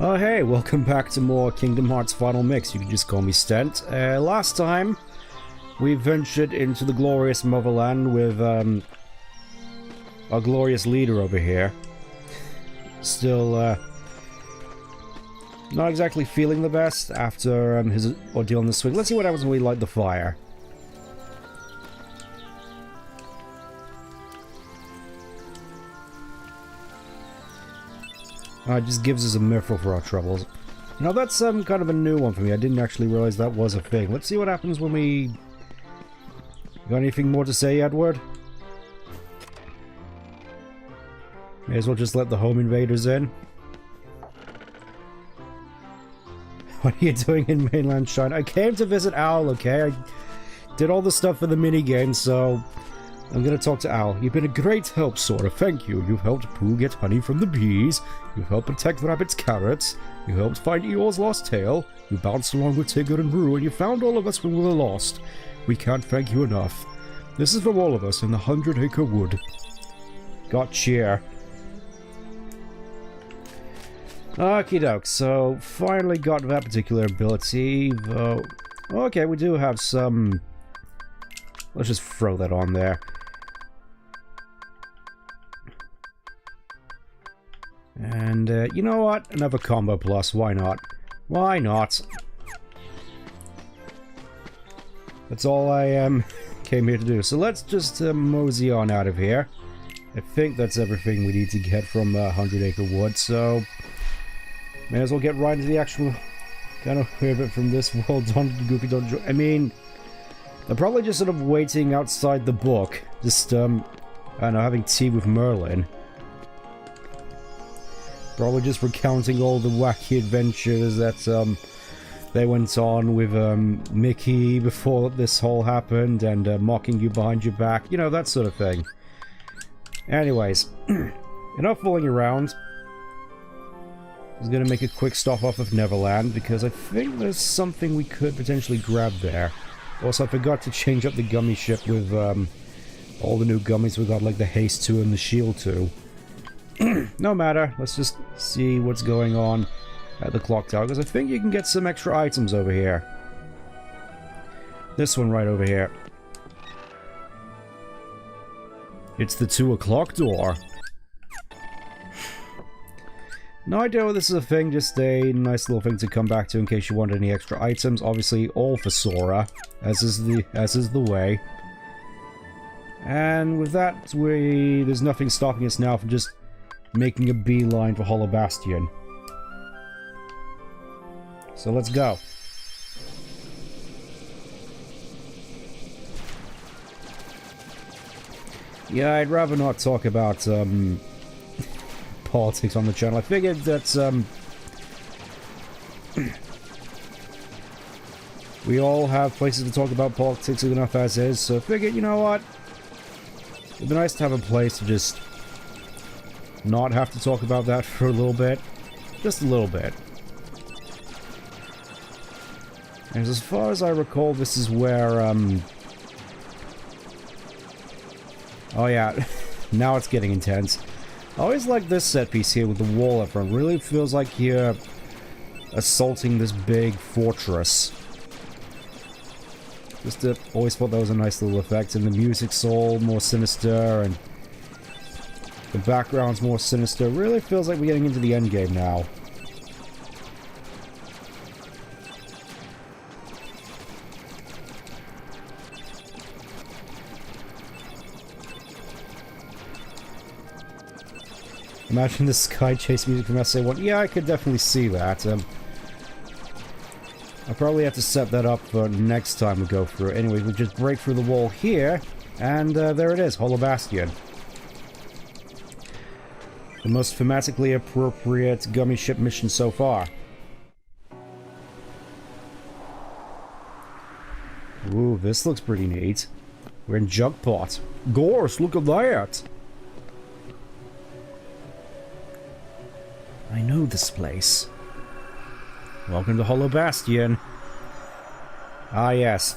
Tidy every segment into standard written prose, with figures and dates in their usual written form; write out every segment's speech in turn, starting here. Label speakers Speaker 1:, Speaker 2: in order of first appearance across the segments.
Speaker 1: Oh hey, welcome back to more Kingdom Hearts Final Mix. You can just call me Stent. Last time, we ventured into the glorious motherland with our glorious leader over here. Still not exactly feeling the best after his ordeal in the swing. Let's see what happens when we light the fire. It just gives us a miracle for our troubles. Now that's kind of a new one for me. I didn't actually realize that was a thing. Let's see what happens when we... Got anything more to say, Edward? May as well just let the home invaders in. What are you doing in mainland China? I came to visit Owl, okay? I did all the stuff for the minigame, so... I'm gonna talk to Owl. You've been a great help, Sora. Thank you. You've helped Pooh get honey from the bees. You've helped protect Rabbit's carrots. You helped find Eeyore's lost tail. You bounced along with Tigger and Roo, and you found all of us when we were lost. We can't thank you enough. This is from all of us in the 100-acre wood. Got cheer. Okie doke, so finally got that particular ability, though... Okay, we do have some... Let's just throw that on there. And, you know what? Another combo plus, why not? Why not? That's all I, came here to do. So let's just, mosey on out of here. I think that's everything we need to get from, 100-acre wood, so... May as well get right into the actual... kind of hear it from this world, Goofy don't... I mean... They're probably just sort of waiting outside the book. Just, I don't know, having tea with Merlin. Probably just recounting all the wacky adventures that, they went on with, Mickey before this all happened, and, mocking you behind your back. You know, that sort of thing. Anyways, enough fooling around. I was gonna make a quick stop off of Neverland, because I think there's something we could potentially grab there. Also, I forgot to change up the gummy ship with, all the new gummies we got, like the Haste 2 and the Shield 2. No matter, let's just see what's going on at the clock tower, because I think you can get some extra items over here. This one right over here. It's the 2 o'clock door. No idea what this is a thing, just a nice little thing to come back to in case you want any extra items. Obviously, all for Sora, as is the way. And with that, there's nothing stopping us now from just making a beeline for Hollow Bastion. So let's go. Yeah, I'd rather not talk about, politics on the channel. I figured that, we all have places to talk about politics enough as is, so I figured, you know what? It'd be nice to have a place to just not have to talk about that for a little bit. Just a little bit. And as far as I recall, this is where, oh yeah, now it's getting intense. I always like this set piece here with the wall up front. Really feels like you're assaulting this big fortress. Just always thought that was a nice little effect, and the music's all more sinister, and the background's more sinister. Really feels like we're getting into the endgame now. Imagine the sky chase music from SA1. Yeah, I could definitely see that. I'll probably have to set that up for next time we go through it. Anyway, we just break through the wall here, and there it is, Hollow Bastion. The most thematically appropriate gummy ship mission so far. Ooh, this looks pretty neat. We're in Jugpot. Gorse, look at that! I know this place. Welcome to Hollow Bastion. Ah, yes.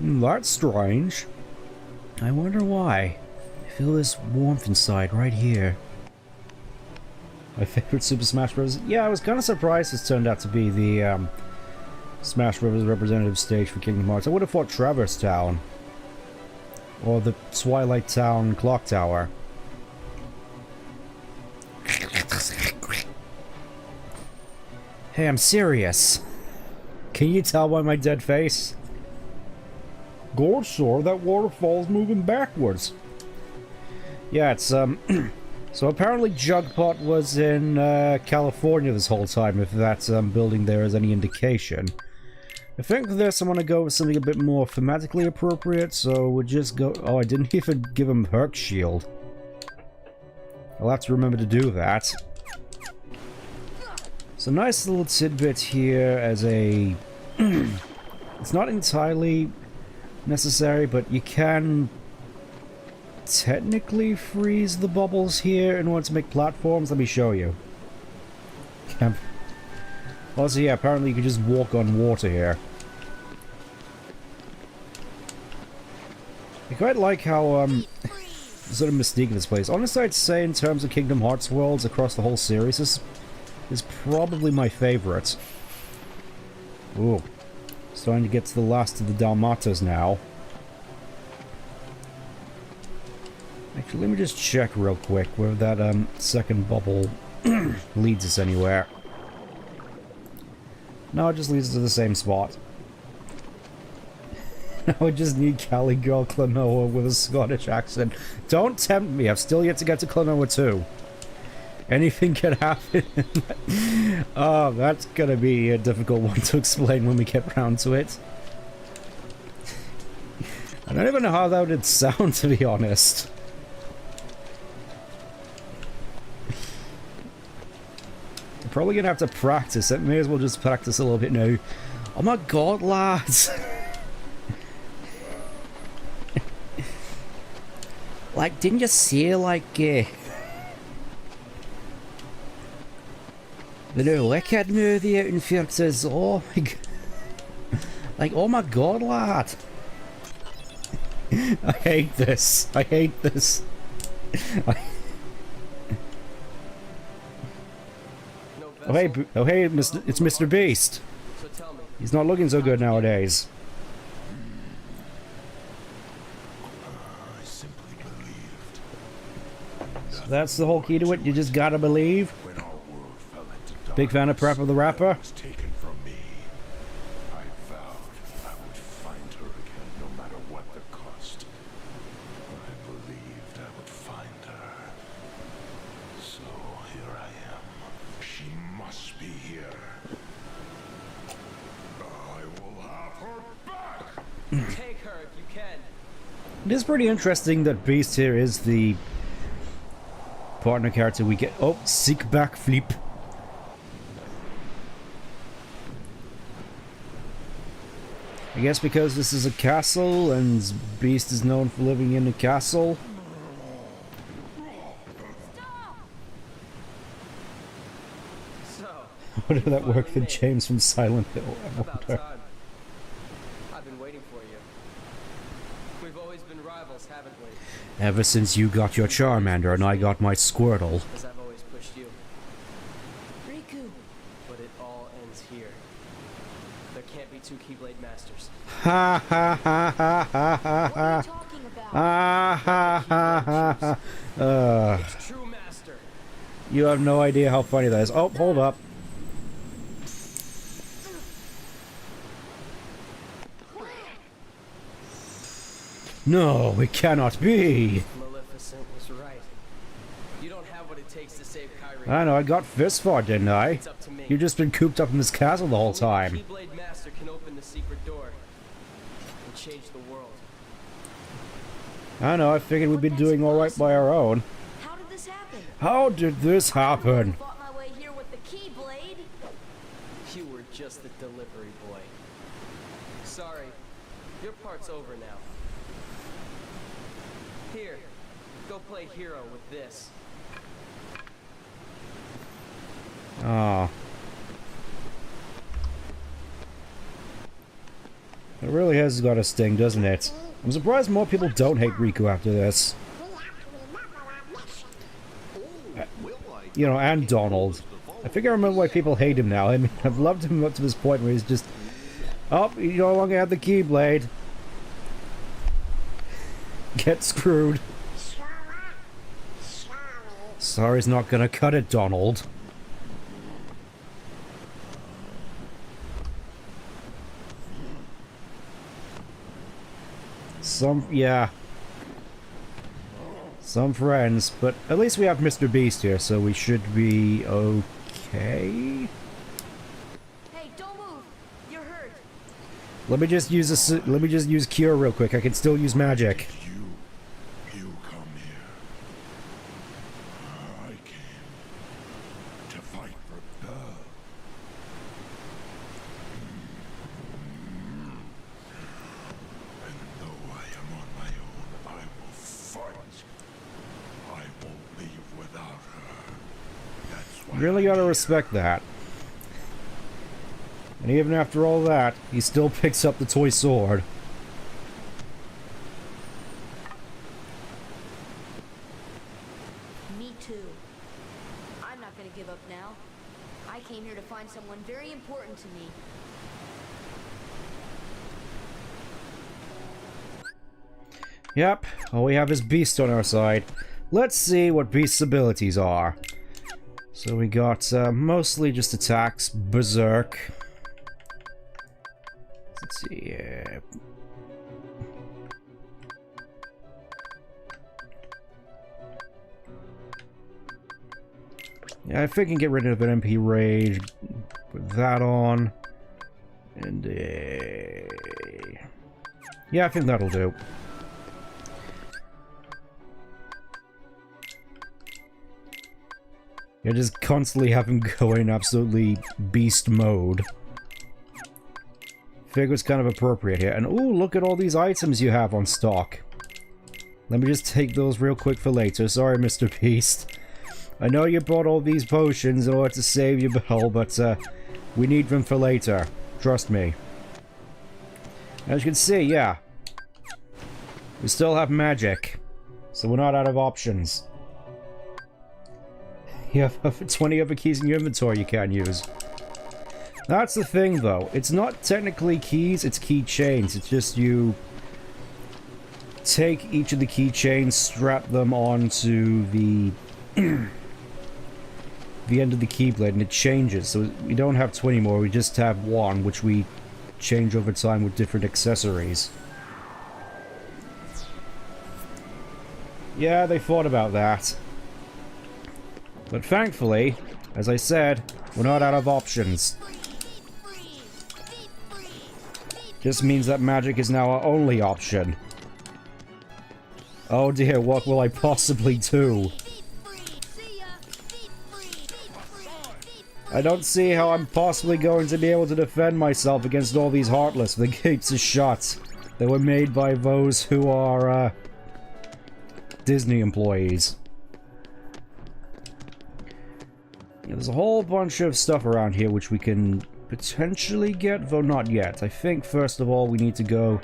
Speaker 1: That's strange. I wonder why. I feel this warmth inside right here. My favorite Super Smash Bros. Yeah, I was kind of surprised this turned out to be the Smash Bros. Representative stage for Kingdom Hearts. I would have thought Traverse Town. Or the Twilight Town Clock Tower. Hey, I'm serious. Can you tell by my dead face? God, sir, that waterfall's moving backwards. Yeah, it's, so apparently Jugpot was in, California this whole time, if that, building there is any indication. I think for this I want to go with something a bit more thematically appropriate, so we'll just go... Oh, I didn't even give him Herc Shield. I'll have to remember to do that. So nice little tidbit here as a... It's not entirely necessary, but you can technically freeze the bubbles here in order to make platforms. Let me show you. Also, yeah, apparently you can just walk on water here. I quite like how, sort of mystique of this place. Honestly, I'd say in terms of Kingdom Hearts worlds across the whole series, this is probably my favorite. Ooh. Starting to get to the last of the Dalmatas now. Actually, let me just check real quick whether that, second bubble leads us anywhere. No, it just leads us to the same spot. Now I just need Cali Girl Klonoa with a Scottish accent. Don't tempt me, I've still yet to get to Klonoa 2. Anything can happen. Oh, that's gonna be a difficult one to explain when we get round to it. I don't even know how that would sound, to be honest. I'm probably gonna have to practice it. May as well just practice a little bit now. Oh my god, lads! Like, didn't you see, like, the new Wicked movie out in theatres? Oh my god. Like, oh my god, lad. I hate this. I hate this. Oh hey, it's Mr. Beast. He's not looking so good nowadays. So that's the whole key to it. You just gotta believe. Big fan of Prepper the Rapper. It is pretty interesting that Beast here is the partner character we get. Oh, sick backflip. I guess because this is a castle and Beast is known for living in a castle. How did that work for James from Silent Hill? I wonder.
Speaker 2: I've been waiting for you. We've always been rivals, haven't we?
Speaker 1: Ever since you got your Charmander and I got my Squirtle.
Speaker 2: Because I've always pushed you. Riku. But it all ends here. There can't be two Keyblade Masters.
Speaker 1: Ha ha ha ha ha ha ha. Ha ha ha ha ha.
Speaker 2: It's true master.
Speaker 1: You have no idea how funny that is. Oh, hold up. No, it cannot be.
Speaker 2: Maleficent was right. You don't have what it takes to save Kyrie.
Speaker 1: I know, I got fist fought, didn't I?
Speaker 2: It's up to me.
Speaker 1: You've just been cooped up in this castle the whole time.
Speaker 2: Only the Keyblade Master can open the secret door and change the world.
Speaker 1: I know, I figured we'd be doing alright by our own.
Speaker 3: How did this happen?
Speaker 1: How did this happen?
Speaker 3: I fought my way here with the Keyblade.
Speaker 2: You were just the delivery boy. Sorry, your part's over now. Here, go play hero with this.
Speaker 1: Ah. It really has got a sting, doesn't it? I'm surprised more people don't hate Riku after this.
Speaker 4: Will I
Speaker 1: You know, and Donald. I think I remember why people hate him now. I mean, I've loved him up to this point where he's just... Oh, you no longer have the Keyblade. Get screwed. Sorry's not gonna cut it, Donald. Yeah. Some friends, but at least we have Mr. Beast here, so we should be okay.
Speaker 3: Hey, don't move. You're hurt.
Speaker 1: Let me just use Cure real quick. I can still use magic.
Speaker 4: You come here. I came to fight for Pearl. And though I am on my own, I will fight. I won't leave without her. That's why
Speaker 1: Really gotta respect that. And even after all that, he still picks up the toy sword.
Speaker 3: Me too. I'm not gonna give up now. I came here to find someone very important to me.
Speaker 1: Yep, all we have is Beast on our side. Let's see what Beast's abilities are. So we got mostly just attacks, Berserk. Let's see. Yeah, I think I can get rid of an MP Rage. Put that on. And yeah, I think that'll do. You just constantly have him go in absolutely beast mode. Figure it's kind of appropriate here. And ooh, look at all these items you have on stock. Let me just take those real quick for later. Sorry, Mr. Beast. I know you bought all these potions in order to save your bell, but we need them for later. Trust me. As you can see, yeah. We still have magic. So we're not out of options. You have 20 other keys in your inventory you can use. That's the thing, though. It's not technically keys, it's keychains. It's just you take each of the keychains, strap them onto the the end of the Keyblade, and it changes. So we don't have 20 more, we just have one, which we change over time with different accessories. Yeah, they thought about that. But thankfully, as I said, we're not out of options. Just means that magic is now our only option. Oh dear, what will I possibly do? I don't see how I'm possibly going to be able to defend myself against all these Heartless. The gates are shut. They were made by those who are, Disney employees. There's a whole bunch of stuff around here which we can potentially get, though not yet. I think, first of all, we need to go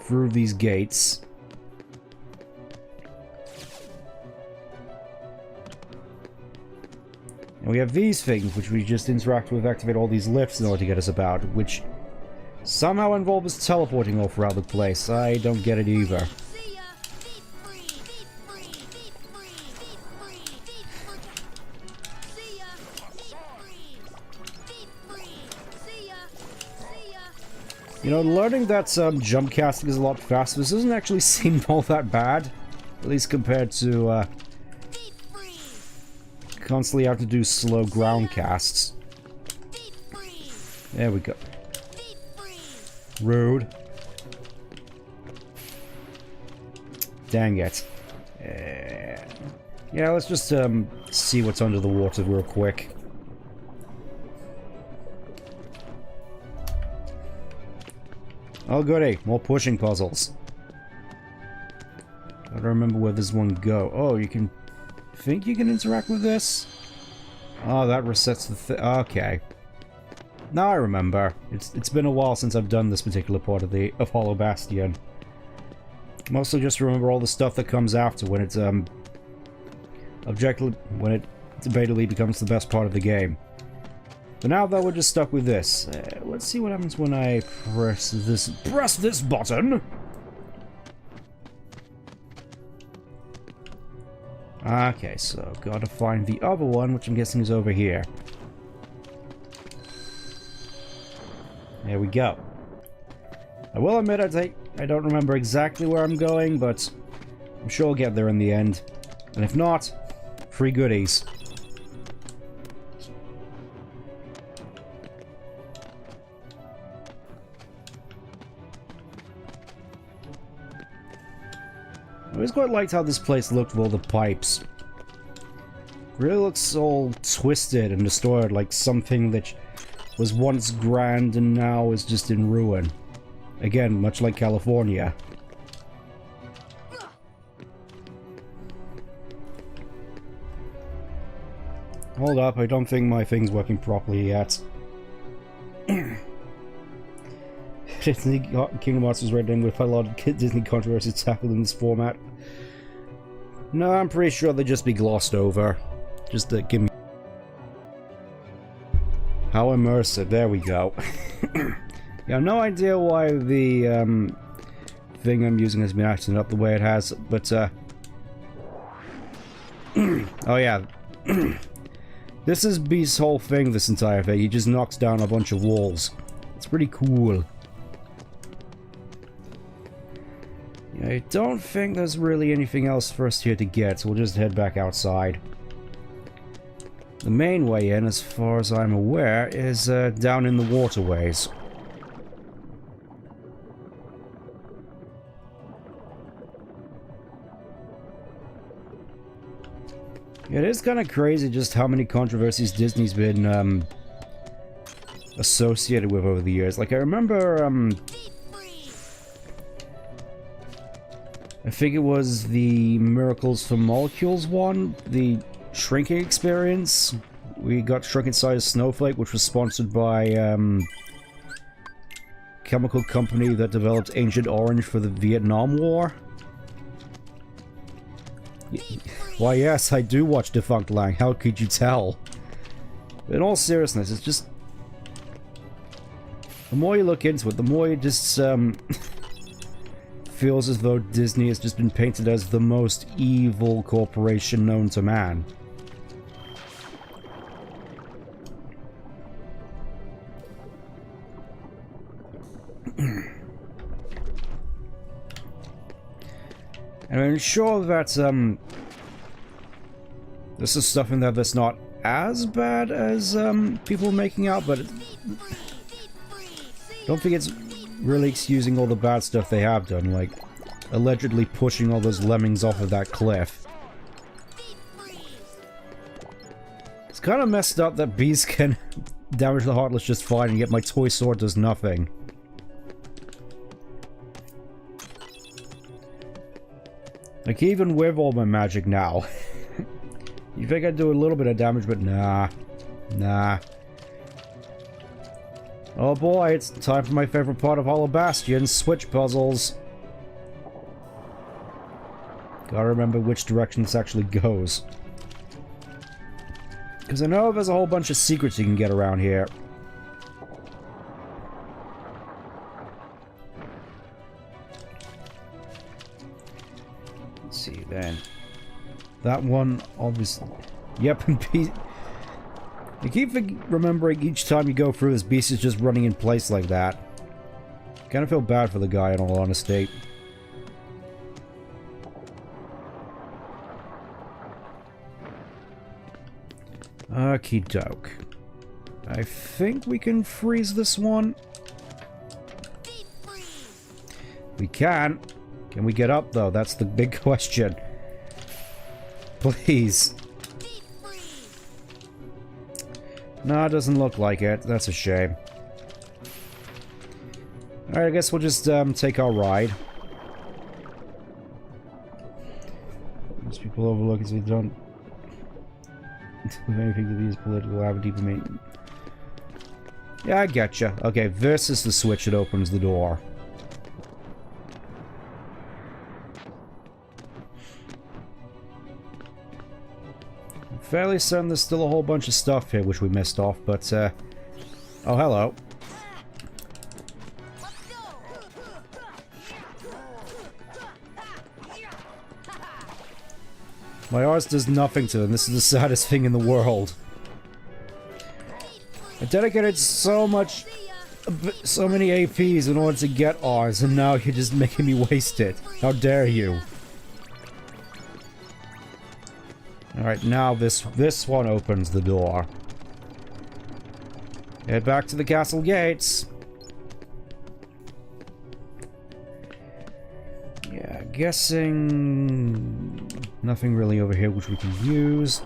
Speaker 1: through these gates. And we have these things, which we just interact with, activate all these lifts in order to get us about, which somehow involve us teleporting all throughout the place. I don't get it either. You know, learning that jump casting is a lot faster, this doesn't actually seem all that bad. At least compared to, constantly have to do slow ground casts. There we go. Rude. Dang it. Yeah, let's just, see what's under the water real quick. Oh goody, more pushing puzzles. I don't remember where this one go. Oh, you can... think you can interact with this? Oh, that resets the okay. Now I remember. It's been a while since I've done this particular part of Hollow Bastion. Mostly just remember all the stuff that comes after when it's, when it debatably becomes the best part of the game. But now that we're just stuck with this, let's see what happens when I press this button. Okay, so gotta find the other one, which I'm guessing is over here. There we go. I will admit I don't remember exactly where I'm going, but I'm sure I'll get there in the end. And if not, free goodies. I always quite liked how this place looked with all the pipes. Really looks all twisted and distorted, like something that was once grand and now is just in ruin. Again, much like California. Hold up, I don't think my thing's working properly yet. Disney Kingdom Hearts was written with a lot of Disney controversies tackled in this format. No, I'm pretty sure they'd just be glossed over. Just to give me... How immersive, there we go. Yeah, no idea why the thing I'm using has been acting up the way it has, but oh yeah. This is Beast's whole thing, this entire thing. He just knocks down a bunch of walls. It's pretty cool. Yeah, I don't think there's really anything else for us here to get, so we'll just head back outside. The main way in, as far as I'm aware, is down in the waterways. It is kind of crazy just how many controversies Disney's been associated with over the years. Like, I remember, I think it was the Miracles for Molecules one, the shrinking experience. We got shrunk inside a snowflake, which was sponsored by chemical company that developed Agent Orange for the Vietnam War. Why, yes, I do watch Defunct Lang. How could you tell? In all seriousness, it's just... The more you look into it, the more it just, feels as though Disney has just been painted as the most evil corporation known to man. And I'm sure that, this is stuff in there that's not as bad as, people are making out, but don't think it's really excusing all the bad stuff they have done, like allegedly pushing all those lemmings off of that cliff. It's kind of messed up that bees can damage the Heartless just fine, and yet my toy sword does nothing. Like, even with all my magic now. You think I'd do a little bit of damage, but nah. Nah. Oh boy, it's time for my favorite part of Hollow Bastion, switch puzzles. Gotta remember which direction this actually goes. Because I know there's a whole bunch of secrets you can get around here. Let's see, then. That one, obviously. Yep, and I keep remembering each time you go through, this beast is just running in place like that. Kind of feel bad for the guy, in all honesty. Okie doke. I think we can freeze this one. We can. Can we get up, though? That's the big question. Please. No, it doesn't look like it. That's a shame. Alright, I guess we'll just take our ride. Most people overlook as we don't have anything to do with political have a deeper meaning. Yeah, I getcha. Okay, this is the switch that opens the door. I fairly certain there's still a whole bunch of stuff here which we missed off, but, oh, hello. My arse does nothing to them. This is the saddest thing in the world. I dedicated so many APs in order to get ours, and now you're just making me waste it. How dare you? Alright, now this one opens the door. Head back to the castle gates. Yeah, guessing nothing really over here which we can use.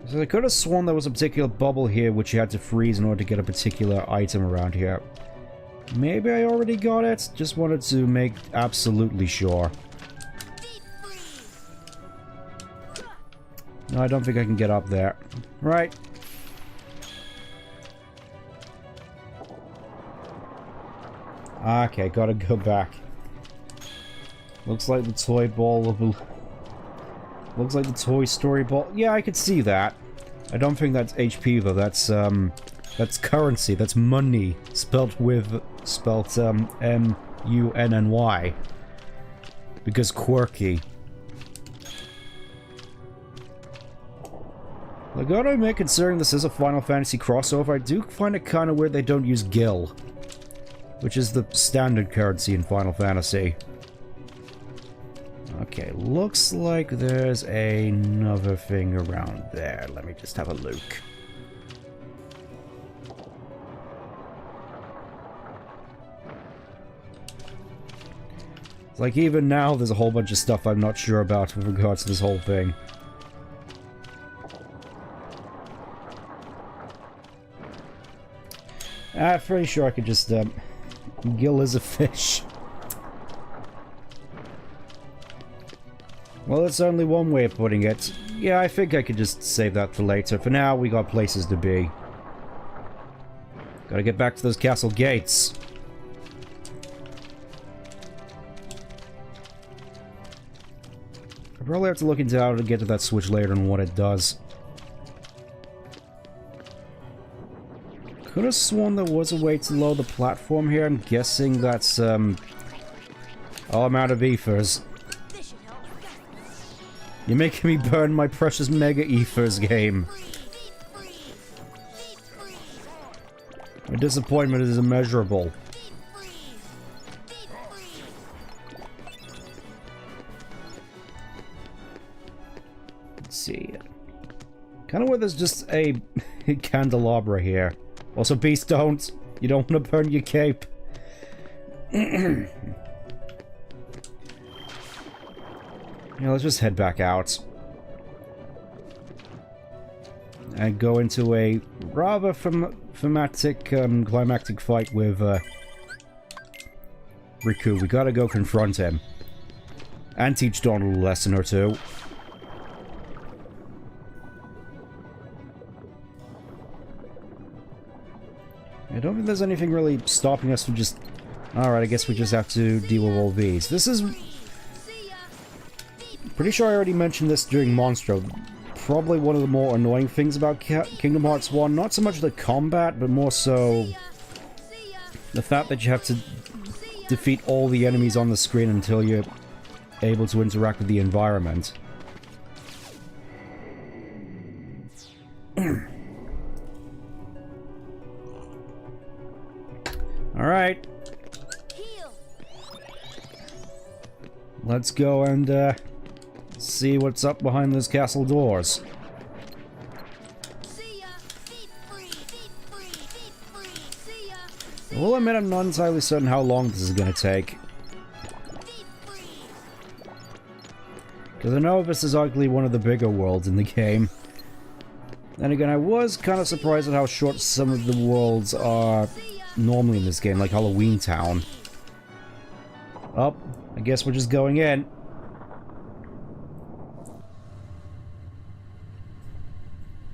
Speaker 1: So I could have sworn there was a particular bubble here which you had to freeze in order to get a particular item around here. Maybe I already got it? Just wanted to make absolutely sure. No, I don't think I can get up there. Right. Okay, gotta go back. Looks like the toy ball of a... Looks like the Toy Story ball. Yeah, I could see that. I don't think that's HP though. That's currency. That's money. Spelt M-U-N-N-Y. Because quirky. I gotta admit, considering this is a Final Fantasy crossover, I do find it kind of weird they don't use Gil. Which is the standard currency in Final Fantasy. Okay, looks like there's another thing around there. Let me just have a look. It's like even now there's a whole bunch of stuff I'm not sure about with regards to this whole thing. I'm pretty sure I could just, Gil is a fish. Well, that's only one way of putting it. Yeah, I think I could just save that for later. For now, we got places to be. Gotta get back to those castle gates. I probably have to look into how to get to that switch later and what it does. Could have sworn there was a way to lower the platform here. I'm guessing that's, oh, I'm out of ethers. You're making me burn my precious Mega Ethers game. My disappointment is immeasurable. Let's see. Kind of where there's just a candelabra here. Also, Beast, don't. You don't want to burn your cape. Yeah, let's just head back out. And go into a rather climactic fight with Riku. We gotta go confront him. And teach Donald a lesson or two. I don't think there's anything really stopping us from just... Alright, I guess we just have to deal with all these. This is... Pretty sure I already mentioned this during Monstro. Probably one of the more annoying things about Kingdom Hearts 1. Not so much the combat, but more so... the fact that you have to defeat all the enemies on the screen until you're able to interact with the environment. Alright. Let's go and see what's up behind those castle doors. I will admit I'm not entirely certain how long this is going to take. Because I know this is arguably one of the bigger worlds in the game. Then again, I was kind of surprised at how short some of the worlds are normally in this game, like Halloween Town. Oh, I guess we're just going in.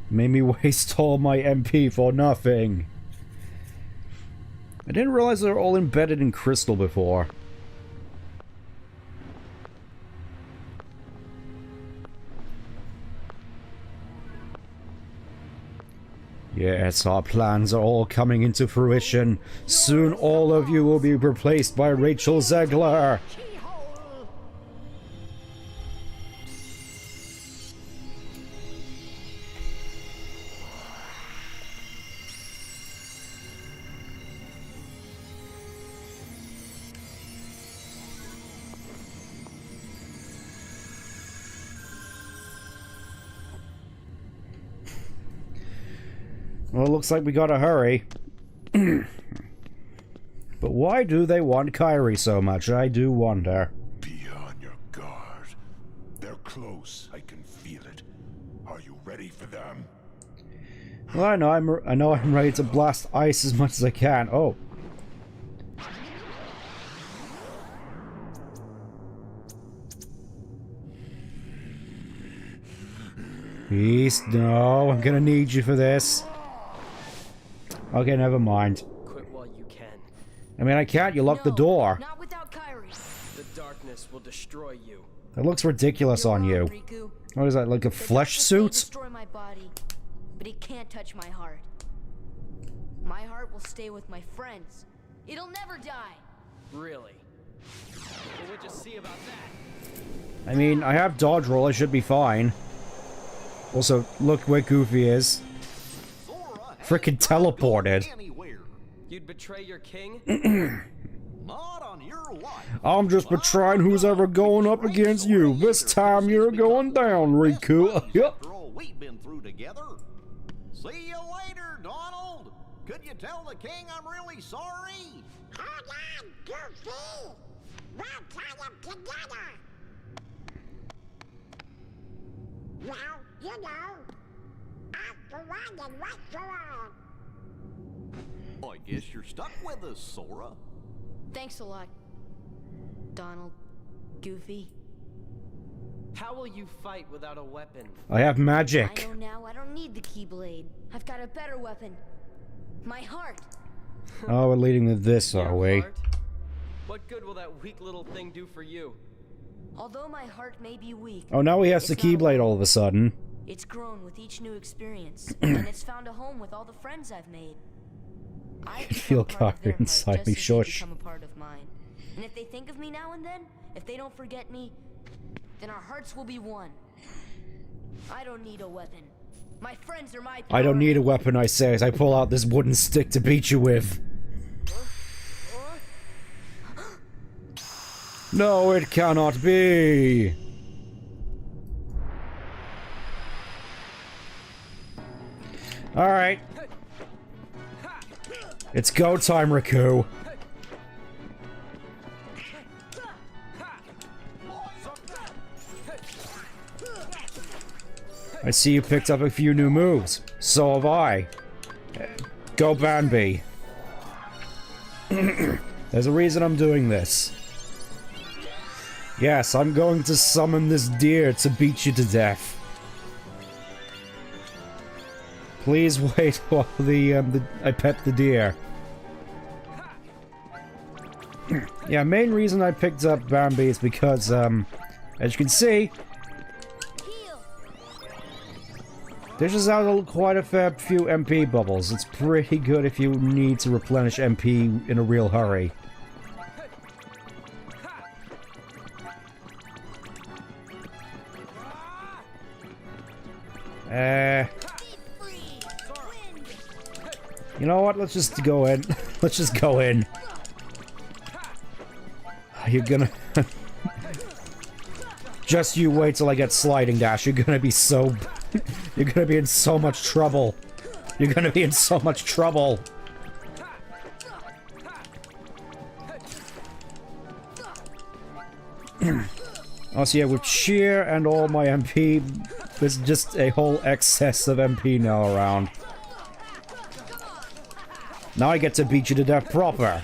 Speaker 1: Made me waste all my MP for nothing. I didn't realize they were all embedded in crystal before. Yes, our plans are all coming into fruition. Soon all of you will be replaced by Rachel Zegler. Well, it looks like we gotta hurry. But why do they want Kyrie so much? I do wonder.
Speaker 4: Be on your guard. They're close. I can feel it. Are you ready for them?
Speaker 1: Well, I know I'm ready to blast ice as much as I can. Oh. Peace. No, I'm gonna need you for this. Okay, never mind.
Speaker 2: Quit while you can.
Speaker 1: I mean, I can't. You locked the door.
Speaker 3: Not without Kyrie.
Speaker 2: The darkness will destroy you.
Speaker 1: That looks ridiculous on you.
Speaker 3: Wrong, Riku.
Speaker 1: What is that, like a
Speaker 3: The
Speaker 1: flesh
Speaker 3: darkness may
Speaker 1: suit?
Speaker 3: destroy my body, but it can't touch my heart. My heart will stay with my friends. It'll never die.
Speaker 2: Really? Well, we'll just see about that.
Speaker 1: I mean, I have dodge roll. I should be fine. Also, look where Goofy is. Frickin' teleported.
Speaker 2: You'd betray your king?
Speaker 5: Not on your life.
Speaker 1: I'm just betraying who's ever going up against you. This time you're going down, Riku. Yep.
Speaker 5: After all we've been through together. See you later, Donald. Could you tell the king I'm really sorry?
Speaker 6: Hold on, Goofy! We'll tie them together! Well, you know, after one and once for all.
Speaker 5: I guess you're stuck with us, Sora.
Speaker 3: Thanks a lot, Donald. Goofy.
Speaker 2: How will you fight without a weapon?
Speaker 1: I have
Speaker 3: I
Speaker 1: magic.
Speaker 3: know now I don't need the Keyblade. I've got a better weapon. My heart.
Speaker 1: Oh, we're leading with this,
Speaker 2: Your
Speaker 1: are we?
Speaker 2: heart? What good will that weak little thing do for you?
Speaker 3: Although my heart may be weak,
Speaker 1: Oh, now he has the
Speaker 3: it's not
Speaker 1: Keyblade
Speaker 3: alone.
Speaker 1: all of a sudden.
Speaker 3: It's grown with each new experience, and it's found a home with all the friends I've made. I
Speaker 1: can feel
Speaker 3: become part of their
Speaker 1: Kyrie
Speaker 3: heart
Speaker 1: inside
Speaker 3: just
Speaker 1: me,
Speaker 3: as they
Speaker 1: shush.
Speaker 3: become a part of mine. And if they think of me now and then, if they don't forget me, then our hearts will be one. I don't need a weapon. My friends are my power.
Speaker 1: I don't need a weapon, I say, as I pull out this wooden stick to beat you with. No, it cannot be. Alright. It's go time, Riku. I see you picked up a few new moves. So have I. Go Bambi. There's a reason I'm doing this. Yes, I'm going to summon this deer to beat you to death. Please wait while I pet the deer. Yeah, main reason I picked up Bambi is because, as you can see,
Speaker 3: Heal.
Speaker 1: dishes out quite a fair few MP bubbles. It's pretty good if you need to replenish MP in a real hurry. You know what? Let's just go in. Let's just go in. You're gonna... Just you wait till I get sliding dash. You're gonna be so... You're gonna be in so much trouble. You're gonna be in so much trouble. Also, yeah, with cheer and all my MP, there's just a whole excess of MP now around. Now I get to beat you to death proper.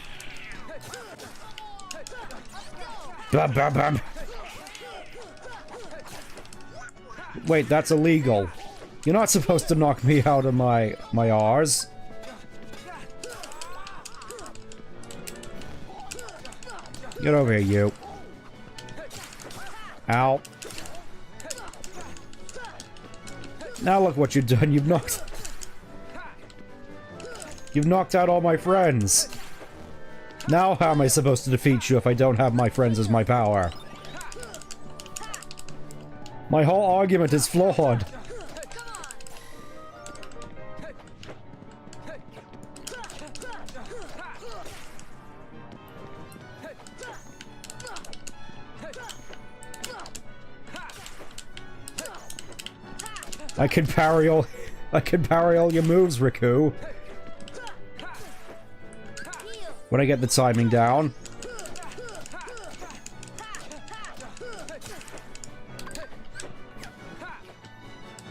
Speaker 1: Bam, bam, bam. Wait, that's illegal. You're not supposed to knock me out of my R's. Get over here, you. Ow. Now look what you've done. You've knocked... You've knocked out all my friends. Now how am I supposed to defeat you if I don't have my friends as my power? My whole argument is flawed. I can parry all your moves, Riku. When I get the timing down.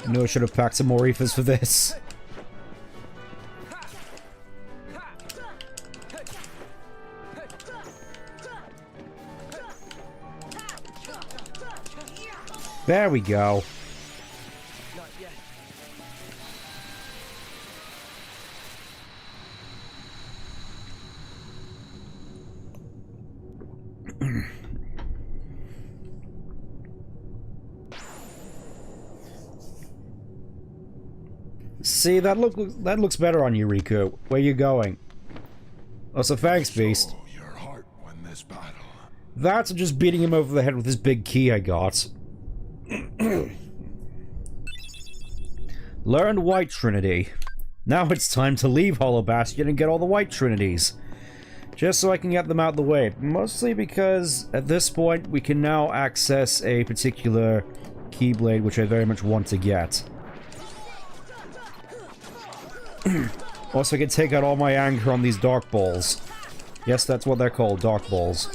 Speaker 1: I knew I should have packed some more ethers for this. There we go.
Speaker 2: Not yet.
Speaker 1: See, that looks better on you, Riku. Where you going? Oh, so thanks, Beast.
Speaker 4: So your heart won this battle.
Speaker 1: That's just beating him over the head with this big key I got. Learned White Trinity. Now it's time to leave Hollow Bastion and get all the White Trinities. Just so I can get them out of the way. Mostly because, at this point, we can now access a particular Keyblade which I very much want to get. Also, I can take out all my anger on these Dark Balls. Yes, that's what they're called, Dark Balls.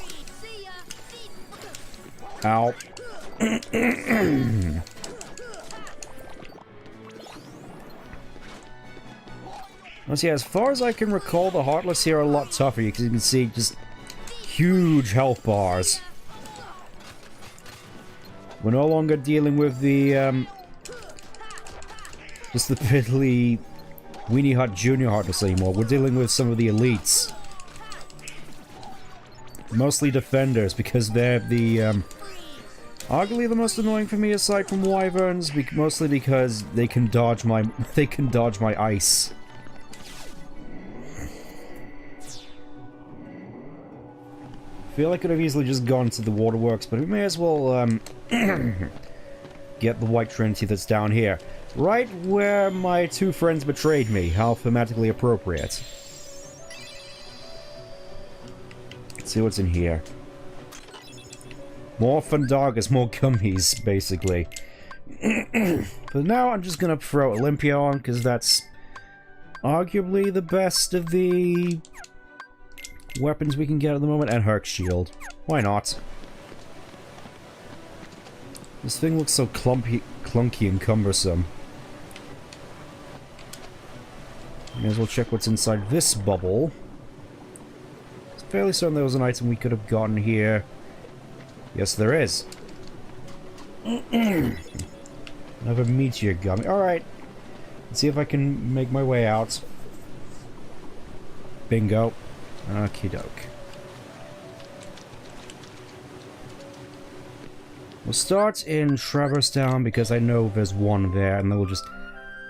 Speaker 1: Ow. Let's see, as far as I can recall, the Heartless here are a lot tougher, because you can see just huge health bars. We're no longer dealing with the, just the piddly Weenie Hut Junior Heartless anymore. We're dealing with some of the elites. Mostly defenders, because they're the, arguably the most annoying for me aside from Wyverns, mostly because they can dodge my ice. I feel I could have easily just gone to the waterworks, but we may as well, get the White Trinity that's down here. Right where my two friends betrayed me. How thematically appropriate. Let's see what's in here. More Fundagas, more gummies, basically. For now, I'm just gonna throw Olympia on, because that's arguably the best of the weapons we can get at the moment, and Herc's shield. Why not? This thing looks so clunky and cumbersome. May as well check what's inside this bubble. It's fairly certain there was an item we could have gotten here. Yes, there is. Another meteor gummy. Alright. Let's see if I can make my way out. Bingo. Okie doke. We'll start in Traverse Town because I know there's one there, and then we'll just...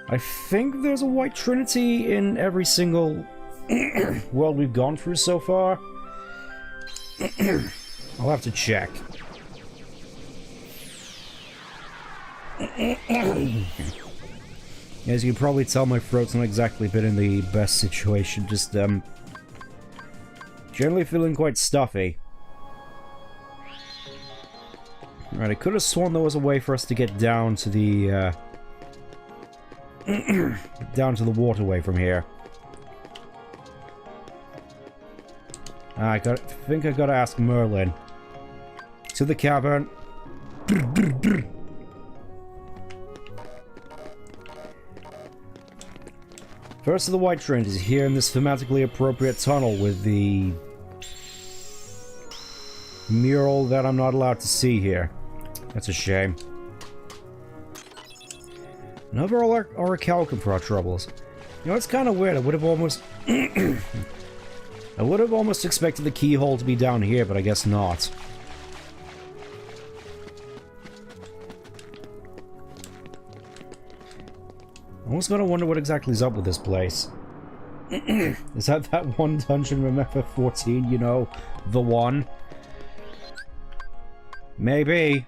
Speaker 1: I think there's a White Trinity in every single world we've gone through so far. I'll have to check. As you can probably tell, my throat's not exactly been in the best situation, just, generally feeling quite stuffy. Alright, I could have sworn there was a way for us to get down to the, down to the waterway from here. I think I gotta ask Merlin. To the cavern. First of the White Trinity is here in this thematically appropriate tunnel with the mural that I'm not allowed to see here. That's a shame. Another orichalcum for our troubles. You know, it's kind of weird. I would have almost... I would have almost expected the keyhole to be down here, but I guess not. I almost gotta wonder what exactly is up with this place. Is that one dungeon from FF14, you know? The one? Maybe.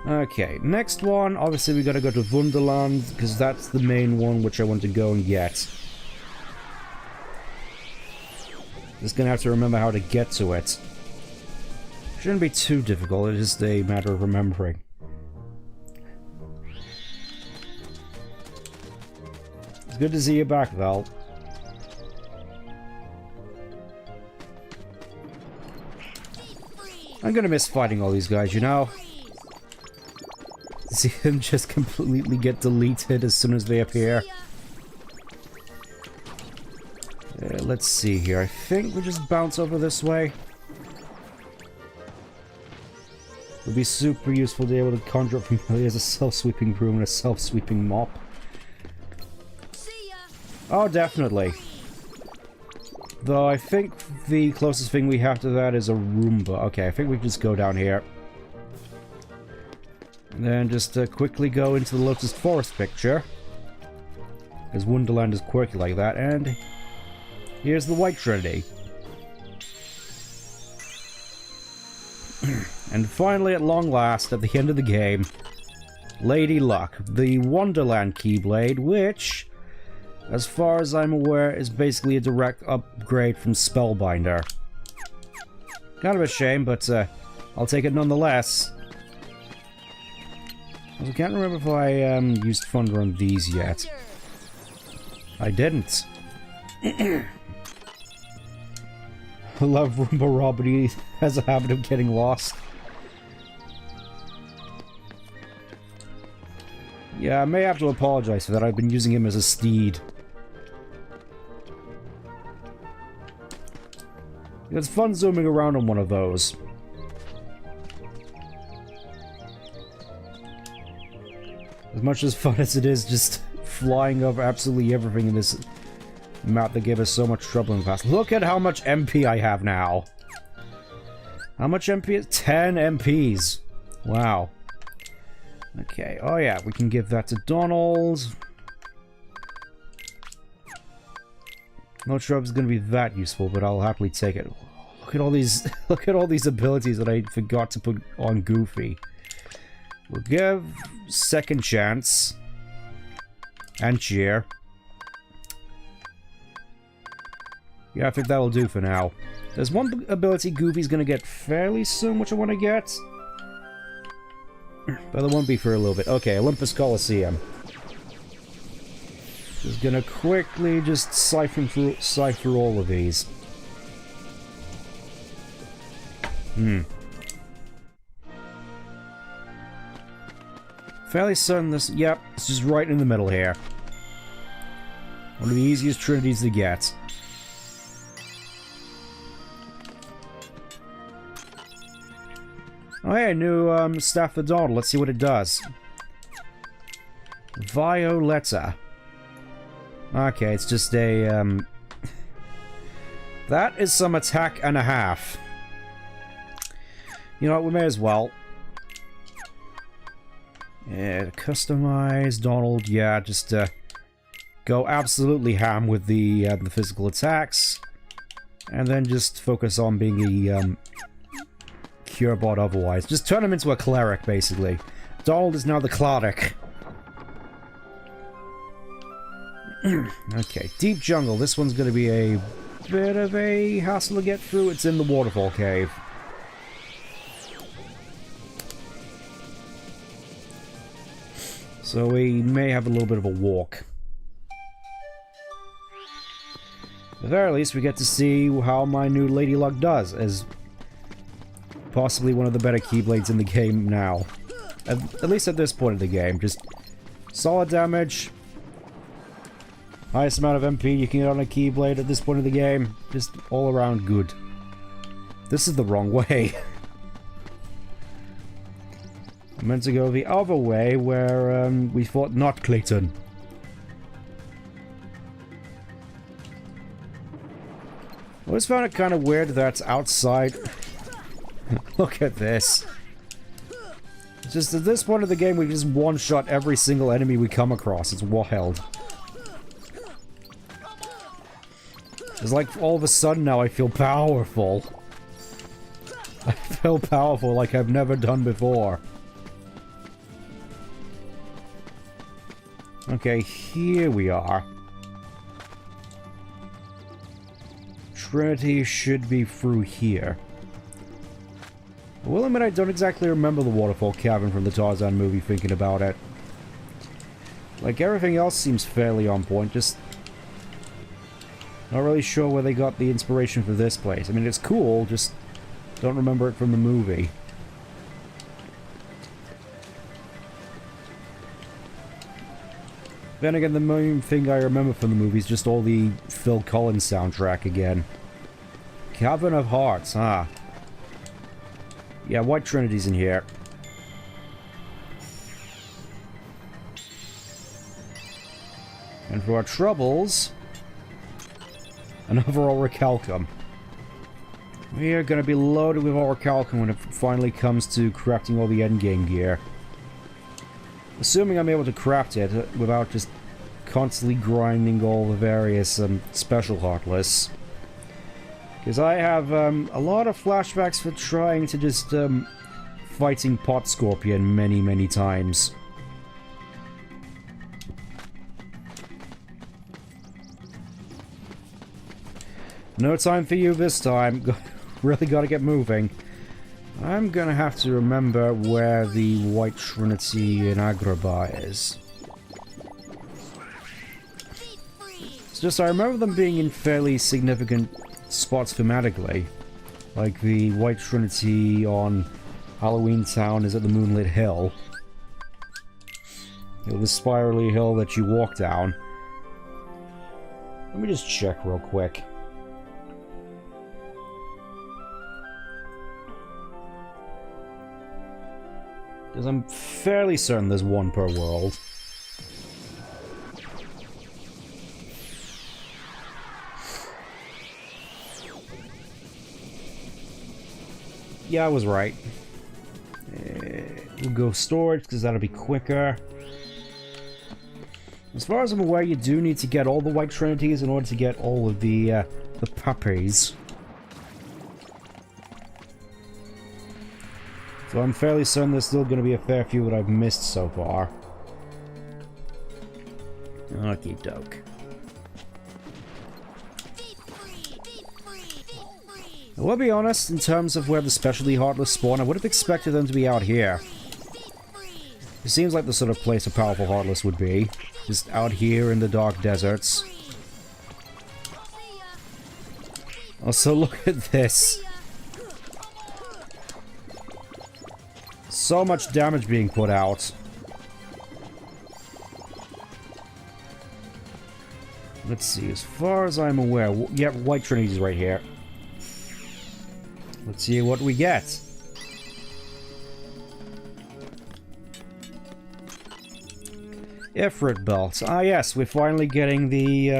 Speaker 1: Okay, next one. Obviously we gotta go to Wonderland, because that's the main one which I want to go and get. Just gonna have to remember how to get to it. Shouldn't be too difficult, it's just a matter of remembering. It's good to see you back, Val. I'm gonna miss fighting all these guys, you know? See them just completely get deleted as soon as they appear. Let's see here. I think we just bounce over this way. It would be super useful to be able to conjure up familiars, a self-sweeping broom and a self-sweeping mop. Oh, definitely. Though I think the closest thing we have to that is a Roomba. Okay, I think we can just go down here. And then just quickly go into the Lotus Forest picture. Because Wonderland is quirky like that. And here's the White Trinity. And finally, at long last, at the end of the game, Lady Luck, the Wonderland Keyblade, which, as far as I'm aware, is basically a direct upgrade from Spellbinder. Kind of a shame, but I'll take it nonetheless. I can't remember if I used Thunder on these yet. I didn't. I love Roomba Rob, but he has a habit of getting lost. Yeah, I may have to apologize for that. I've been using him as a steed. It's fun zooming around on one of those. As much as fun as it is just flying over absolutely everything in this map that gave us so much trouble in the past. Look at how much MP I have now. How much MP is 10 MPs. Wow. Okay, oh yeah, we can give that to Donald. Not sure if it's going to be that useful, but I'll happily take it. Look at all these look at all these abilities that I forgot to put on Goofy. We'll give Second Chance and Cheer. Yeah, I think that'll do for now. There's one ability Goofy's gonna get fairly soon, which I want to get. But it won't be for a little bit. Okay, Olympus Coliseum. Just gonna quickly just cipher all of these. Fairly certain this... Yep, it's just right in the middle here. One of the easiest trinities to get. Oh hey, a new Staff for Donald. Let's see what it does. Violetta. Okay, it's just a... That is some attack and a half. You know what, we may as well. Yeah, customize Donald. Yeah, just go absolutely ham with the physical attacks, and then just focus on being the cure bot otherwise. Just turn him into a cleric, basically. Donald is now the cleric. Okay, Deep Jungle. This one's going to be a bit of a hassle to get through. It's in the waterfall cave. So we may have a little bit of a walk. At the very least, we get to see how my new Lady Luck does, as possibly one of the better Keyblades in the game now. At least at this point of the game. Just solid damage. Highest amount of MP you can get on a Keyblade at this point of the game. Just all around good. This is the wrong way. I meant to go the other way where we fought not Clayton. I always found it kind of weird that outside... Look at this. It's just at this point of the game, we just one-shot every single enemy we come across. It's wild. It's like all of a sudden now I feel powerful. I feel powerful like I've never done before. Okay, here we are. Trinity should be through here. I will admit I don't exactly remember the waterfall cavern from the Tarzan movie thinking about it. Like, everything else seems fairly on point, just not really sure where they got the inspiration for this place. I mean, it's cool, just don't remember it from the movie. Then again, the main thing I remember from the movie is just all the Phil Collins soundtrack again. Cavern of Hearts, ah. Yeah, White Trinity's in here. And for our troubles, another Orichalcum. We are going to be loaded with Orichalcum when it finally comes to crafting all the endgame gear. Assuming I'm able to craft it without just constantly grinding all the various special Heartless. Because I have a lot of flashbacks for trying to just fighting Pot Scorpion many, many times. No time for you this time. Really gotta get moving. I'm gonna have to remember where the White Trinity in Agrabah is. It's just I remember them being in fairly significant spots thematically. Like the White Trinity on Halloween Town is at the Moonlit Hill. You know, the spirally hill that you walk down. Let me just check real quick. Because I'm fairly certain there's one per world. Yeah, I was right. We'll go storage, because that'll be quicker. As far as I'm aware, you do need to get all the White Trinities in order to get all of the puppies. So I'm fairly certain there's still going to be a fair few that I've missed so far. Okie doke. I will be honest, in terms of where the specialty Heartless spawn, I would have expected them to be out here. It seems like the sort of place a powerful Heartless would be. Just out here in the dark deserts. Also, look at this. So much damage being put out. Let's see, as far as I'm aware, yeah, White Trinity's right here. Let's see what we get. Ifrit belt. Ah yes, we're finally getting the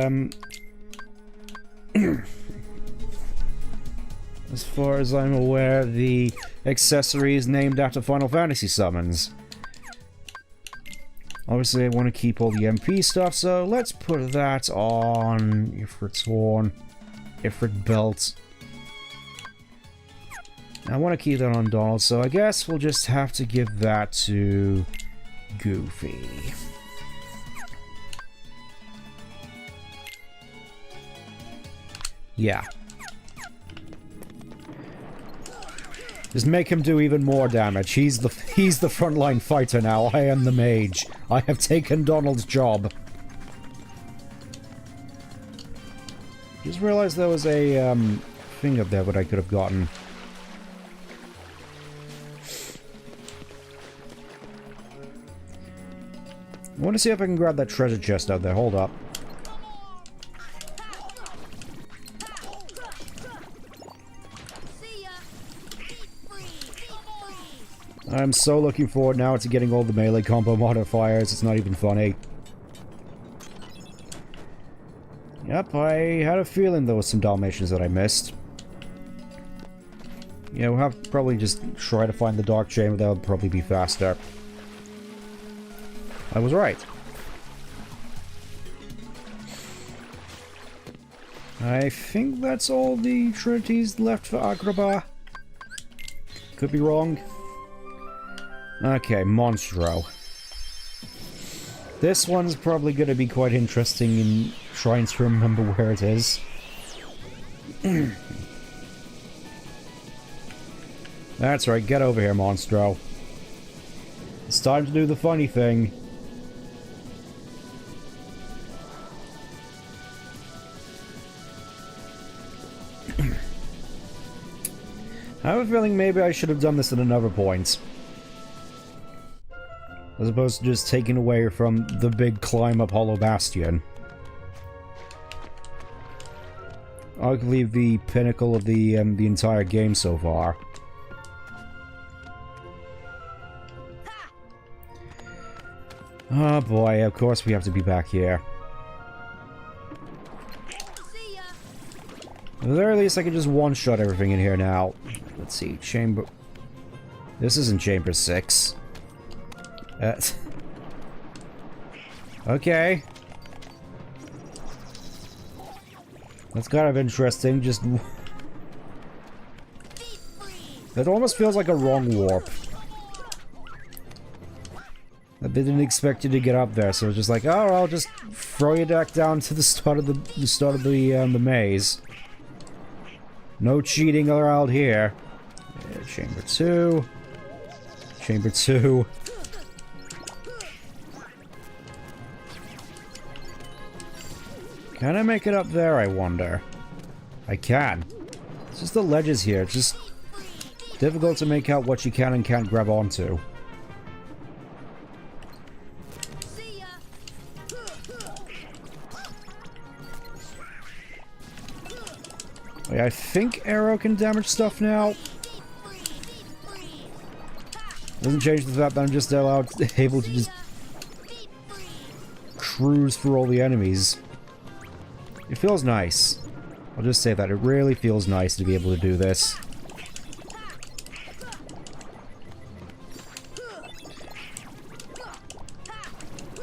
Speaker 1: as far as I'm aware, the accessories named after Final Fantasy summons. Obviously I want to keep all the MP stuff, so let's put that on Ifrit's horn, Ifrit belt. I want to keep that on Donald, so I guess we'll just have to give that to Goofy. Yeah. Just make him do even more damage. He's the frontline fighter now. I am the mage. I have taken Donald's job. Just realized there was a thing up there that I could have gotten. I want to see if I can grab that treasure chest out there. Hold up. I'm so looking forward now to getting all the melee combo modifiers. It's not even funny. Yep, I had a feeling there was some Dalmatians that I missed. Yeah, we'll have to probably just try to find the dark chamber. That would probably be faster. I was right. I think that's all the trinities left for Agrabah. Could be wrong. Okay, Monstro. This one's probably going to be quite interesting in trying to remember where it is. That's right, get over here, Monstro. It's time to do the funny thing. I have a feeling maybe I should have done this at another point. As opposed to just taking away from the big climb up Hollow Bastion. Arguably the pinnacle of the entire game so far. Oh boy, of course we have to be back here. At the very least I can just one-shot everything in here now. Let's see, chamber... This isn't chamber 6. Okay. That's kind of interesting, just... That almost feels like a wrong warp. They didn't expect you to get up there, so it's just like, oh, I'll just throw you back down to the start of the maze. No cheating around here. Yeah, chamber 2. Chamber 2. Can I make it up there, I wonder? I can. It's just the ledges here. It's just difficult to make out what you can and can't grab onto. I think arrow can damage stuff now. Doesn't change the fact that I'm just able to just cruise through all the enemies. It feels nice. I'll just say that. It really feels nice to be able to do this.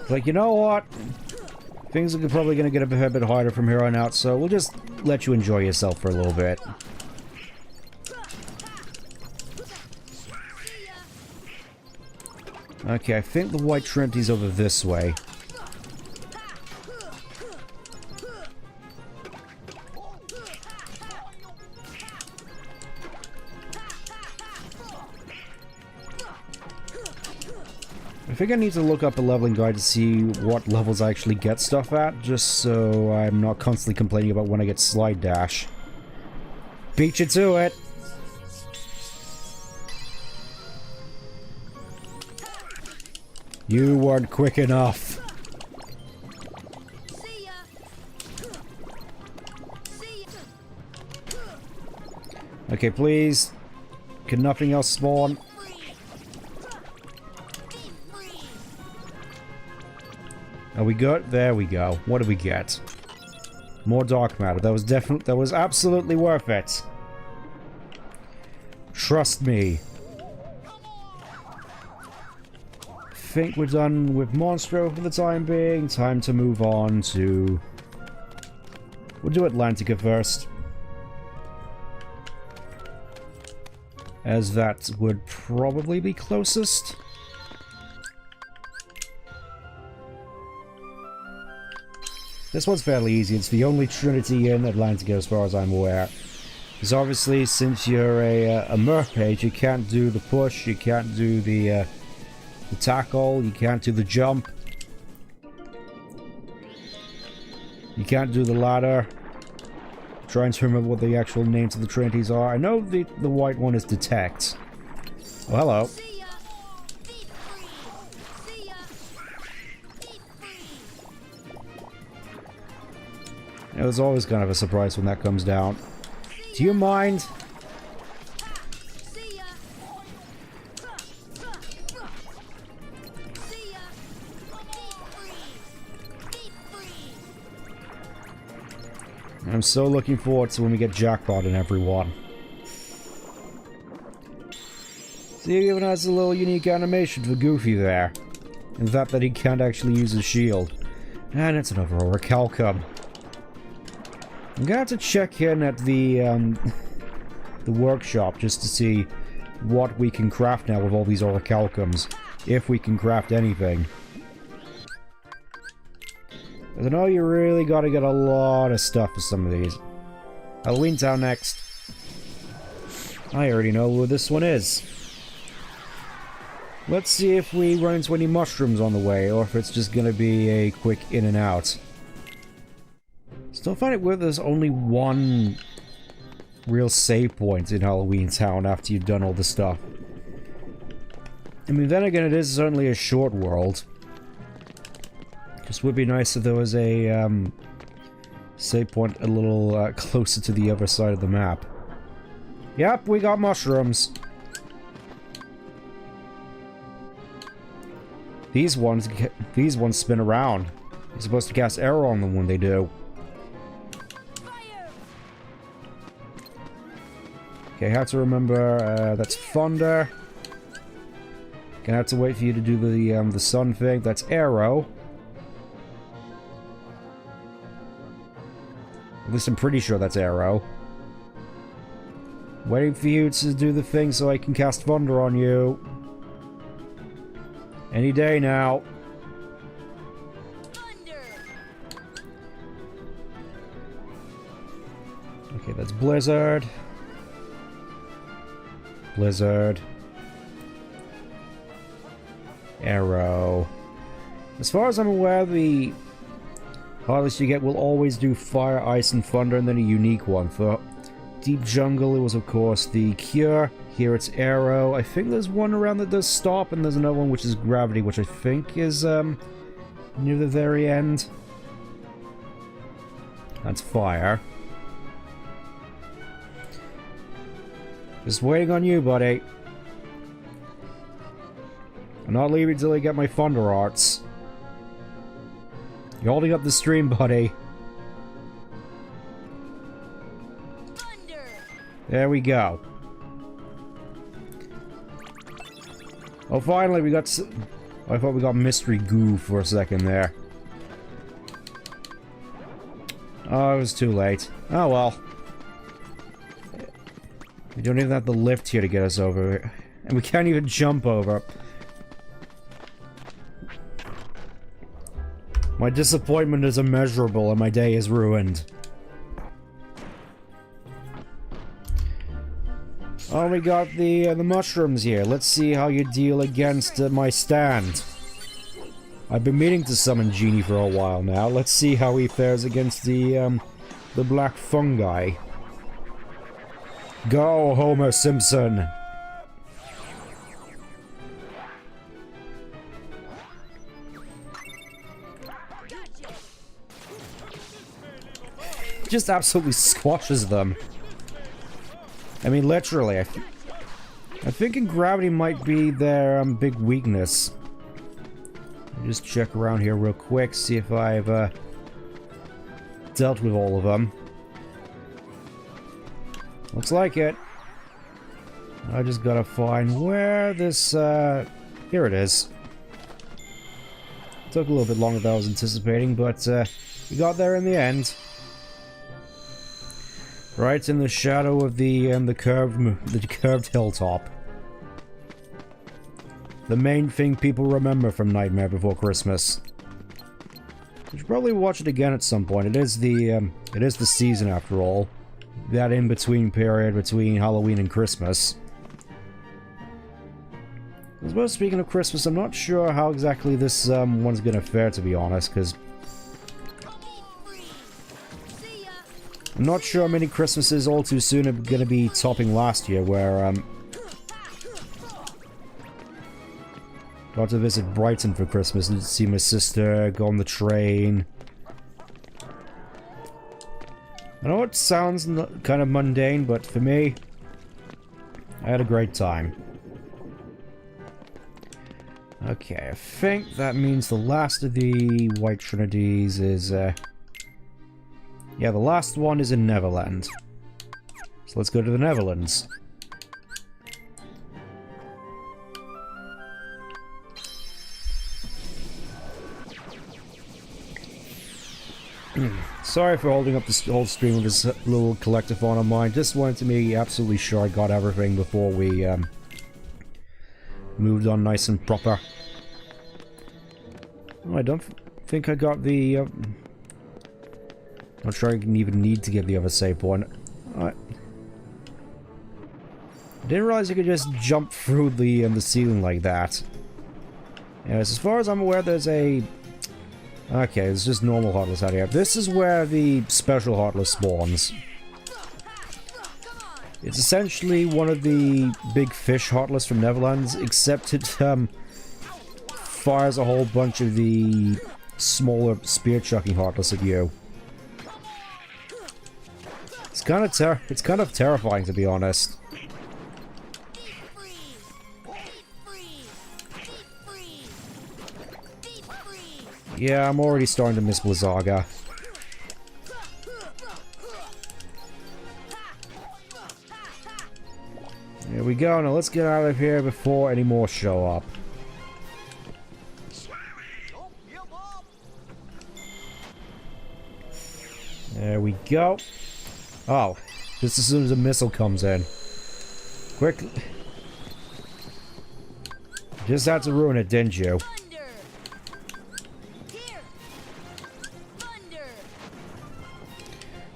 Speaker 1: Like, you know what? Things are probably going to get a fair bit harder from here on out, so we'll just let you enjoy yourself for a little bit. Okay, I think the White Trinity's over this way. I think I need to look up a leveling guide to see what levels I actually get stuff at, just so I'm not constantly complaining about when I get slide dash. Beat you to it! You weren't quick enough. Okay, please. Can nothing else spawn? Are we good? There we go. What do we get? More dark matter. That was absolutely worth it. Trust me. I think we're done with Monstro for the time being. Time to move on to... We'll do Atlantica first. As that would probably be closest. This one's fairly easy. It's the only Trinity in Atlantica as far as I'm aware. Because obviously, since you're a mermaid, you can't do the push, you can't do the tackle, you can't do the jump. You can't do the ladder. I'm trying to remember what the actual names of the Trinities are. I know the white one is Detect. Oh, hello. It was always kind of a surprise when that comes down. Do you mind? I'm so looking forward to when we get jackpot in everyone. See, it even has a little unique animation for Goofy there. And that he can't actually use his shield. And it's another orichalcum. I'm gonna have to check in at the workshop just to see what we can craft now with all these orichalcums. If we can craft anything. I know you really gotta get a lot of stuff for some of these. Halloween Town next. I already know where this one is. Let's see if we run into any mushrooms on the way, or if it's just gonna be a quick in and out. Still find it weird there's only one real save point in Halloween Town after you've done all the stuff. I mean, then again, it is certainly a short world. Just would be nice if there was a save point a little closer to the other side of the map. Yep, we got mushrooms. These ones spin around. You're supposed to cast arrow on them when they do. Okay, have to remember that's thunder. Gonna have to wait for you to do the sun thing. That's arrow. At least I'm pretty sure that's arrow. Waiting for you to do the thing so I can cast thunder on you. Any day now. Okay, that's blizzard. Blizzard. Arrow. As far as I'm aware, the hardest you get will always do fire, ice, and thunder, and then a unique one. For Deep Jungle, it was, of course, the Cure. Here it's Arrow. I think there's one around that does Stop, and there's another one which is Gravity, which I think is near the very end. That's Fire. Just waiting on you, buddy. I'm not leaving till I get my Thunder Arts. You're holding up the stream, buddy. Thunder. There we go. Oh, finally, we got... I thought we got Mystery Goo for a second there. Oh, it was too late. Oh, well. We don't even have the lift here to get us over. And we can't even jump over. My disappointment is immeasurable and my day is ruined. Oh, we got the mushrooms here. Let's see how you deal against my stand. I've been meaning to summon Genie for a while now. Let's see how he fares against the black fungi. Go, Homer Simpson! Just absolutely squashes them. I mean, literally, I think gravity might be their big weakness. Let me just check around here real quick, see if I've dealt with all of them. Looks like it. I just gotta find where this, here it is. Took a little bit longer than I was anticipating, but we got there in the end. Right in the shadow of the curved hilltop. The main thing people remember from Nightmare Before Christmas. We should probably watch it again at some point. It is the season after all. That in-between period between Halloween and Christmas. I suppose, speaking of Christmas, I'm not sure how exactly this one's gonna fare, to be honest, because I'm not sure how many Christmases all too soon are gonna be topping last year, where got to visit Brighton for Christmas and see my sister, go on the train. I know it sounds kind of mundane, but for me, I had a great time. Okay, I think that means the last of the White Trinities is, yeah, the last one is in Neverland. So let's go to the Netherlands. Sorry for holding up this whole stream with this little collectathon of mine. Just wanted to be absolutely sure I got everything before we moved on nice and proper. Oh, I don't think I got the... not sure I can even need to get the other save point. I didn't realize you could just jump through the ceiling like that. Yes, as far as I'm aware, there's a... Okay, it's just normal Heartless out here. This is where the special Heartless spawns. It's essentially one of the big fish Heartless from Neverlands, except it fires a whole bunch of the smaller spear-chucking Heartless at you. It's kind of terrifying, to be honest. Yeah, I'm already starting to miss Blizzaga. There we go. Now let's get out of here before any more show up. There we go. Oh, just as soon as a missile comes in. Quick. Just had to ruin it, didn't you?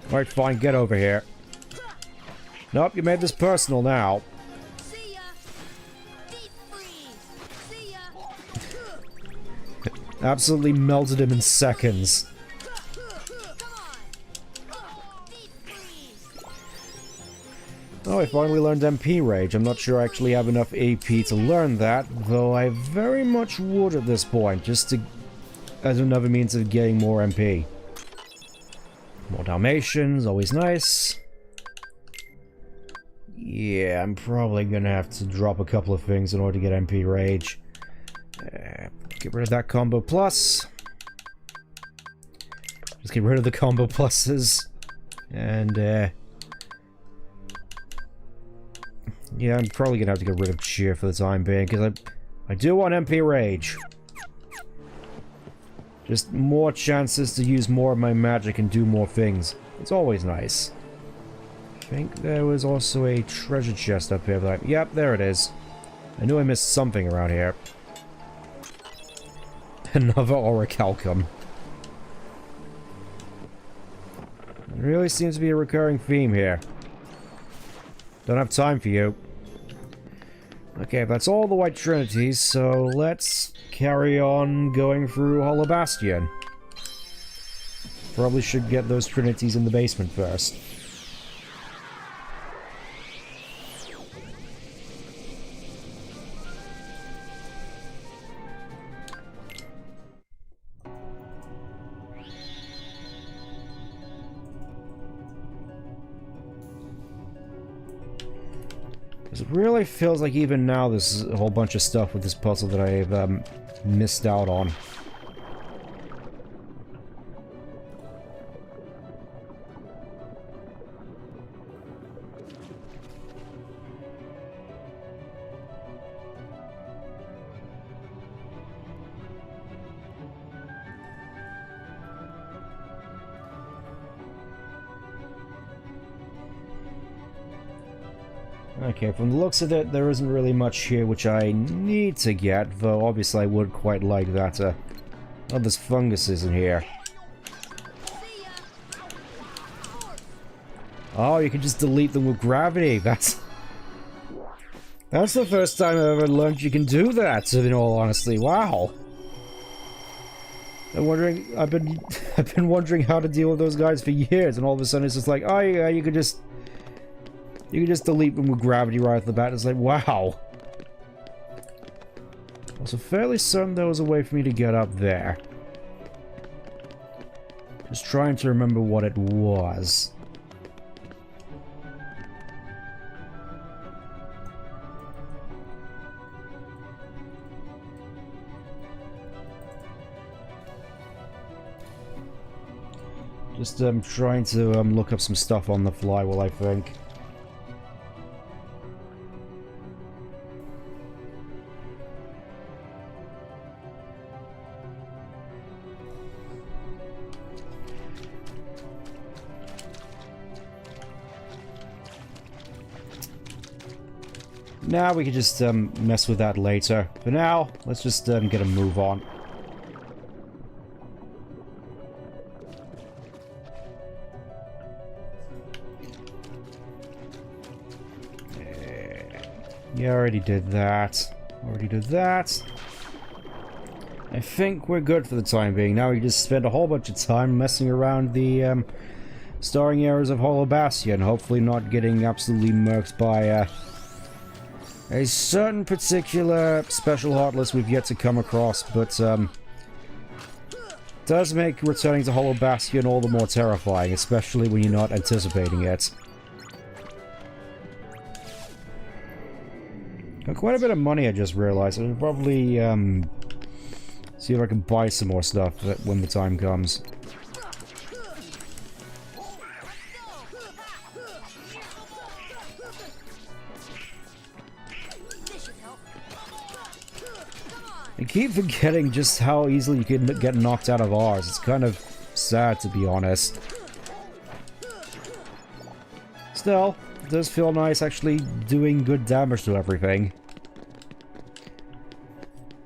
Speaker 1: Alright, fine, get over here. Nope, you made this personal now.
Speaker 3: See ya. Deep freeze. See ya.
Speaker 1: Absolutely melted him in seconds. Oh, I finally learned MP Rage. I'm not sure I actually have enough AP to learn that, though I very much would at this point, just to... as another means of getting more MP. More Dalmatians, always nice. Yeah, I'm probably gonna have to drop a couple of things in order to get MP Rage. Get rid of that combo plus. Just get rid of the combo pluses. And, yeah, I'm probably gonna have to get rid of Cheer for the time being, because I do want MP Rage. Just more chances to use more of my magic and do more things. It's always nice. I think there was also a treasure chest up here. But yep, there it is. I knew I missed something around here. Another Orichalcum. It really seems to be a recurring theme here. Don't have time for you. Okay, that's all the White Trinities, so let's carry on going through Hollow Bastion. Probably should get those Trinities in the basement first. It really feels like even now there's a whole bunch of stuff with this puzzle that I've missed out on. Okay, from the looks of it, there isn't really much here which I need to get, though obviously I would quite like that, oh, there's funguses in here. Oh, you can just delete them with gravity, that's the first time I've ever learned you can do that, in all honesty, wow. I've been wondering how to deal with those guys for years, and all of a sudden it's just like, oh yeah, you can just delete them with gravity right off the bat. It's like, wow. I was fairly certain there was a way for me to get up there. Just trying to remember what it was. Just trying to look up some stuff on the fly while I think. Now we can just mess with that later. For now, let's just get a move on. Yeah, already did that. Already did that. I think we're good for the time being. Now we just spend a whole bunch of time messing around the starring areas of Hollow Bastion, hopefully not getting absolutely murked by a certain particular special heartless we've yet to come across, but does make returning to Hollow Bastion all the more terrifying, especially when you're not anticipating it. Got quite a bit of money, I just realized. I should probably see if I can buy some more stuff when the time comes. I keep forgetting just how easily you can get knocked out of ours. It's kind of sad, to be honest. Still, it does feel nice actually doing good damage to everything.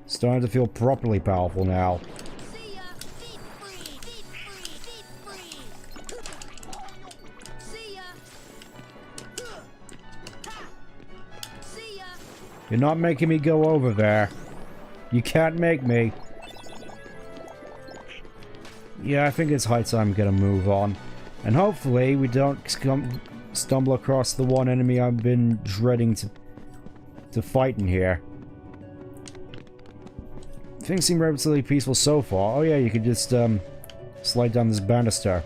Speaker 1: Starting to feel properly powerful now. You're not making me go over there. You can't make me. Yeah, I think it's high time to get a move on. And hopefully we don't stumble across the one enemy I've been dreading to fight in here. Things seem relatively peaceful so far. Oh yeah, you could just slide down this banister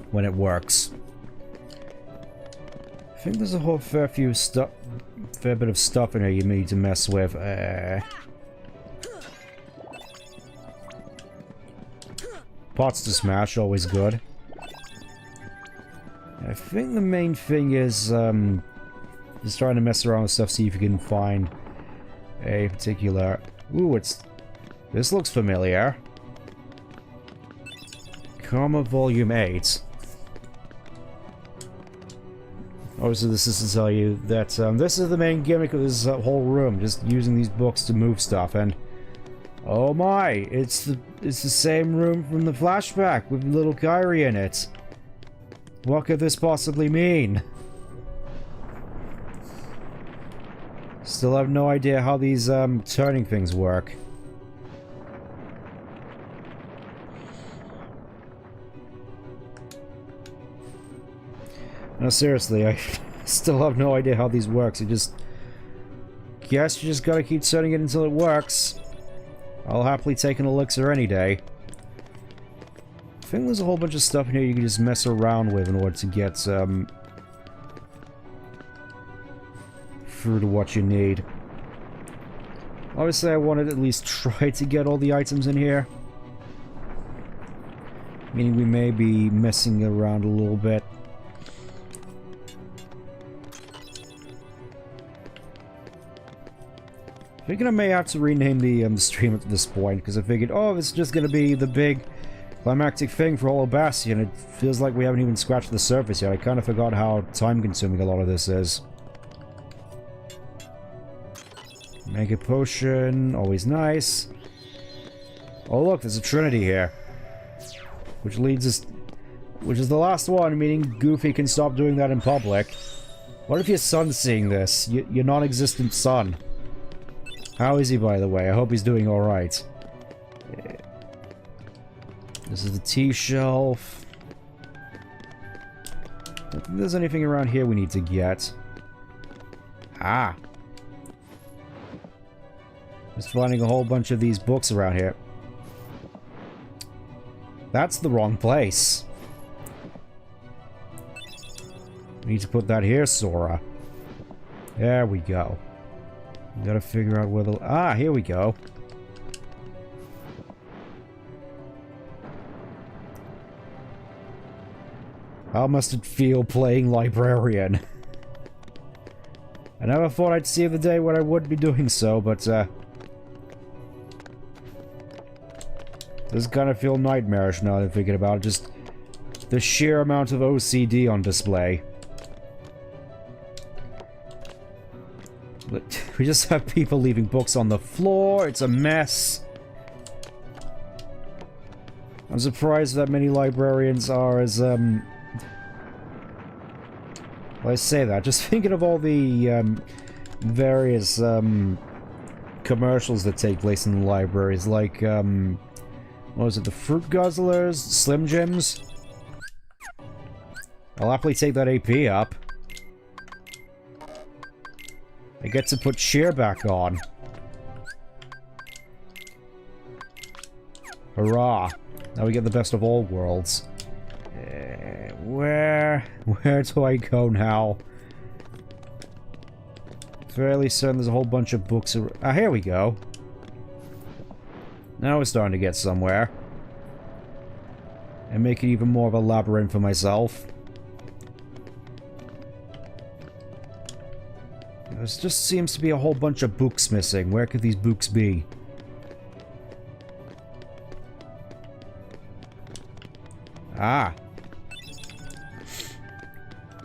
Speaker 1: when it works. I think there's a whole fair bit of stuff in here you need to mess with. Pots to smash, always good. I think the main thing is just trying to mess around with stuff, see if you can find a particular... Ooh, this looks familiar. Karma Volume 8. Obviously, this is to tell you that this is the main gimmick of this whole room, just using these books to move stuff, and... Oh my! It's the same room from the flashback with little Kyrie in it. What could this possibly mean? Still have no idea how these turning things work. No, seriously, I still have no idea how these works. Guess you just gotta keep turning it until it works. I'll happily take an elixir any day. I think there's a whole bunch of stuff in here you can just mess around with in order to get through to what you need. Obviously, I wanted to at least try to get all the items in here. Meaning we may be messing around a little bit. I think I may have to rename the stream at this point, because I figured, oh, this is just going to be the big climactic thing for Hollow Bastion. It feels like we haven't even scratched the surface yet. I kind of forgot how time-consuming a lot of this is. Make a potion, always nice. Oh look, there's a trinity here. Which is the last one, meaning Goofy can stop doing that in public. What if your son's seeing this? Your non-existent son. How is he, by the way? I hope he's doing alright. Yeah. This is the tea shelf. I don't think there's anything around here we need to get. Ah. Just finding a whole bunch of these books around here. That's the wrong place. We need to put that here, Sora. There we go. We gotta figure out where the... Ah, here we go. How must it feel playing librarian? I never thought I'd see the day when I would be doing so, but does kind of feel nightmarish now that I'm thinking about it. Just the sheer amount of OCD on display. We just have people leaving books on the floor. It's a mess. I'm surprised that many librarians are as, well, I say that, just thinking of all the, various, commercials that take place in the libraries, like, what was it, the Fruit Guzzlers, Slim Jims? I'll happily take that AP up. I get to put cheer back on. Hurrah! Now we get the best of all worlds. Where do I go now? Fairly certain there's a whole bunch of books. Ah, here we go. Now we're starting to get somewhere. And make it even more of a labyrinth for myself. There just seems to be a whole bunch of books missing. Where could these books be? Ah.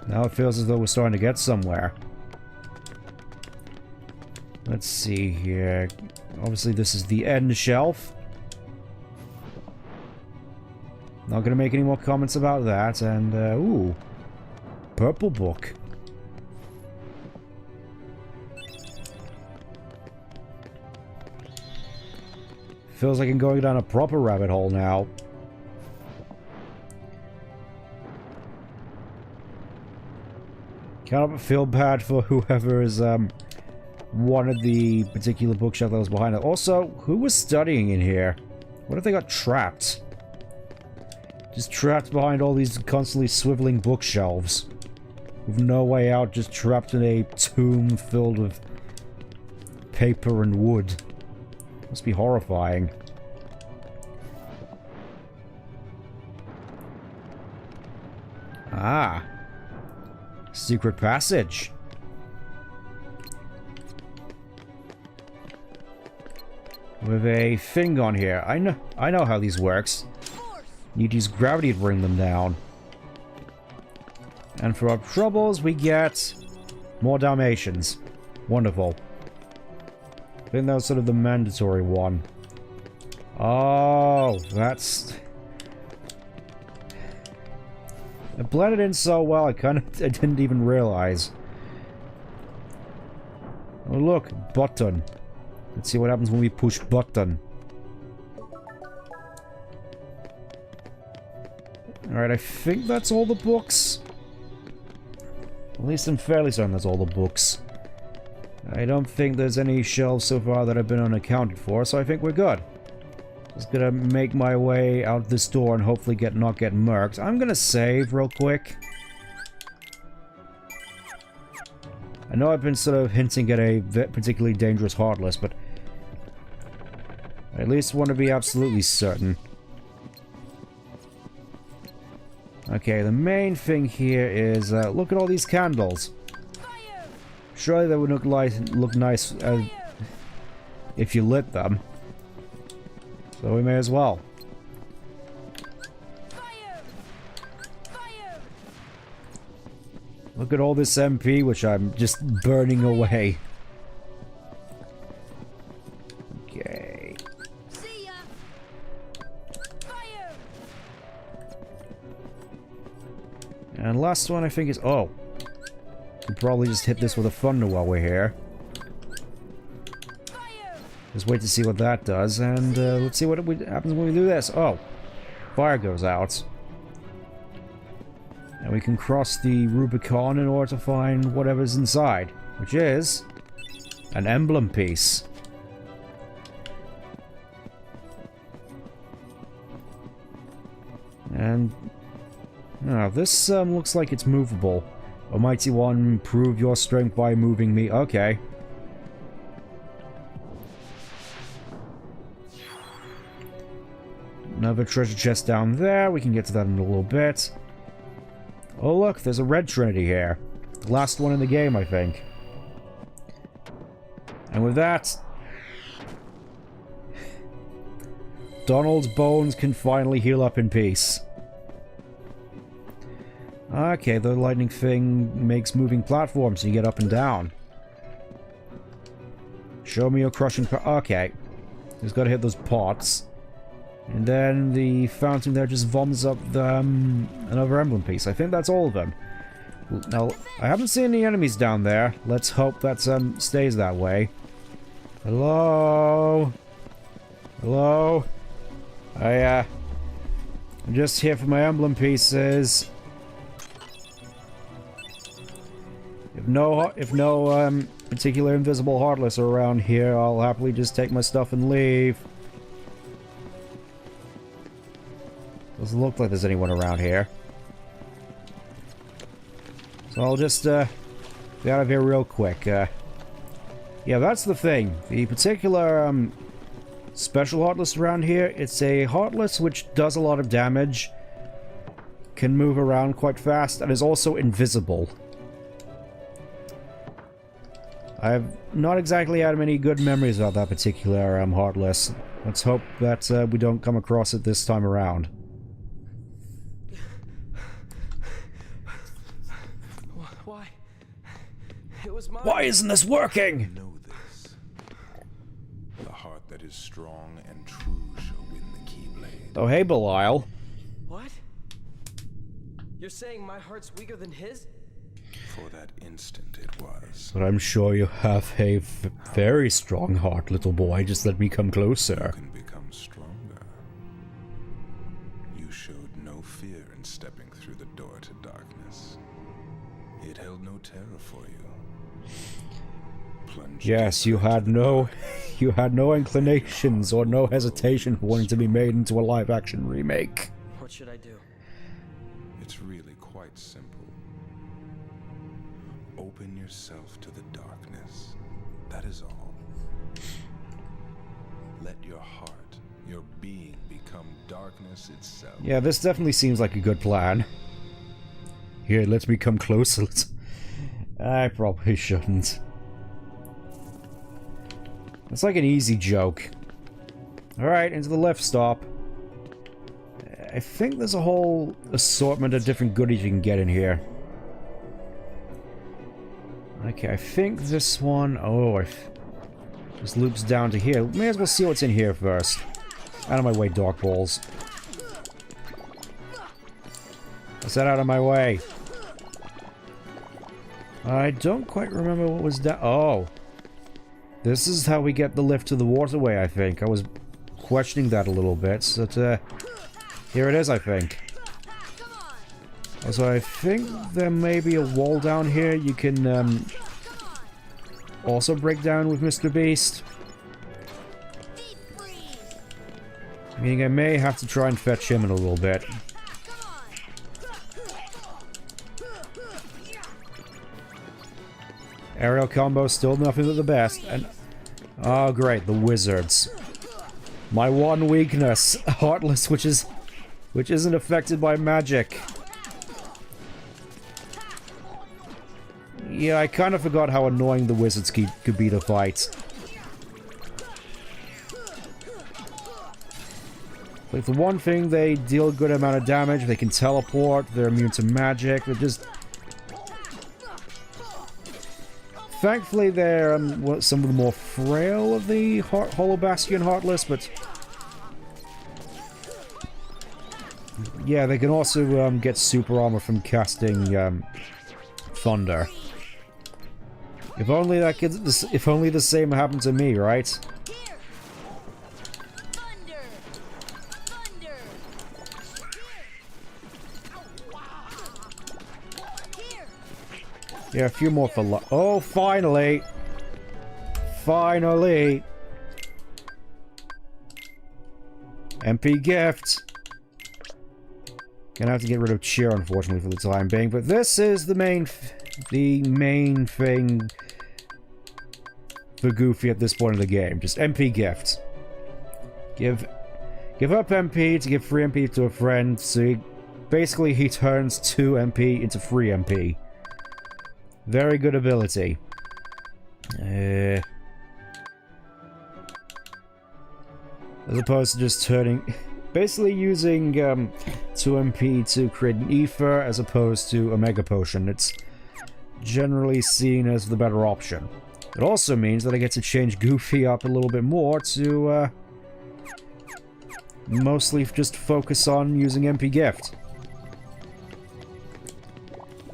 Speaker 1: Now it feels as though we're starting to get somewhere. Let's see here. Obviously this is the end shelf. Not gonna make any more comments about that, and, ooh. Purple book. Feels like I'm going down a proper rabbit hole now. Can't help but feel bad for whoever is, wanted the particular bookshelf that was behind it. Also, who was studying in here? What if they got trapped? Just trapped behind all these constantly swiveling bookshelves. With no way out, just trapped in a tomb filled with paper and wood. Must be horrifying. Ah. Secret passage. With a thing on here. I know how these works. Need to use gravity to bring them down. And for our troubles, we get more Dalmatians. Wonderful. I think that was sort of the mandatory one. Oh, that's... It blended in so well, I didn't even realize. Oh look, button. Let's see what happens when we push button. Alright, I think that's all the books. At least I'm fairly certain that's all the books. I don't think there's any shelves so far that have been unaccounted for, so I think we're good. Just gonna make my way out this door and hopefully not get murked. I'm gonna save real quick. I know I've been sort of hinting at a particularly dangerous Heartless, but I at least want to be absolutely certain. Okay, the main thing here is, look at all these candles. Surely they would look nice if you lit them. So we may as well. Look at all this MP, which I'm just burning away. Okay.
Speaker 3: See ya. Fire.
Speaker 1: And last one I think is... Oh. Could probably just hit this with a thunder while we're here. Just wait to see what that does, and let's see what happens when we do this. Oh. Fire goes out. And we can cross the Rubicon in order to find whatever's inside, which is an emblem piece. And now this looks like it's movable. Almighty One, prove your strength by moving me. Okay. Another treasure chest down there. We can get to that in a little bit. Oh look, there's a red trinity here. The last one in the game, I think. And with that, Donald's bones can finally heal up in peace. Okay, the lightning thing makes moving platforms so you get up and down. Show me your crushing power. Okay. Just gotta hit those pots. And then the fountain there just vomits up the, another emblem piece. I think that's all of them. Now, I haven't seen any enemies down there. Let's hope that stays that way. Hello? Hello? I'm just here for my emblem pieces. If no particular invisible heartless are around here, I'll happily just take my stuff and leave. Doesn't look like there's anyone around here. So I'll just get out of here real quick. Yeah, that's the thing. The particular special heartless around here, it's a heartless which does a lot of damage, can move around quite fast, and is also invisible. I've not exactly had many good memories about that particular heartless. Let's hope that we don't come across it this time around.
Speaker 2: Why? It was mine.
Speaker 1: Why isn't this working?
Speaker 4: Know this. The heart that is strong and true shall win the Keyblade.
Speaker 1: Oh, hey, Belial.
Speaker 2: What? You're saying my heart's weaker than his?
Speaker 4: For that instant it was.
Speaker 1: But I'm sure you have a very strong heart, little boy. Just let me come closer.
Speaker 4: Can become stronger. You showed no fear in stepping through the door to darkness. It held no terror for you. Plunged
Speaker 1: Yes,
Speaker 4: deeper
Speaker 1: you had
Speaker 4: into the
Speaker 1: no...
Speaker 4: dark.
Speaker 1: You had no inclinations or no hesitation for wanting to be made into a live-action remake.
Speaker 2: What should I do?
Speaker 4: It's really quite simple. Open yourself to the darkness. That is all. Let your heart, your being, become darkness itself.
Speaker 1: Yeah, this definitely seems like a good plan. Here, let me come closer. I probably shouldn't. It's like an easy joke. Alright, into the left stop. I think there's a whole assortment of different goodies you can get in here. Okay, I think this one... Oh, this loops down to here. May as well see what's in here first. Out of my way, Dark Balls. Let's that out of my way. I don't quite remember what was down... Oh. This is how we get the lift to the waterway, I think. I was questioning that a little bit, but here it is, I think. Also, I think there may be a wall down here you can also break down with Mr. Beast. Meaning I may have to try and fetch him in a little bit. Aerial combo, still nothing but the best. And oh great, the wizards. My one weakness, Heartless, which isn't affected by magic. Yeah, I kind of forgot how annoying the wizards could be to fight. Like, the one thing, they deal a good amount of damage, they can teleport, they're immune to magic, they're just... Thankfully, they're some of the more frail of the Hollow Bastion Heartless, but... Yeah, they can also get super armor from casting Thunder. If only that could, if only the same happened to me, right? Yeah, a few more for oh, finally! Finally! MP gift! Gonna have to get rid of Cheer, unfortunately, for the time being, but this is the main thing for Goofy at this point in the game. Just MP gifts. Give up MP to give free MP to a friend, so basically he turns 2 MP into free MP. Very good ability. As opposed to just turning... Basically using 2 MP to create an ether as opposed to a mega potion. It's generally seen as the better option. It also means that I get to change Goofy up a little bit more to mostly just focus on using MP Gift.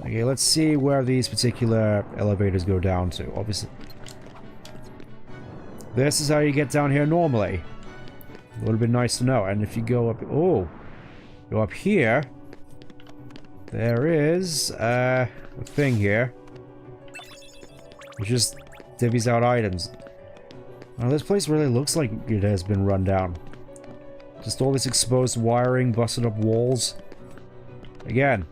Speaker 1: Okay, let's see where these particular elevators go down to. Obviously, this is how you get down here normally. It would have been nice to know. And if you go up... Oh! Go up here. There is a thing here. Which just divvies out items. Oh, this place really looks like it has been run down. Just all this exposed wiring, busted up walls. Again.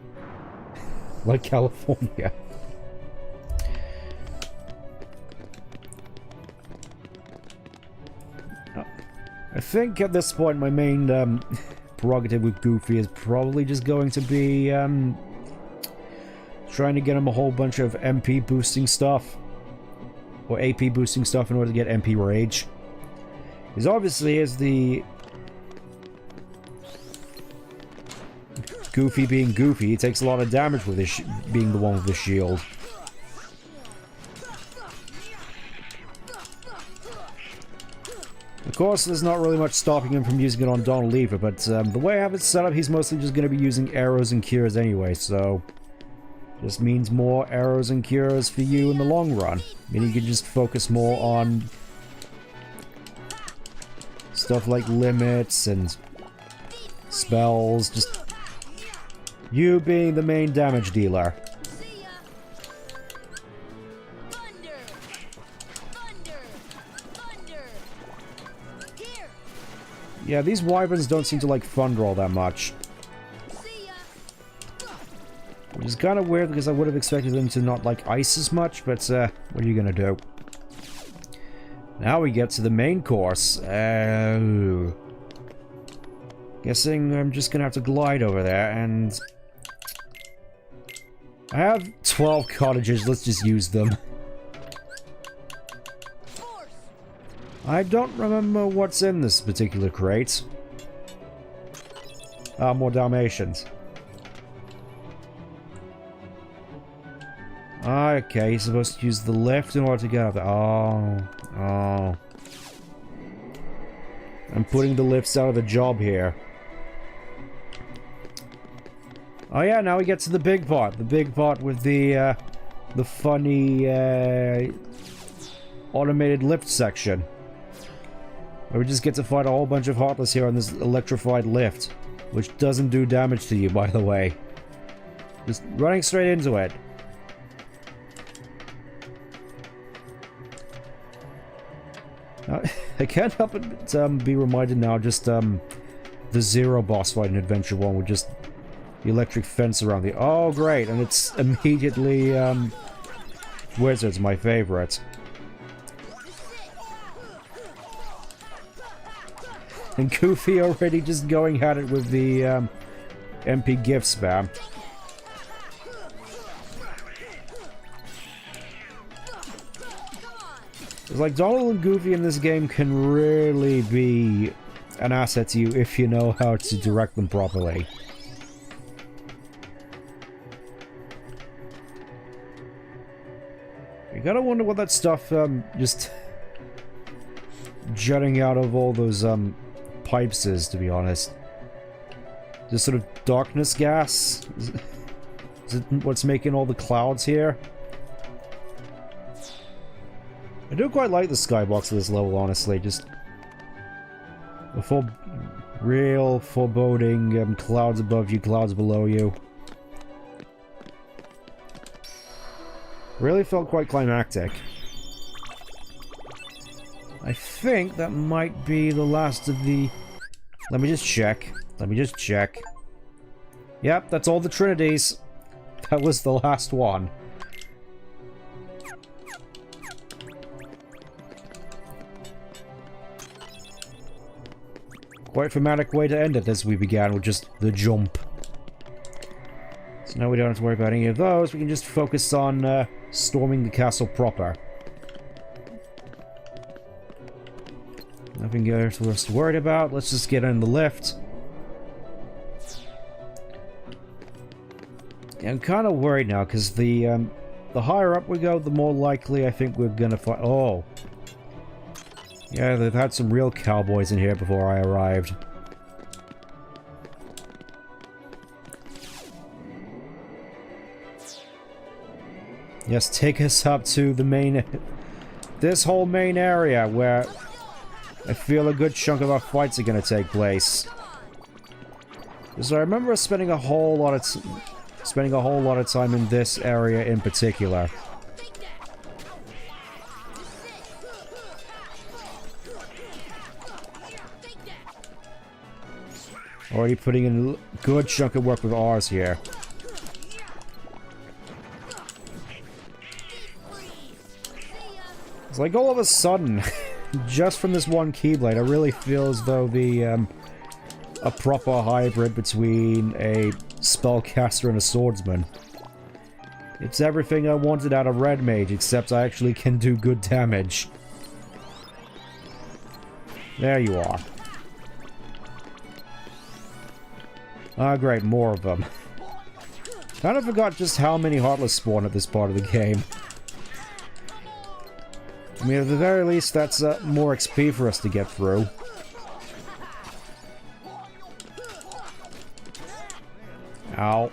Speaker 1: Like California. I think at this point my main prerogative with Goofy is probably just going to be trying to get him a whole bunch of MP boosting stuff. Or AP boosting stuff in order to get MP Rage. Because obviously as the... Goofy being Goofy, he takes a lot of damage with his being the one with the shield. Of course, there's not really much stopping him from using it on Donald either, but the way I have it set up, he's mostly just going to be using arrows and cures anyway, so... Just means more arrows and cures for you in the long run. I mean, you can just focus more on... stuff like limits and... spells, just... You being the main damage dealer. Yeah, these wyverns don't seem to like thunder all that much. Which is kind of weird because I would have expected them to not like ice as much, but what are you gonna do? Now we get to the main course. Guessing I'm just gonna have to glide over there, and... I have 12 cottages, let's just use them. I don't remember what's in this particular crate. Ah, more Dalmatians. Okay, you're supposed to use the lift in order to get up there. Oh. I'm putting the lifts out of the job here. Oh yeah, now we get to the big part. The big part with the funny, automated lift section. Where we just get to fight a whole bunch of Heartless here on this electrified lift. Which doesn't do damage to you, by the way. Just running straight into it. I can't help but be reminded now, just the Zero boss fight in Adventure 1 with just the electric fence around the... Oh, great, and it's immediately, Wizard's my favorite. And Goofy already just going at it with the, MP gift spam. It's like Donald and Goofy in this game can really be an asset to you if you know how to direct them properly. You gotta wonder what that stuff, just jutting out of all those, pipes is, to be honest. Just sort of darkness gas? Is it what's making all the clouds here? I do quite like the skybox of this level, honestly. Just a real foreboding, clouds above you, clouds below you. Really felt quite climactic. I think that might be the last of the... Let me just check. Let me just check. Yep, that's all the Trinities. That was the last one. Quite dramatic way to end it, as we began with just the jump. So now we don't have to worry about any of those, we can just focus on storming the castle proper. Nothing else for us to worry about, let's just get in the lift. Yeah, I'm kind of worried now, because the the higher up we go, the more likely I think we're gonna find... Oh. Yeah, they've had some real cowboys in here before I arrived. Yes, take us up to the main... This whole main area where I feel a good chunk of our fights are gonna take place. So I remember spending a whole lot of time in this area in particular. Already putting in a good chunk of work with ours here. It's like all of a sudden, just from this one Keyblade, I really feel as though the, a proper hybrid between a spellcaster and a swordsman. It's everything I wanted out of Red Mage, except I actually can do good damage. There you are. Ah, great, more of them. Kind of forgot just how many Heartless spawn at this part of the game. I mean, at the very least, that's more XP for us to get through. Ow.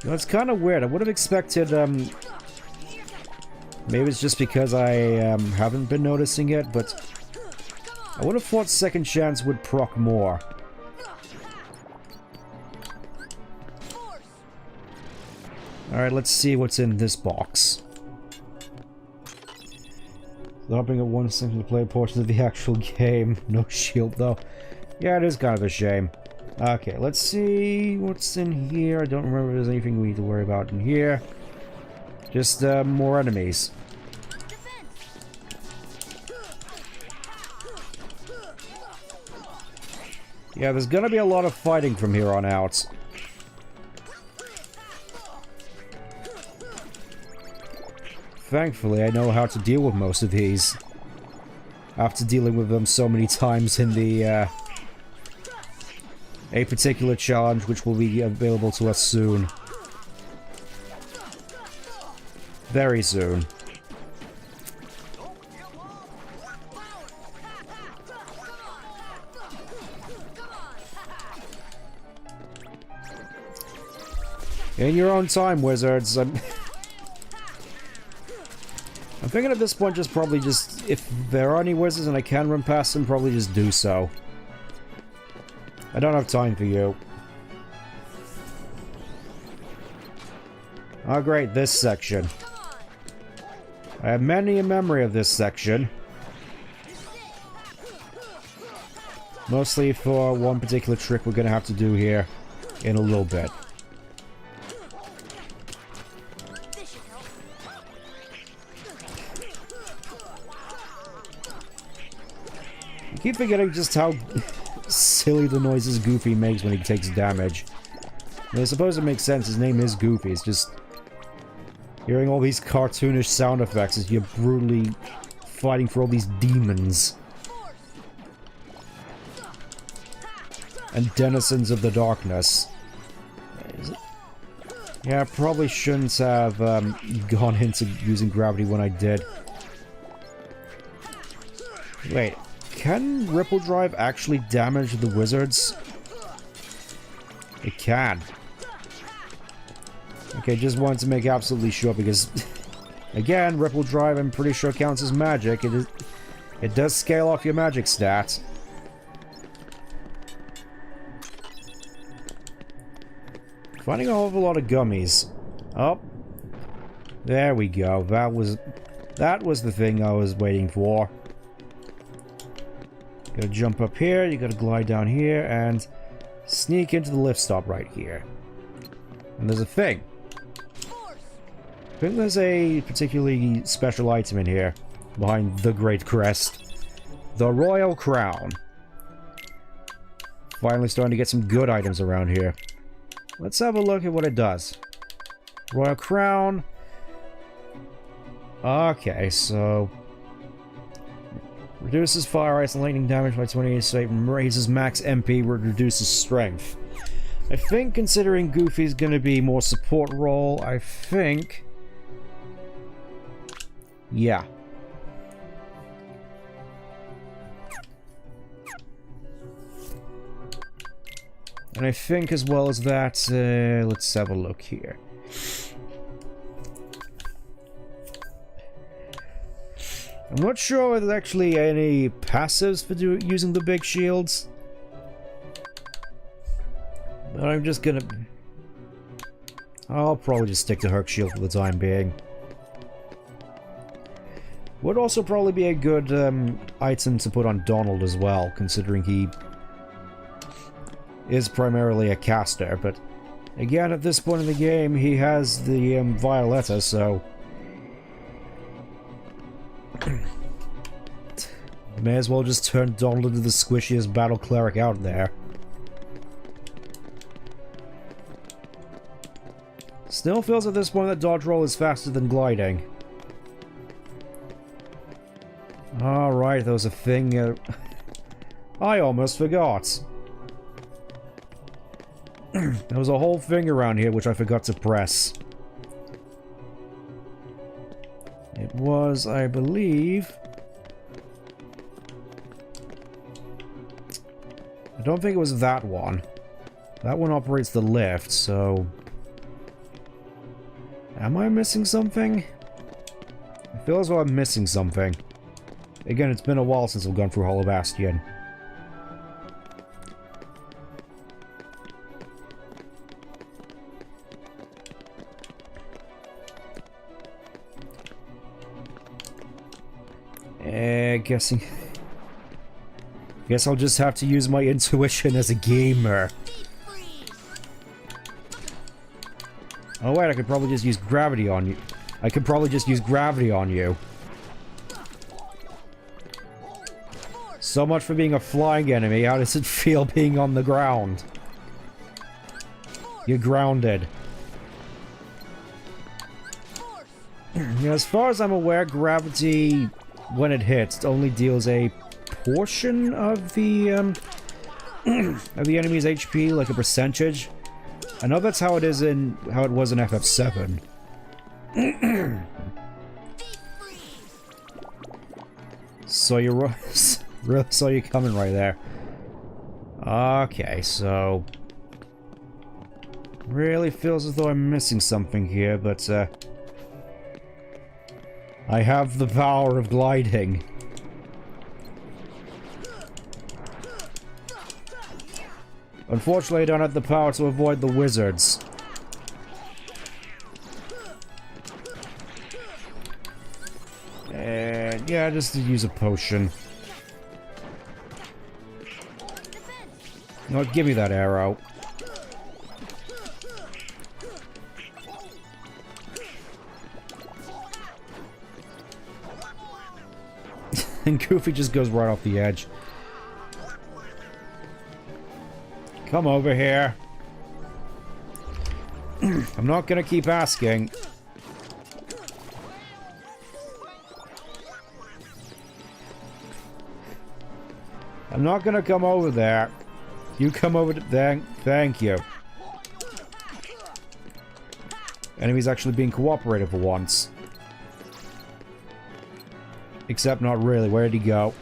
Speaker 1: You know, it's kind of weird. I would have expected, maybe it's just because I haven't been noticing it, but I would have thought Second Chance would proc more. Alright, let's see what's in this box. Stopping at one second to play portion of the actual game. No shield, though. Yeah, it is kind of a shame. Okay, let's see what's in here. I don't remember if there's anything we need to worry about in here. Just, more enemies. Yeah, there's gonna be a lot of fighting from here on out. Thankfully, I know how to deal with most of these. After dealing with them so many times in the, a particular challenge, which will be available to us soon. Very soon. In your own time, wizards. I'm thinking at this point if there are any wizards and I can run past them, probably just do so. I don't have time for you. Oh great, this section. I have many a memory of this section. Mostly for one particular trick we're gonna have to do here in a little bit. I keep forgetting just how silly the noises Goofy makes when he takes damage. I suppose it makes sense, his name is Goofy, it's just... hearing all these cartoonish sound effects as you're brutally fighting for all these demons. And denizens of the darkness. Yeah, I probably shouldn't have gone into using gravity when I did. Wait. Can Ripple Drive actually damage the wizards? It can. Okay, just wanted to make absolutely sure because, again, Ripple Drive I'm pretty sure counts as magic. It does scale off your magic stats. Finding a whole lot of gummies. Oh. There we go. That was the thing I was waiting for. Gotta jump up here, you gotta glide down here, and sneak into the lift stop right here. And there's a thing. I think there's a particularly special item in here, behind the Great Crest. The Royal Crown. Finally starting to get some good items around here. Let's have a look at what it does. Royal Crown. Okay, so... Reduces fire ice and lightning damage by 28%, raises max MP, reduces strength. I think considering Goofy's gonna be more support role, I think... yeah. And I think as well as that, let's have a look here. I'm not sure if there's actually any passives for using the big shields. But I'm just gonna... I'll probably just stick to Herc Shield for the time being. Would also probably be a good item to put on Donald as well, considering he is primarily a caster, but again, at this point in the game, he has the Violetta, so... may as well just turn Donald into the squishiest battle cleric out there. Still feels at this point that dodge roll is faster than gliding. Alright, there was a thing... I almost forgot. There was a whole thing around here which I forgot to press. It was, I believe... I don't think it was that one. That one operates the lift, so... am I missing something? I feel as though I'm missing something. Again, it's been a while since I've gone through Hollow Bastion. Guessing... guess I'll just have to use my intuition as a gamer. Oh wait, I could probably just use gravity on you. I could probably just use gravity on you. So much for being a flying enemy. How does it feel being on the ground? You're grounded. Yeah, as far as I'm aware, gravity, when it hits, only deals a portion of the enemy's HP, like a percentage. I know that's how it is in how it was in FF7. So you really saw you coming right there. Okay, so really feels as though I'm missing something here, but I have the power of gliding. Unfortunately, I don't have the power to avoid the wizards. And yeah, just to use a potion. No, give me that arrow. And Goofy just goes right off the edge. Come over here. I'm not gonna keep asking. I'm not gonna come over there. You come over to... Thank you. Enemy's actually being cooperative for once. Except not really. Where did he go?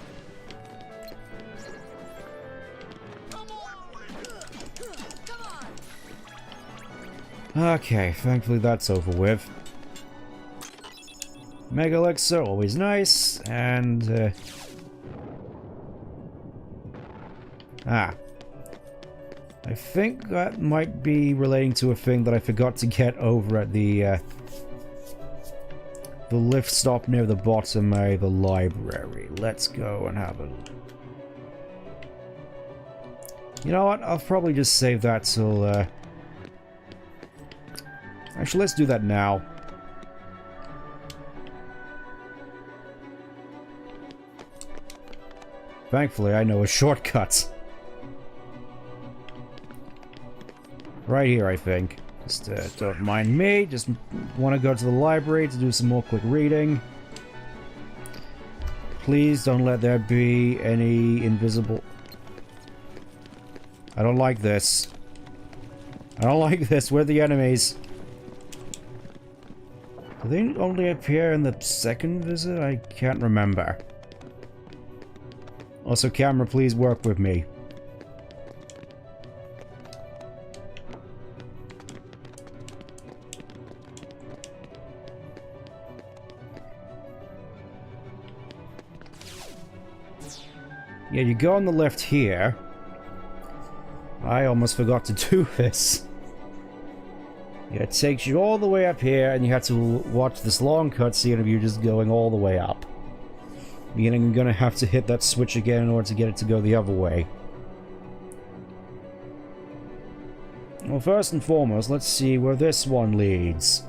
Speaker 1: Okay, thankfully that's over with. Mega Elixir, always nice, and... I think that might be relating to a thing that I forgot to get over at the lift stop near the bottom of the library. Let's go and have a... You know what? I'll probably just save that till... Actually, let's do that now. Thankfully, I know a shortcut. Right here, I think. Just don't mind me. Just want to go to the library to do some more quick reading. Please don't let there be any invisible... I don't like this. I don't like this. Where are the enemies? Do they only appear in the second visit? I can't remember. Also, camera, please work with me. Yeah, you go on the left here. I almost forgot to do this. Yeah, it takes you all the way up here, and you have to watch this long cutscene of you just going all the way up. Meaning I'm gonna have to hit that switch again in order to get it to go the other way. Well, first and foremost, let's see where this one leads.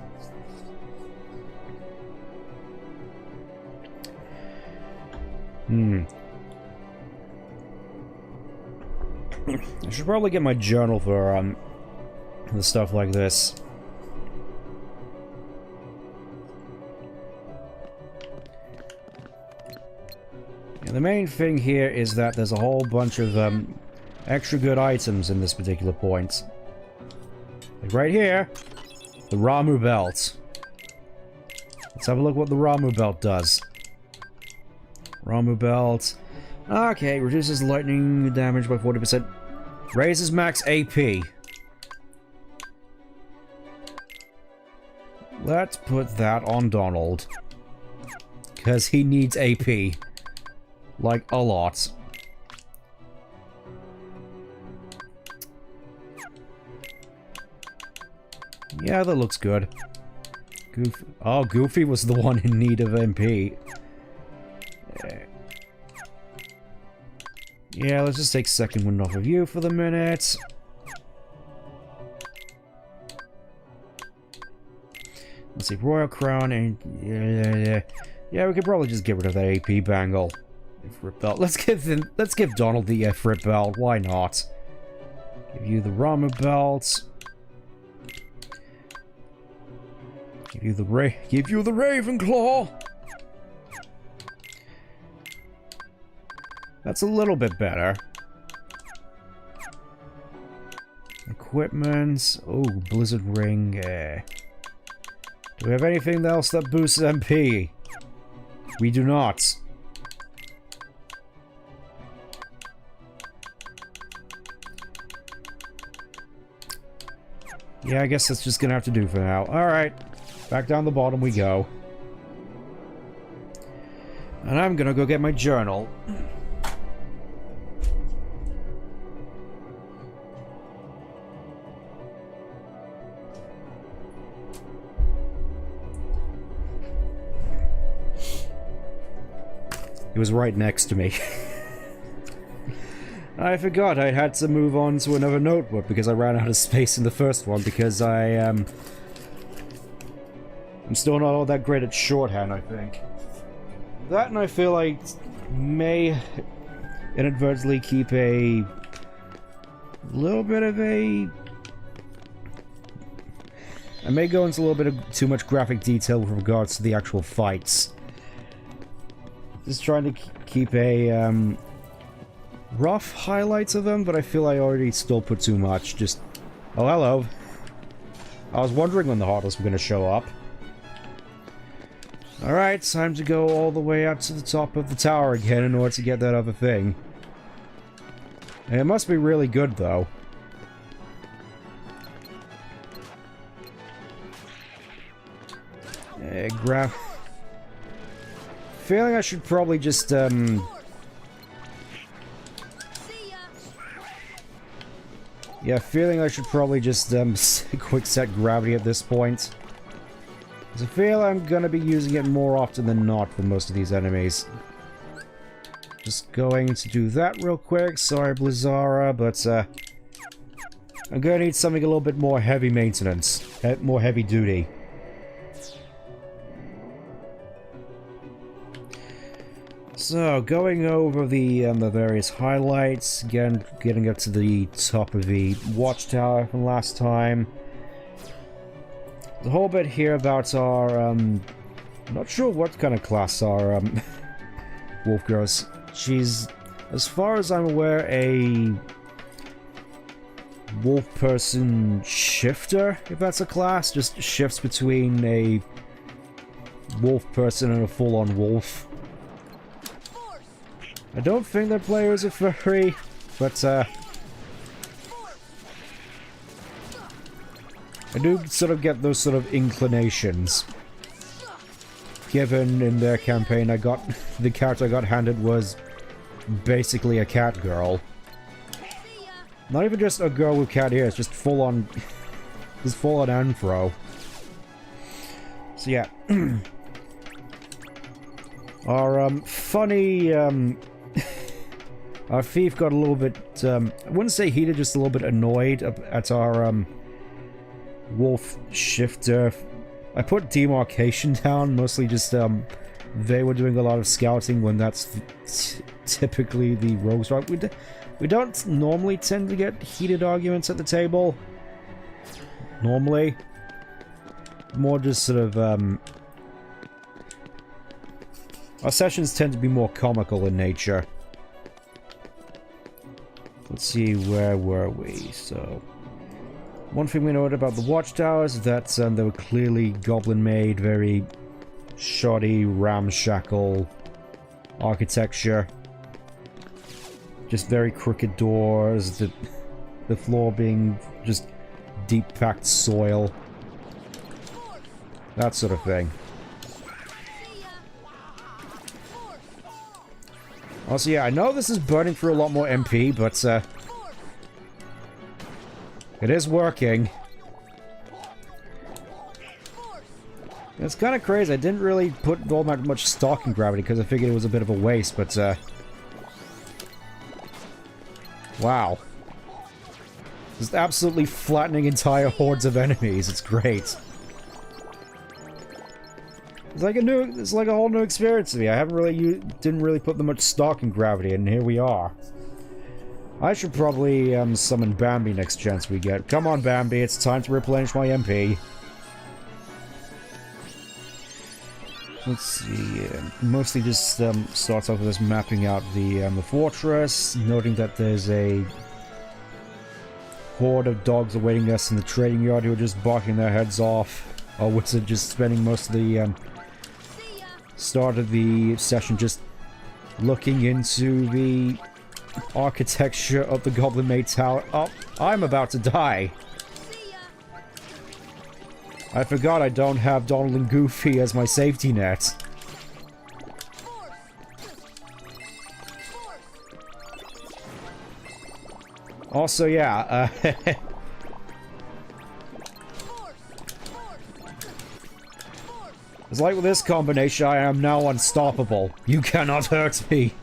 Speaker 1: I should probably get my journal for stuff like this. And the main thing here is that there's a whole bunch of extra good items in this particular point. Like right here, the Ramu belt. Let's have a look what the Ramu belt does. Ramu belt. Okay, reduces lightning damage by 40%. Raises max AP. Let's put that on Donald. Because he needs AP. Like, a lot. Yeah, that looks good. Goofy. Oh, Goofy was the one in need of MP. Yeah, let's just take second wind off of you for the minute. Let's see, Royal Crown and... Yeah, we could probably just get rid of that AP bangle. Ifrit belt. Let's give Donald the Ifrit belt. Why not? Give you the Ramu belt. Give you the Ravenclaw. That's a little bit better. Equipment. Oh, Blizzard Ring. Do we have anything else that boosts MP? We do not. Yeah, I guess that's just gonna have to do for now. Alright. Back down the bottom we go. And I'm gonna go get my journal. It was right next to me. I forgot I had to move on to another notebook because I ran out of space in the first one because I'm still not all that great at shorthand, I think. That, and I feel I may inadvertently keep a little bit of a... I may go into a little bit of too much graphic detail with regards to the actual fights. Just trying to keep a rough highlights of them, but I feel I already still put too much. Just... Oh, hello. I was wondering when the Heartless were going to show up. Alright, time to go all the way up to the top of the tower again in order to get that other thing. And it must be really good, though. Feeling I should probably just, Yeah, feeling I should probably just, quick set gravity at this point. Because I feel I'm gonna be using it more often than not for most of these enemies. Just going to do that real quick. Sorry, Blizzara, but, I'm gonna need something a little bit more heavy maintenance. More heavy duty. So, going over the various highlights, again, getting up to the top of the watchtower from last time. The whole bit here about our, not sure what kind of class our, wolf goes. She's, as far as I'm aware, a wolf person shifter, if that's a class. Just shifts between a wolf person and a full-on wolf. I don't think their players are furry, but I do sort of get those sort of inclinations. Given in their campaign, the character I got handed was basically a cat girl. Not even just a girl with cat ears, just full on, just full on anthro. So yeah, our funny our thief got a little bit I wouldn't say heated, just a little bit annoyed at our wolf shifter. I put demarcation down, mostly just they were doing a lot of scouting when that's typically the rogues right. We don't normally tend to get heated arguments at the table. Normally. More just sort of our sessions tend to be more comical in nature. Let's see, where were we? So, one thing we noted about the watchtowers is that they were clearly goblin-made, very shoddy, ramshackle architecture. Just very crooked doors, the floor being just deep-packed soil. That sort of thing. Also, yeah, I know this is burning through a lot more MP, but it is working. It's kind of crazy. I didn't really put all that much stock in gravity because I figured it was a bit of a waste, but wow. Just absolutely flattening entire hordes of enemies. It's great. It's like a whole new experience to me. I didn't really put that much stock in gravity, and here we are. I should probably summon Bambi next chance we get. Come on, Bambi, it's time to replenish my MP. Let's see. Mostly just starts off with us mapping out the fortress, noting that there's a horde of dogs awaiting us in the trading yard who are just barking their heads off. Our wizard just spending most of the start of the session just looking into the architecture of the Goblin Maid Tower. Oh, I'm about to die. I forgot I don't have Donald and Goofy as my safety net. Also, yeah, it's like with this combination, I am now unstoppable. You cannot hurt me.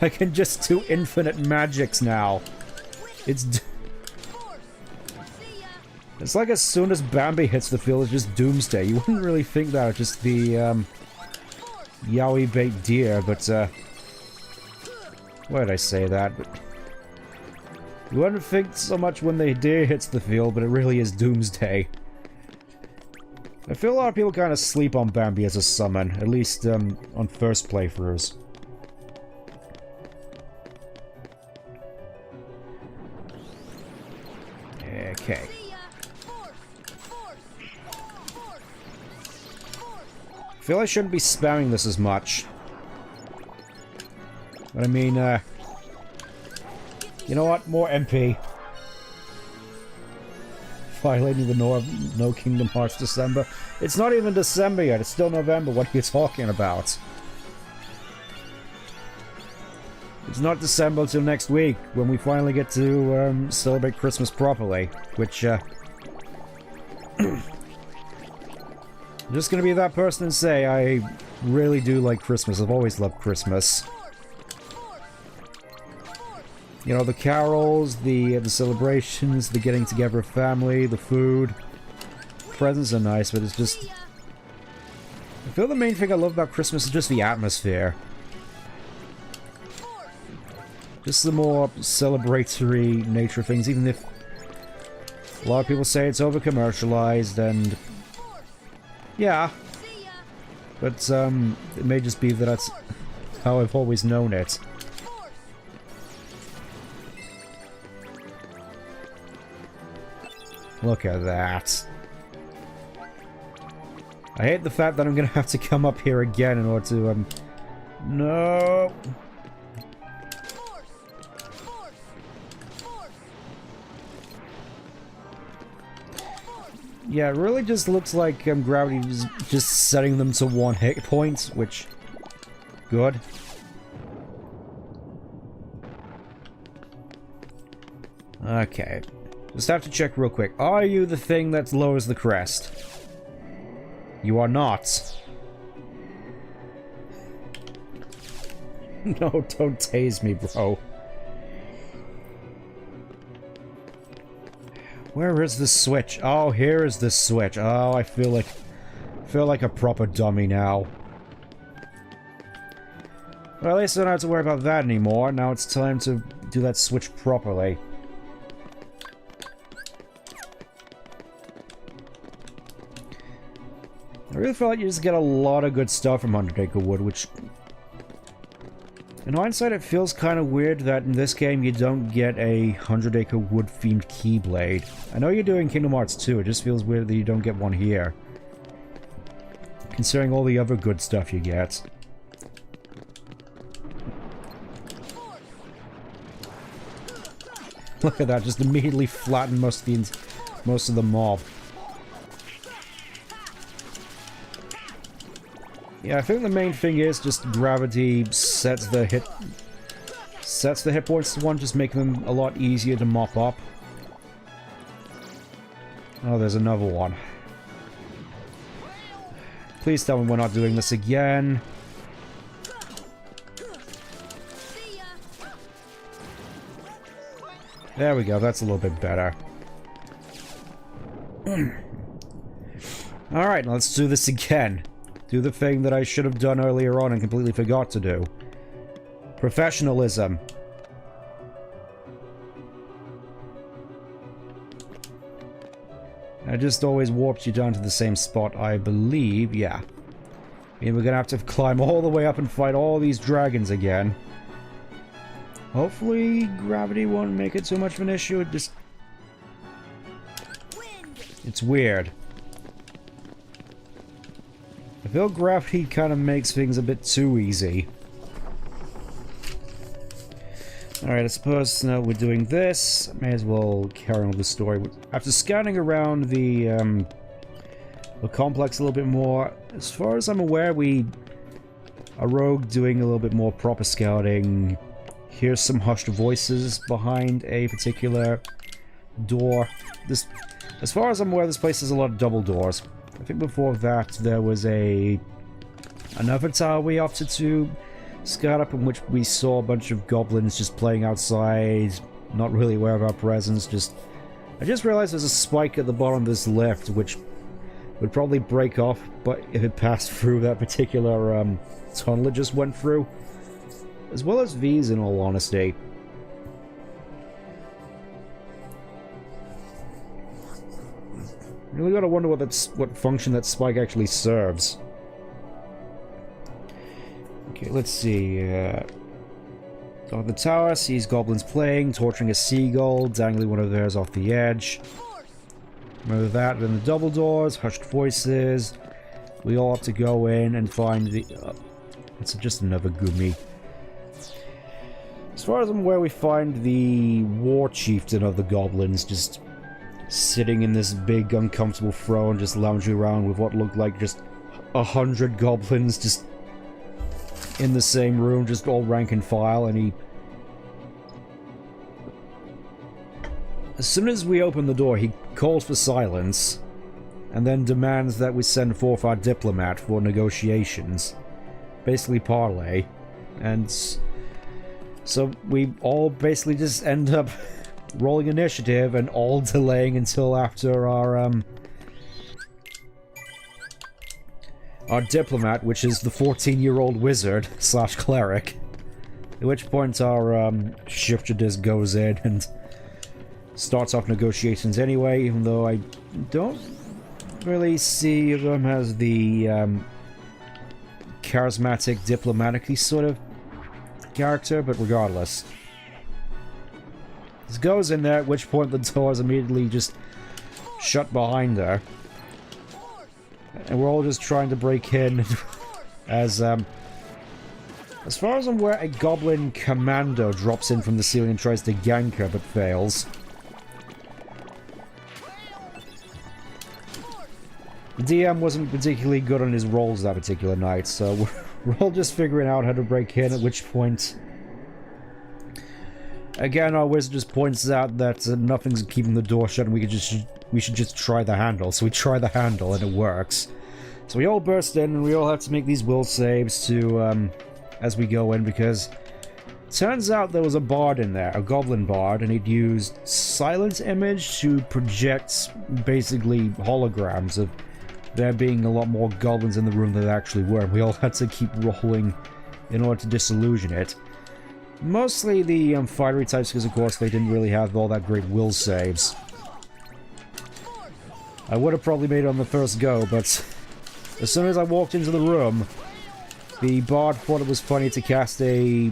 Speaker 1: I can just do infinite magics now. It's like as soon as Bambi hits the field, it's just doomsday. You wouldn't really think that, just the yaoi bait deer, but why did I say that? But you wouldn't think so much when the deer hits the field, but it really is doomsday. I feel a lot of people kind of sleep on Bambi as a summon, at least on first playthroughs. Okay. I feel I shouldn't be spamming this as much. But I mean, you know what? More MP. Violating the No Kingdom Hearts December. It's not even December yet, it's still November. What are you talking about? It's not December till next week, when we finally get to celebrate Christmas properly. Which, I'm just gonna be that person and say, I really do like Christmas. I've always loved Christmas. You know, the carols, the celebrations, the getting together of family, the food. Presents are nice, but it's just... I feel the main thing I love about Christmas is just the atmosphere. Just the more celebratory nature of things, even if a lot of people say it's over-commercialized, and... yeah. but it may just be that that's how I've always known it. Look at that. I hate the fact that I'm gonna have to come up here again in order to, no! Yeah, it really just looks like gravity is just setting them to 1 hit point, which... good. Okay. Just have to check real quick. Are you the thing that lowers the crest? You are not. No, don't tase me, bro. Where is the switch? Oh, here is the switch. Oh, I feel like a proper dummy now. Well, at least I don't have to worry about that anymore. Now it's time to do that switch properly. I really feel like you just get a lot of good stuff from 100 Acre Wood, which... in hindsight, it feels kind of weird that in this game you don't get a 100 Acre Wood themed Keyblade. I know you do in Kingdom Hearts 2, it just feels weird that you don't get one here. Considering all the other good stuff you get. Look at that, just immediately flatten most of the mob. Yeah, I think the main thing is just gravity sets the hit points to 1, just making them a lot easier to mop up. Oh, there's another one. Please tell me we're not doing this again. There we go, that's a little bit better. Alright, let's do this again. Do the thing that I should have done earlier on and completely forgot to do. Professionalism. I just always warped you down to the same spot, I believe. Yeah. And we're gonna have to climb all the way up and fight all these dragons again. Hopefully gravity won't make it too much of an issue. It just... it's weird. I feel gravity kind of makes things a bit too easy. Alright, I suppose now we're doing this. May as well carry on with the story. After scanning around the complex a little bit more, as far as I'm aware, we are Rogue doing a little bit more proper scouting. Here's some hushed voices behind a particular door. This, as far as I'm aware, this place has a lot of double doors. I think before that there was another tower we opted to scout up, in which we saw a bunch of goblins just playing outside, not really aware of our presence. I just realized there's a spike at the bottom of this lift, which would probably break off, but if it passed through that particular tunnel it just went through. As well as these, in all honesty. Really gotta wonder what function that spike actually serves. Okay, let's see. On the tower, sees goblins playing, torturing a seagull, dangling one of theirs off the edge. Remember that, then the double doors, hushed voices. We all have to go in and find the... it's just another Gumi. As far as I'm aware, we find the war chieftain of the goblins just sitting in this big uncomfortable throne, just lounging around with what looked like just 100 goblins just in the same room, just all rank and file, and he... as soon as we open the door, he calls for silence, and then demands that we send forth our diplomat for negotiations. Basically parley. And so we all basically just end up rolling initiative and all delaying until after our diplomat, which is the 14-year-old wizard slash cleric. At which point our shifter just goes in and starts off negotiations anyway, even though I don't really see them as the charismatic, diplomatically sort of character, but regardless. This goes in there, at which point the door is immediately just shut behind her. And we're all just trying to break in as far as I'm aware, a goblin commando drops in from the ceiling and tries to gank her, but fails. The DM wasn't particularly good on his rolls that particular night, so we're all just figuring out how to break in, at which point... Again, our wizard just points out that nothing's keeping the door shut and we should just try the handle. So we try the handle and it works. So we all burst in and we all have to make these will saves to, as we go in, because turns out there was a bard in there, a goblin bard, and he'd used silent image to project basically holograms of there being a lot more goblins in the room than there actually were. We all had to keep rolling in order to disillusion it. Mostly the fiery types, because of course they didn't really have all that great will saves. I would have probably made it on the first go, but as soon as I walked into the room, the bard thought it was funny to cast the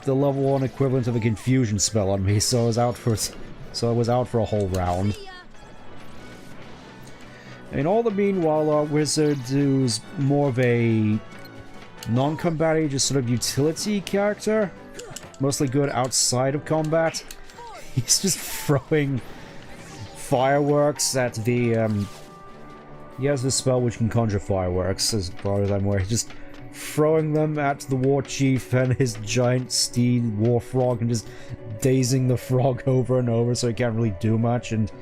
Speaker 1: level 1 equivalent of a confusion spell on me, so I was out for a whole round. In all the meanwhile, our wizard, who's more of a non-combative, just sort of utility character, mostly good outside of combat, he's just throwing fireworks at the, he has this spell which can conjure fireworks, as far as I'm aware. He's just throwing them at the war chief and his giant steed war frog and just dazing the frog over and over so he can't really do much. And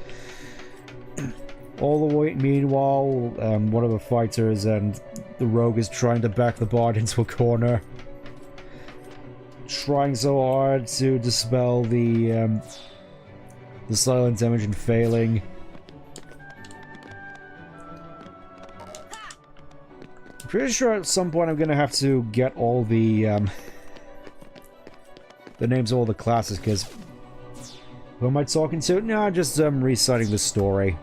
Speaker 1: all the way, meanwhile, one of the fighters and the rogue is trying to back the bard into a corner, trying so hard to dispel the silent damage and failing. I'm pretty sure at some point I'm gonna have to get all the names of all the classes, because who am I talking to? No, just reciting the story.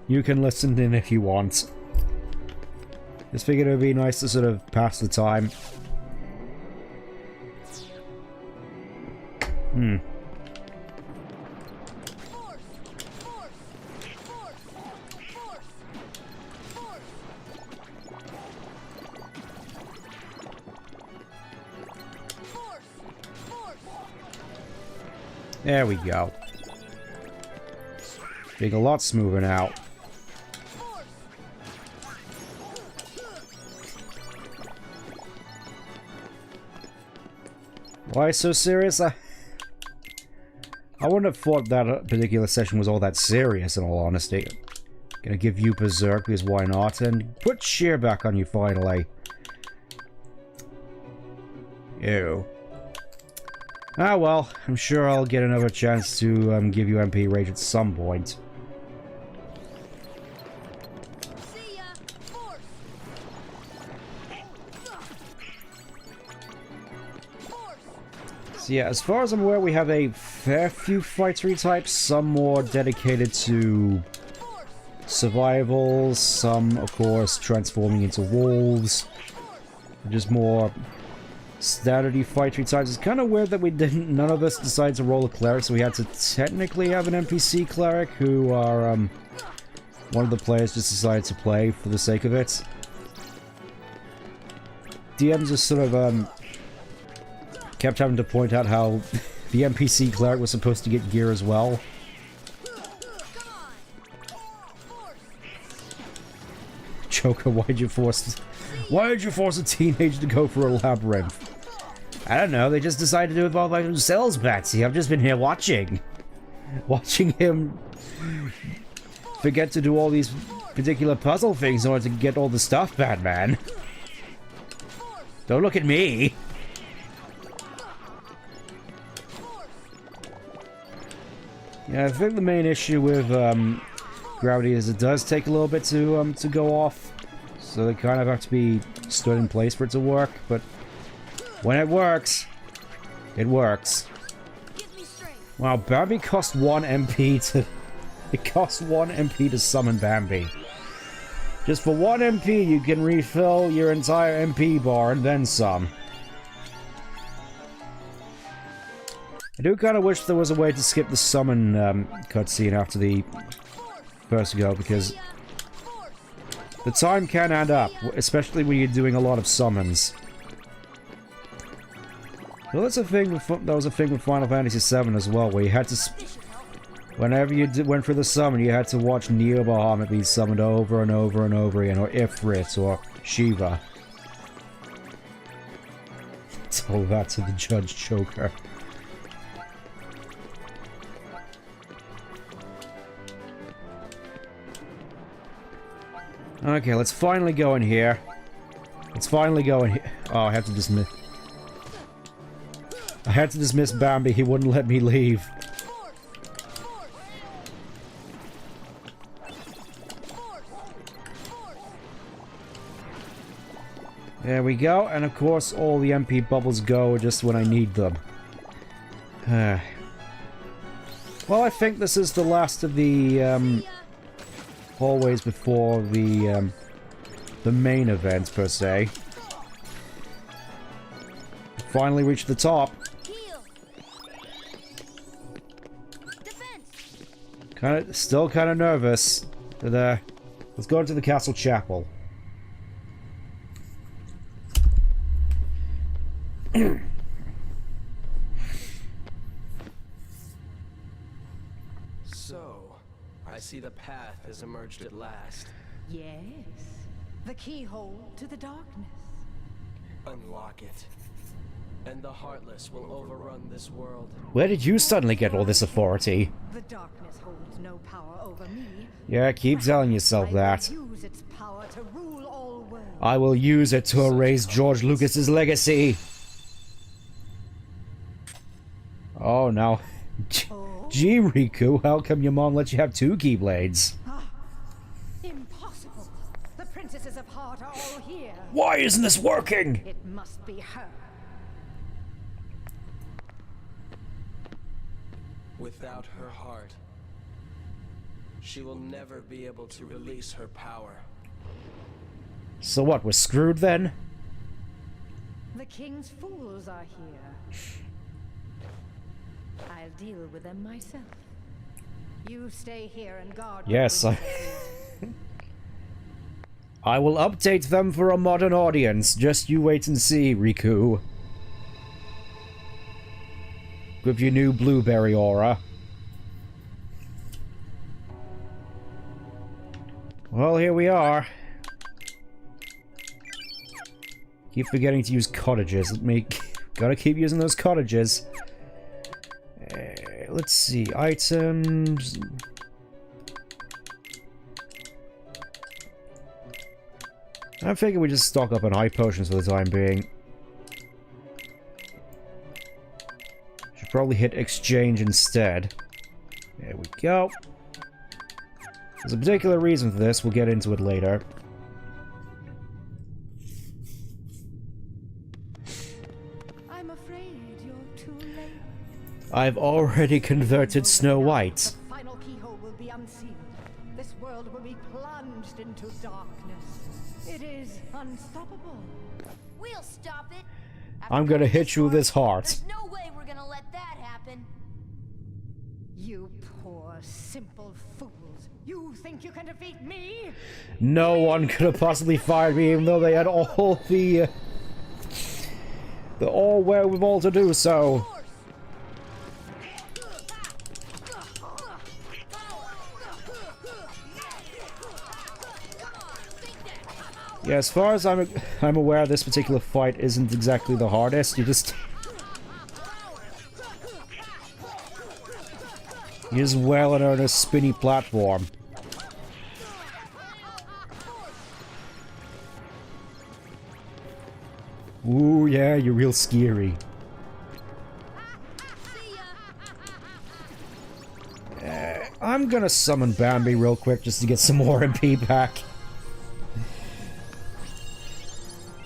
Speaker 1: You can listen in if you want. Just figured it would be nice to sort of pass the time. There we go. Being a lot smoother now. Why so serious? I wouldn't have thought that particular session was all that serious, in all honesty. Gonna give you Berserk, because why not? And put Sheer back on you finally. Ew. Ah well, I'm sure I'll get another chance to give you MP Rage at some point. So yeah, as far as I'm aware, we have a fair few fightery types, some more dedicated to survival, some, of course, transforming into wolves, just more standardy fightery types. It's kind of weird that none of us decided to roll a cleric, so we had to technically have an NPC cleric, who are, one of the players just decided to play for the sake of it. DMs just sort of, kept having to point out how the NPC cleric was supposed to get gear as well. Joker, why did you force a teenager to go for a labyrinth? I don't know, they just decided to do it all by themselves, Batsy. I've just been here watching. Watching him forget to do all these particular puzzle things in order to get all the stuff, Batman. Don't look at me. Yeah, I think the main issue with gravity is it does take a little bit to go off, so they kind of have to be stood in place for it to work. But when it works, it works. Wow, Bambi cost 1 MP to. It costs 1 MP to summon Bambi. Just for 1 MP, you can refill your entire MP bar and then some. I do kind of wish there was a way to skip the summon cutscene after the first go, because the time can add up, especially when you're doing a lot of summons. Well, that's a thing. That was a thing with Final Fantasy VII as well, where you had to, whenever you went for the summon, you had to watch Neo Bahamut be summoned over and over and over again, or Ifrit, or Shiva. Tell that to the Judge Choker. Okay, let's finally go in here. Let's finally go in here. Oh, I have to dismiss. I had to dismiss Bambi. He wouldn't let me leave. There we go. And of course, all the MP bubbles go just when I need them. Well, I think this is the last of the hallways before the main event, per se. Finally reached the top. Still kind of nervous. But, let's go into the castle chapel.
Speaker 2: So, I see the path has emerged at last.
Speaker 7: Yes. The keyhole to the darkness.
Speaker 2: Unlock it. And the Heartless will overrun this world.
Speaker 1: Where did you suddenly get all this authority?
Speaker 7: The darkness holds no power over me.
Speaker 1: Yeah, keep telling yourself that.
Speaker 7: I will use its power to rule all worlds.
Speaker 1: I will use it to erase George Lucas's legacy. Oh no. Gee, Riku, how come your mom let you have 2 Keyblades?
Speaker 7: Impossible. The princesses of heart are all here.
Speaker 1: Why isn't this working?
Speaker 7: It must be her.
Speaker 2: Without her heart, she will never be able to release her power.
Speaker 1: So what, we're screwed then?
Speaker 7: The king's fools are here. I'll deal with them myself. You stay here and guard.
Speaker 1: Yes, I will update them for a modern audience. Just you wait and see, Riku. With your new blueberry aura. Well, here we are. Keep forgetting to use cottages. Gotta keep using those cottages. Let's see, items. I figure we just stock up on high potions for the time being. Should probably hit exchange instead. There we go. There's a particular reason for this, we'll get into it later.
Speaker 7: I'm afraid you're too late.
Speaker 1: I've already converted Snow White.
Speaker 7: The final keyhole will be unsealed. This world will be plunged into darkness. It is unstoppable.
Speaker 3: We'll stop it.
Speaker 1: I'm gonna hit you this hard.
Speaker 3: There's no way we're gonna let that happen.
Speaker 7: You poor, simple fools. You think you can defeat me?
Speaker 1: No one could have possibly fired me, even though they had all the all wherewithal to do so. Yeah, as far as I'm aware, this particular fight isn't exactly the hardest. You just well and on a spinny platform. Ooh, yeah, you're real scary. I'm gonna summon Bambi real quick just to get some more MP back.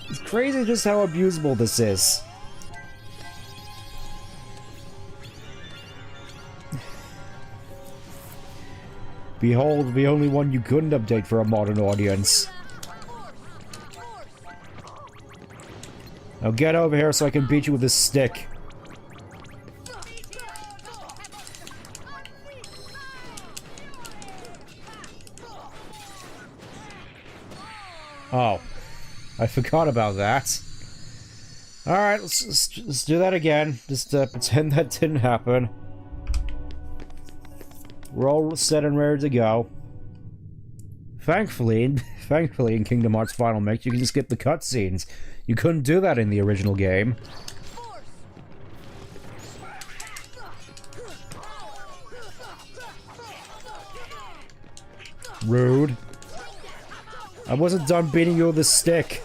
Speaker 1: It's crazy just how abusable this is. Behold, the only one you couldn't update for a modern audience. Now get over here so I can beat you with this stick. Oh, I forgot about that. Alright, let's do that again. Just pretend that didn't happen. We're all set and ready to go. Thankfully in Kingdom Hearts Final Mix, you can just skip the cutscenes. You couldn't do that in the original game. Rude. I wasn't done beating you with a stick.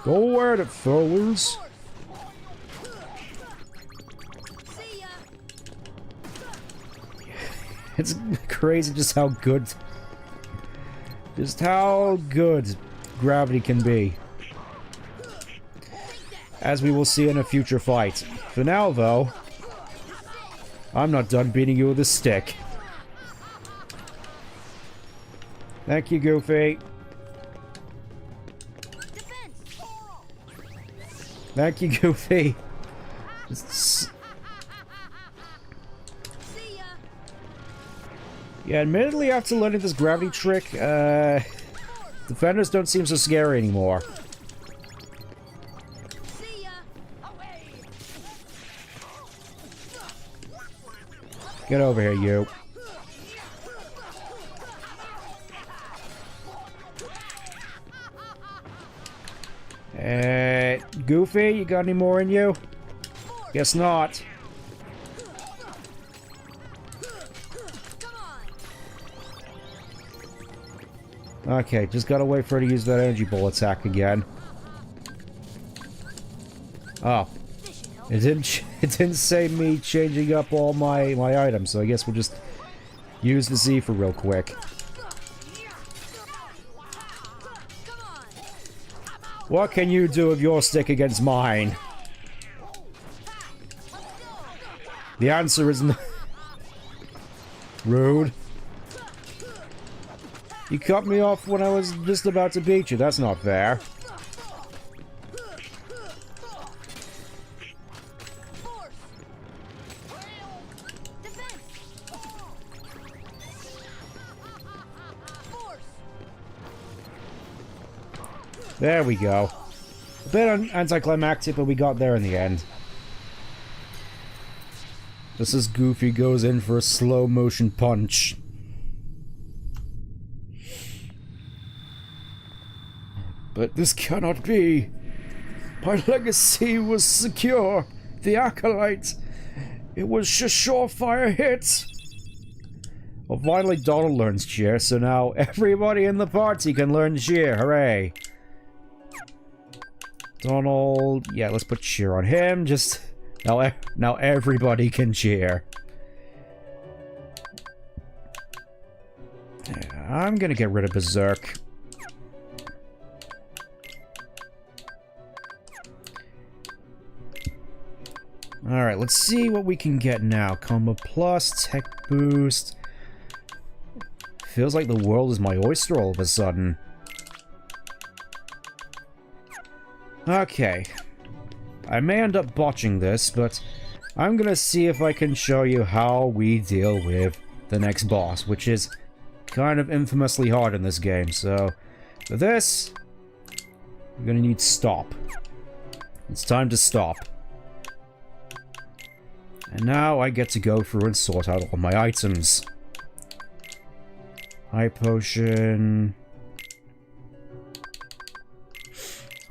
Speaker 1: Go at it, fellas. It's crazy just how good gravity can be. As we will see in a future fight. For now, though, I'm not done beating you with a stick. Thank you, Goofy. Thank you, Goofy. Yeah, admittedly, after learning this gravity trick, defenders don't seem so scary anymore. Get over here, you. Goofy, you got any more in you? Guess not. Okay, just gotta wait for her to use that energy ball attack again. Oh. It didn't say me changing up all my items, so I guess we'll just use the Z for real quick. What can you do with your stick against mine? The answer is rude. You cut me off when I was just about to beat you. That's not fair. There we go. A bit anticlimactic, but we got there in the end. This is Goofy goes in for a slow motion punch. But this cannot be. My legacy was secure. The Acolyte. It was a surefire hit. Well, finally Donald learns cheer, so now everybody in the party can learn cheer. Hooray. Donald, yeah, let's put cheer on him. Just now everybody can cheer. I'm gonna get rid of Berserk. Alright, let's see what we can get now. Combo plus, tech boost. Feels like the world is my oyster all of a sudden. Okay. I may end up botching this, but I'm gonna see if I can show you how we deal with the next boss, which is kind of infamously hard in this game. So, for this, I'm gonna need stop. It's time to stop. And now I get to go through and sort out all my items. High potion.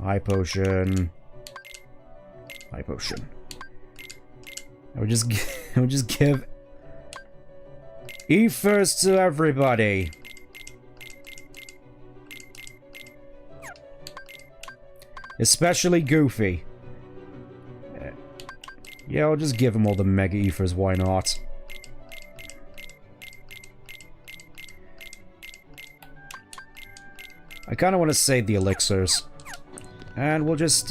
Speaker 1: High potion. High potion. I would just give ethers to everybody. Especially Goofy. Yeah, I'll just give him all the Mega Ethers, why not? I kind of want to save the elixirs. And we'll just,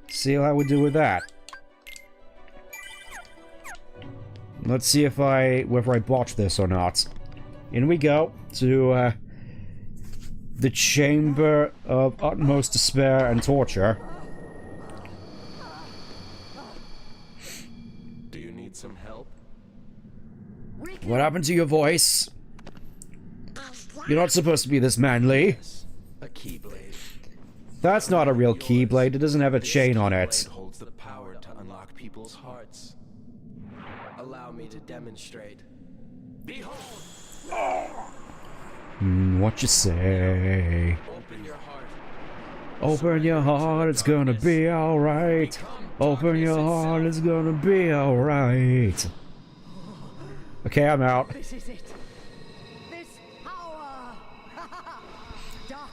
Speaker 1: see how we do with that. Let's see if whether I botched this or not. In we go to the Chamber of Utmost Despair and Torture.
Speaker 2: Do you need some help?
Speaker 1: What happened to your voice? You're not supposed to be this manly.
Speaker 2: A keyblade.
Speaker 1: That's not a real keyblade. It doesn't have a chain on it.
Speaker 2: Keyblade holds the power to unlock people's hearts. Allow me to demonstrate. Behold!
Speaker 1: What you say?
Speaker 2: Open your heart.
Speaker 1: Open your heart, it's gonna be alright. Open your heart, it's gonna be alright. Okay, I'm out.
Speaker 7: This is it. This power.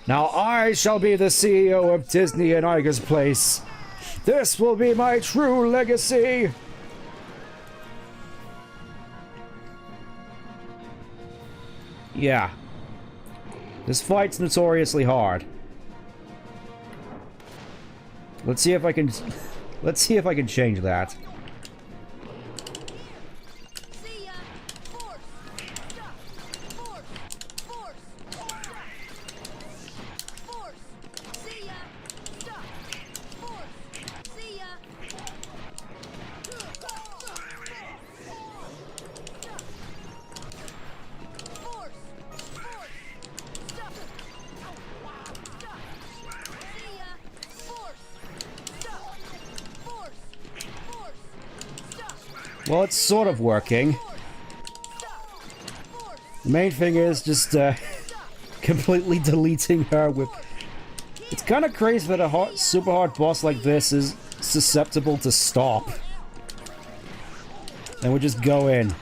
Speaker 1: Now I shall be the CEO of Disney and Iger's Place. This will be my true legacy. Yeah. This fight's notoriously hard. Let's see if I can change that.
Speaker 3: See ya! Force! Stop! Force! Force! Force! See ya! Stop! Force! See ya! Force! Force! Stop! Stop! See ya! Force! Stop! Force! Force! Stop!
Speaker 1: Well, it's sort of working. The main thing is just completely deleting her with... It's kind of crazy that a super hard boss like this is susceptible to stop. And we just go in.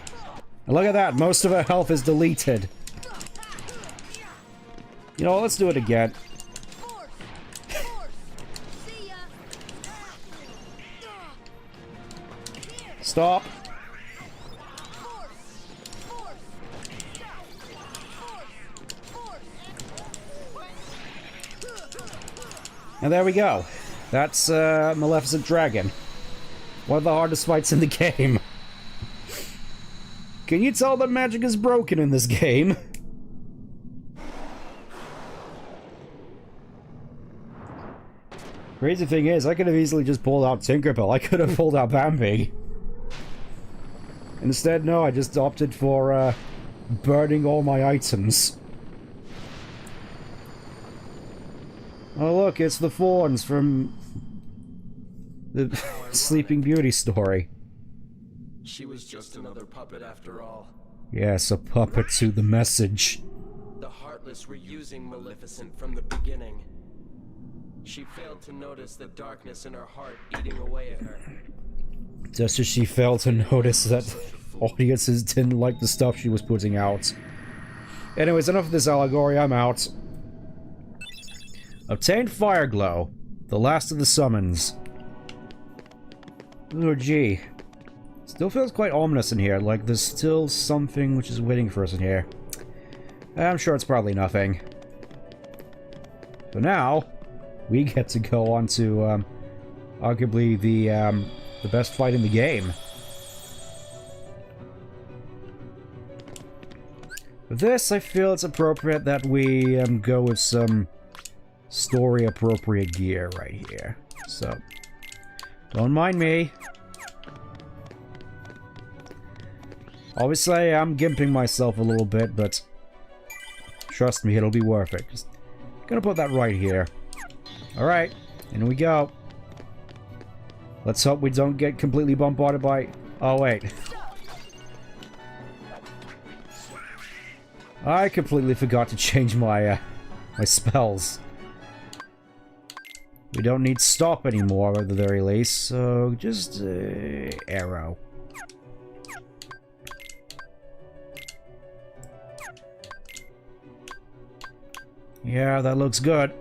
Speaker 1: And look at that, most of her health is deleted. You know what, let's do it again.
Speaker 3: Force! Force! See ya!
Speaker 1: Stop.
Speaker 3: Force! Force! Stop! Force! Force!
Speaker 1: And there we go. That's Maleficent Dragon. One of the hardest fights in the game. Can you tell that magic is broken in this game? Crazy thing is, I could have easily just pulled out Tinkerbell. I could have pulled out Bambi. Instead, no, I just opted for burning all my items. Oh look, it's the Fawns from the Sleeping Beauty story.
Speaker 2: She was just another puppet after all.
Speaker 1: Yes, a puppet to the message.
Speaker 2: The Heartless were using Maleficent from the beginning. She failed to notice the darkness in her heart eating away at her.
Speaker 1: Just as she failed to notice that audiences didn't like the stuff she was putting out. Anyways, enough of this allegory, I'm out. Obtained Fire Glow. The last of the summons. Oh gee. Still feels quite ominous in here, like there's still something which is waiting for us in here. I'm sure it's probably nothing. So now, we get to go on to, arguably the best fight in the game. For this, I feel it's appropriate that we go with some story-appropriate gear right here. So, don't mind me. Obviously, I'm gimping myself a little bit, but trust me, it'll be worth it. Just gonna put that right here. Alright, in we go. Let's hope we don't get completely bombarded by... Oh, wait. I completely forgot to change my, my spells. We don't need stop anymore, at the very least, so just, arrow. Yeah, that looks good.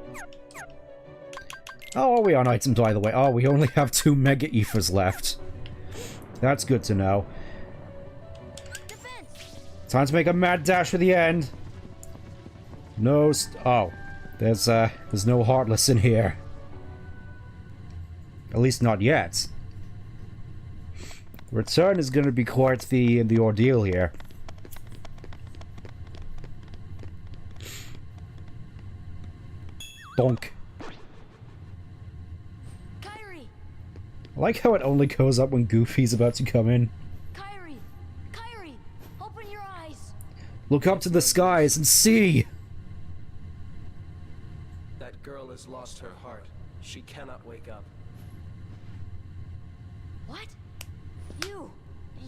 Speaker 1: How are we on items, by the way? Oh, we only have 2 Mega Ethers left. That's good to know. Time to make a mad dash for the end. No oh. There's no Heartless in here. At least not yet. Return is going to be quite the ordeal here. Bonk.
Speaker 3: Kyrie!
Speaker 1: I like how it only goes up when Goofy's about to come in.
Speaker 3: Kyrie! Kyrie! Open your eyes!
Speaker 1: Look up to the skies and see!
Speaker 2: That girl has lost her heart. She cannot wake up.
Speaker 3: What?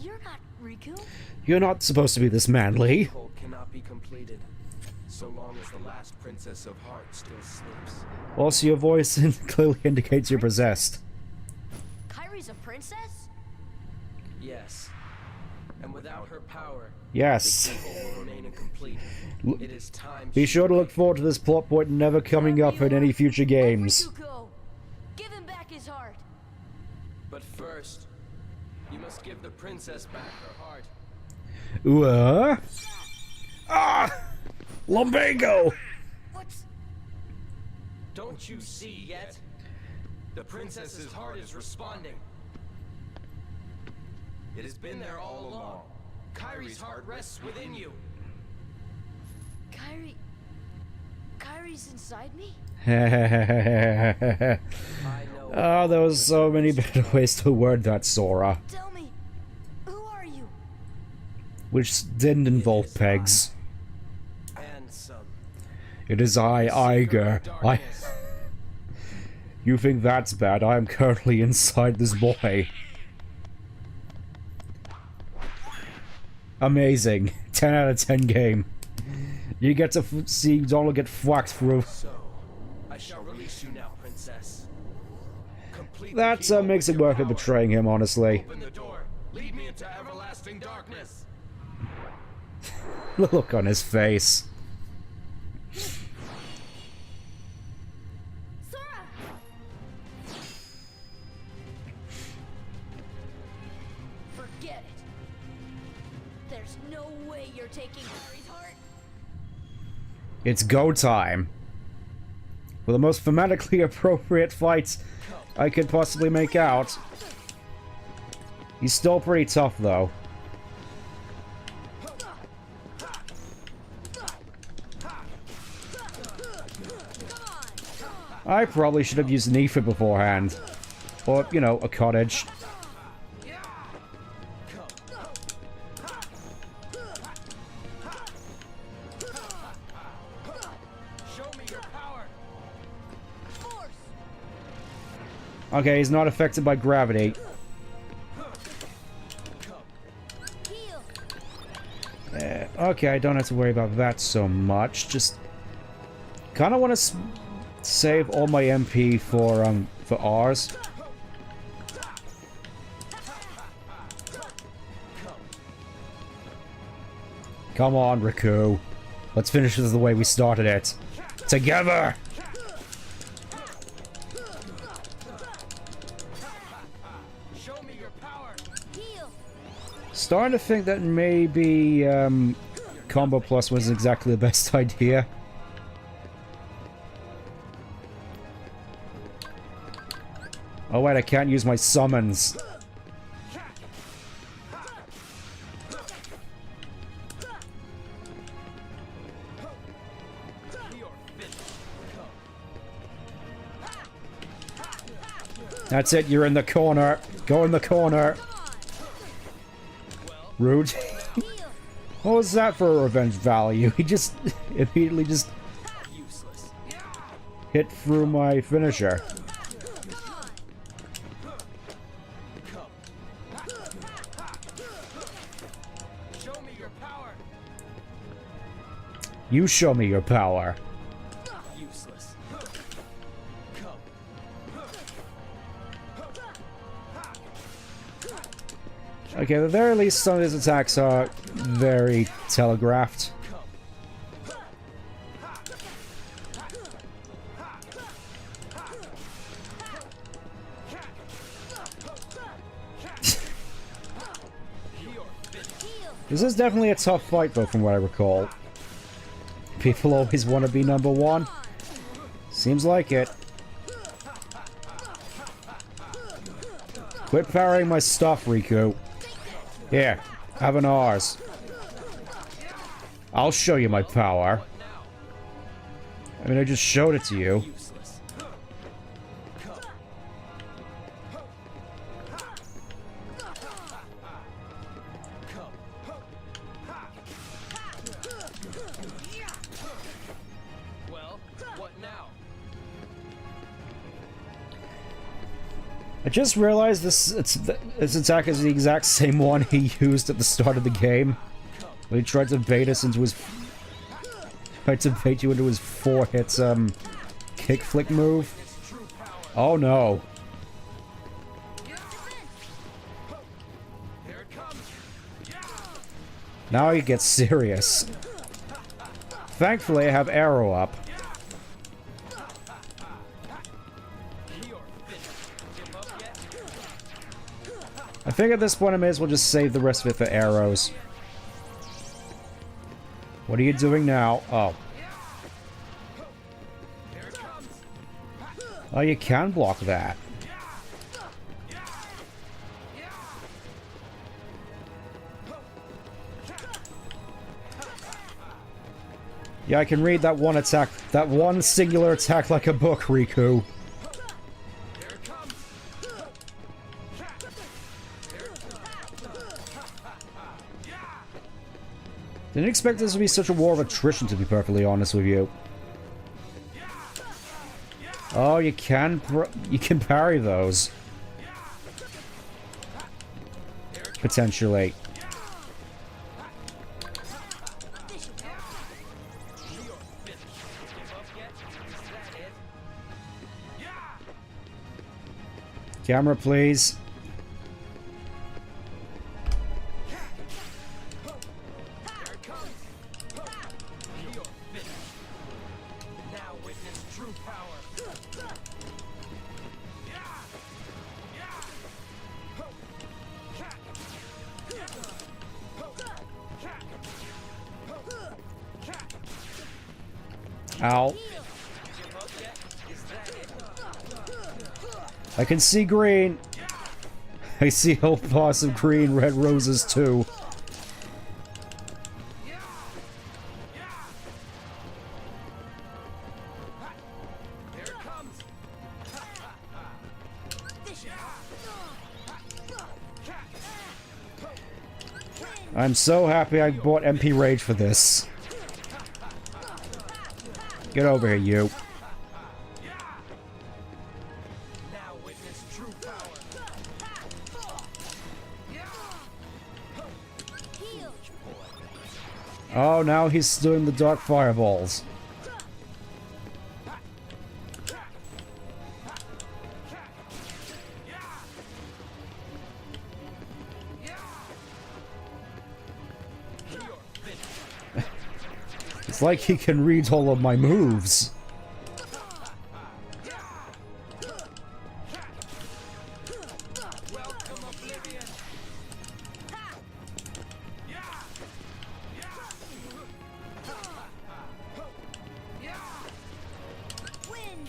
Speaker 3: You're not Riku?
Speaker 1: You're not supposed to be this manly.
Speaker 2: Cult cannot be completed so long as the last princess of heart still sleeps.
Speaker 1: Also, your voice clearly indicates you're possessed.
Speaker 3: Kyrie's a princess?
Speaker 2: Yes. And without her power,
Speaker 1: Yes.
Speaker 2: the cult will remain incomplete. It is time.
Speaker 1: Be sure to look forward to this plot point never coming up in any future games.
Speaker 3: Rikuko! Give him back his heart!
Speaker 2: But first, you must give the princess back her heart.
Speaker 1: Ah! Lumbago!
Speaker 3: What's...
Speaker 2: Don't you see yet? The princess's heart is responding. It has been there all along. Kyrie's heart rests within you.
Speaker 3: Kyrie's inside me?
Speaker 2: I know.
Speaker 1: Oh, there was so many better ways to word that, Sora.
Speaker 3: Tell me, who are you?
Speaker 1: Which didn't involve pegs.
Speaker 2: And some.
Speaker 1: It is I, Iger. I...
Speaker 2: Darkness.
Speaker 1: You think that's bad? I am currently inside this boy. Amazing. 10 out of 10 game. You get to see Donald get whacked through.
Speaker 2: So, I shall release you now, princess. Complete
Speaker 1: That
Speaker 2: the key
Speaker 1: makes
Speaker 2: with
Speaker 1: it
Speaker 2: your
Speaker 1: worth it
Speaker 2: power.
Speaker 1: betraying him, honestly.
Speaker 2: Open the door. Lead me into everlasting darkness.
Speaker 1: The look on his face.
Speaker 3: Sora! Forget it. There's no way you're taking Kyrie's heart.
Speaker 1: It's go time. For the most thematically appropriate fight I could possibly make out. He's still pretty tough, though. I probably should have used Nefa beforehand. Or, you know, a cottage.
Speaker 2: Show me your power.
Speaker 3: Force!
Speaker 1: Okay, he's not affected by gravity.
Speaker 3: Heal!
Speaker 1: Okay, I don't have to worry about that so much. Just kind of want to save all my MP for R's. Come on, Riku. Let's finish this the way we started it. Together!
Speaker 2: Show me your power.
Speaker 3: Heal!
Speaker 1: Starting to think that maybe Combo Plus wasn't exactly the best idea. Oh wait, I can't use my summons. That's it, you're in the corner. Go in the corner. Rude. What was that for a revenge value? He just immediately just
Speaker 2: Useless.
Speaker 1: hit through my finisher.
Speaker 2: Show me your power.
Speaker 1: You show me your power.
Speaker 2: Useless.
Speaker 1: Okay, at the very least, some of his attacks are very telegraphed. This is definitely a tough fight, though, from what I recall. People always want to be number one. Seems like it. Quit parrying my stuff, Riku. Here, have an ours. I'll show you my power. I mean, I just showed it to you.
Speaker 2: Useless. Well, what now?
Speaker 1: I just realized this attack is the exact same one he used at the start of the game. When he tried to bait us into his... Tried to bait you into his 4 hits, kick flick move. Oh no. Now he gets serious. Thankfully, I have arrow up. I think at this point I may as well just save the rest of it for arrows. What are you doing now? Oh. Oh, you can block that. Yeah, I can read that one attack, that one singular attack like a book, Riku. Didn't expect this to be such a war of attrition, to be perfectly honest with you. Oh, you can parry those. Potentially. Camera, please. Ow. I can see green. I see a whole boss of green red roses too. I'm so happy I bought MP Rage for this. Get over here, you. Oh, now he's doing the dark fireballs. It's like he can read all of my moves.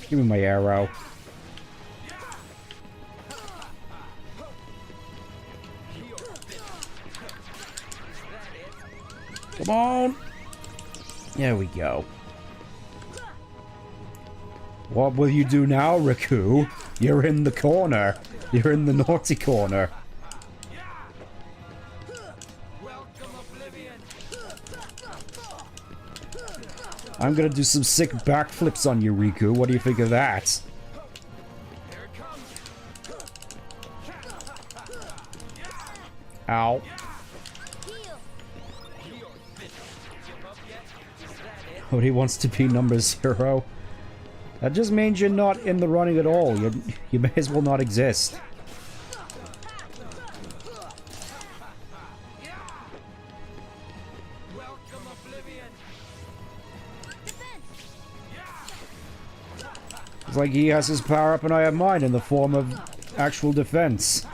Speaker 1: Give me my arrow. Come on! There we go. What will you do now, Riku? You're in the corner. You're in the naughty corner. I'm gonna do some sick backflips on you, Riku. What do you think of that? Ow. Nobody wants to be number 0. That just means you're not in the running at all. You may as well not exist. It's like he has his power up and I have mine in the form of actual defense.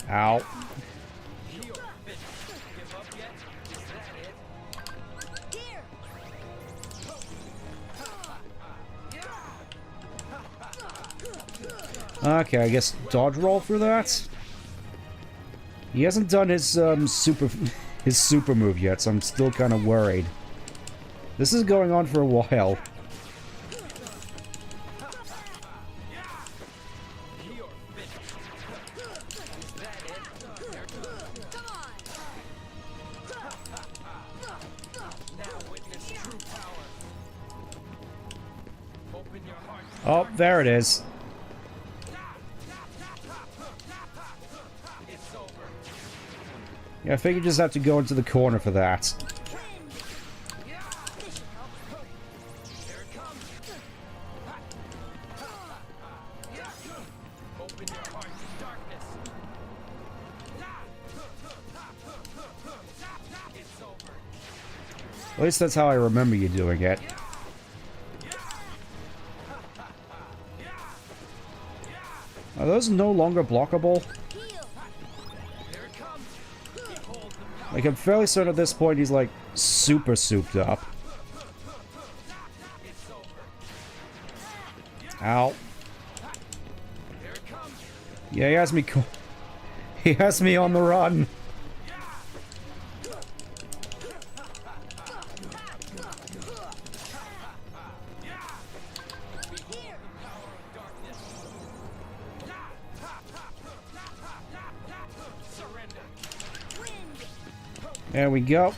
Speaker 1: Ow. Okay, I guess dodge roll for that. He hasn't done his super move yet, so I'm still kind of worried. This is going on for a while. Oh, there it is. Yeah, I think you just have to go into the corner for that. At least that's how I remember you doing it. Are those no longer blockable? Like, I'm fairly certain at this point he's, like, super souped up. Ow. Yeah, he has me he has me on the run. There we go.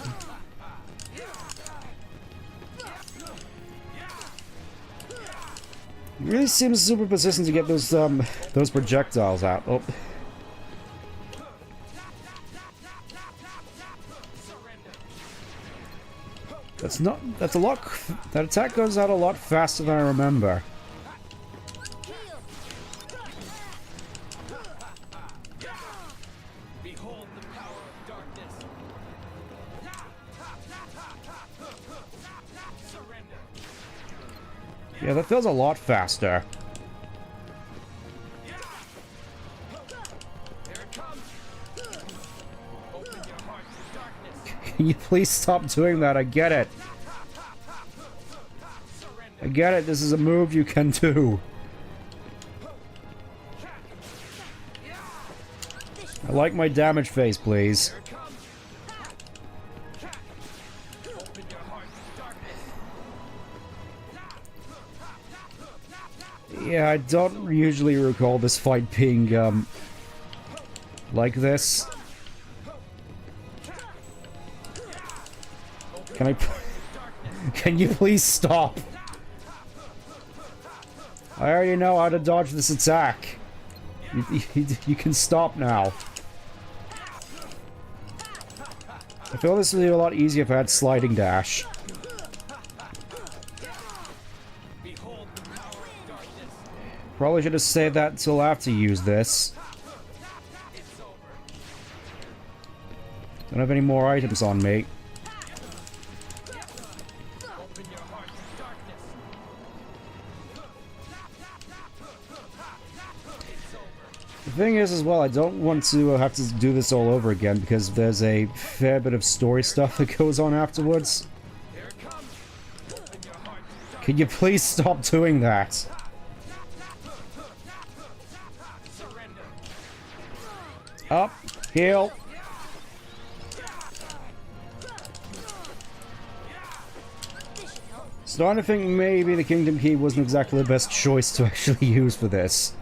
Speaker 1: He really seems super persistent to get those projectiles out. Oh. That's a lot. That attack goes out a lot faster than I remember. Yeah, that feels a lot faster. Can you please stop doing that? I get it. I get it. This is a move you can do. I like my damage phase, please. Yeah, I don't usually recall this fight being, like this. Can you please stop? I already know how to dodge this attack. You can stop now. I feel this would be a lot easier if I had sliding dash. Probably should have saved that until after you use this. Don't have any more items on me. The thing is, as well, I don't want to have to do this all over again because there's a fair bit of story stuff that goes on afterwards. Can you please stop doing that? Up, heal. Starting to think maybe the Kingdom Key wasn't exactly the best choice to actually use for this.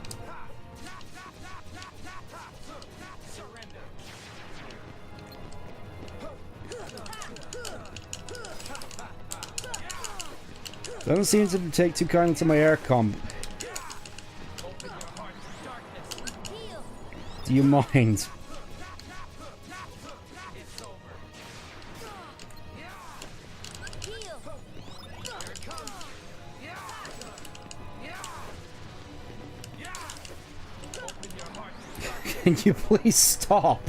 Speaker 1: Doesn't seem to take too kindly to my air comp. Do you mind? Can you please stop?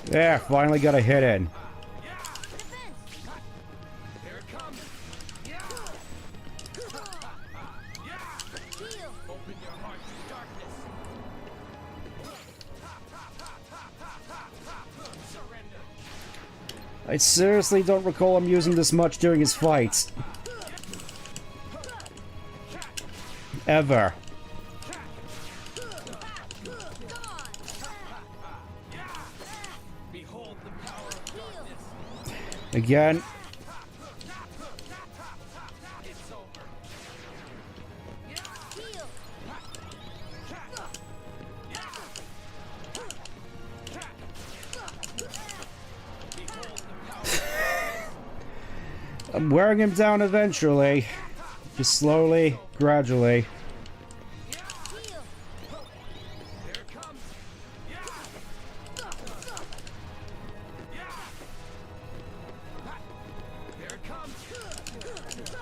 Speaker 1: There, finally got a hit in. I seriously don't recall him using this much during his fights. Ever. Again. I'm wearing him down eventually. Just slowly, gradually.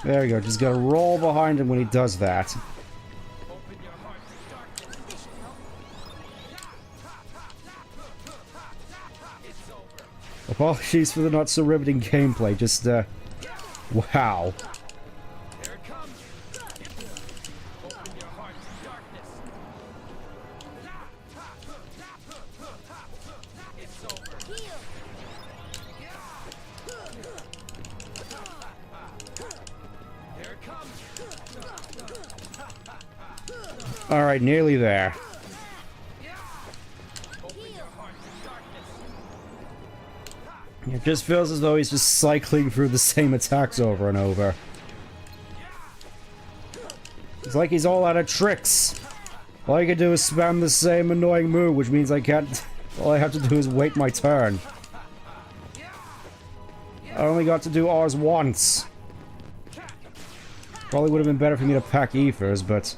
Speaker 1: There we go, just gotta roll behind him when he does that. Apologies for the not so riveting gameplay, just, wow. Alright, nearly there. It just feels as though he's just cycling through the same attacks over and over. It's like he's all out of tricks. All I can do is spam the same annoying move, which means I can't... All I have to do is wait my turn. I only got to do ours once. Probably would have been better for me to pack ethers, but...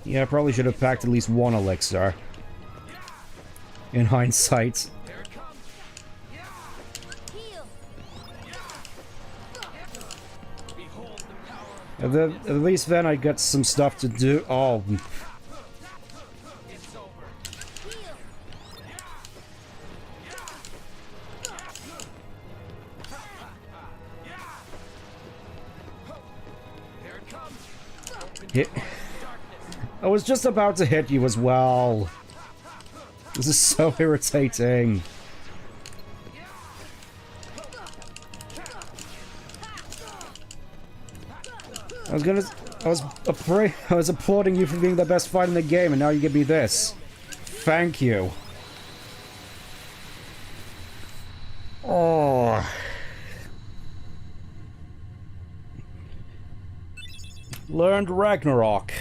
Speaker 1: Yeah, I probably should have packed at least one elixir. In hindsight. At least then I got some stuff to do. Oh. Hit. I was just about to hit you as well. This is so irritating. I was applauding you for being the best fight in the game, and now you give me this. Thank you. Oh. Learned Ragnarok.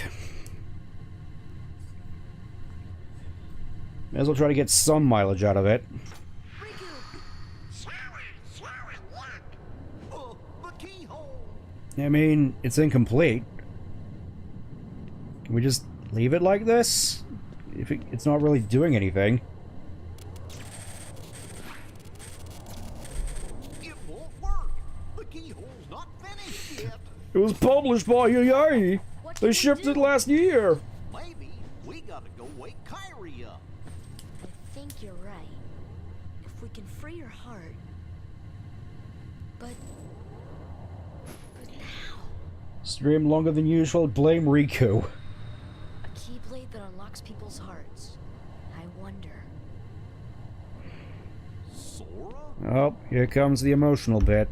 Speaker 1: May as well try to get some mileage out of it. I mean, it's incomplete. Can we just leave it like this? If it's not really doing anything.
Speaker 5: It won't work. The keyhole's not finished yet.
Speaker 1: It was published by EA. They shipped it last year.
Speaker 5: Maybe we gotta go wake Kyrie up.
Speaker 3: I think you're right. If we can free your heart. But how?
Speaker 1: Stream longer than usual. Blame Riku.
Speaker 3: A keyblade that unlocks people's hearts. I wonder.
Speaker 5: Sora?
Speaker 1: Oh, here comes the emotional bit.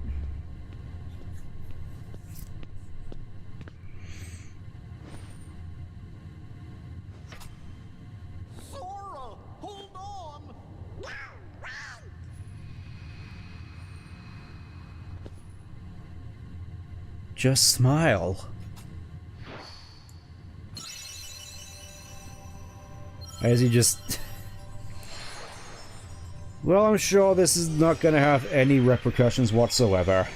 Speaker 5: Sora, hold on.
Speaker 1: Just smile. As he just... Well, I'm sure this is not going to have any repercussions whatsoever.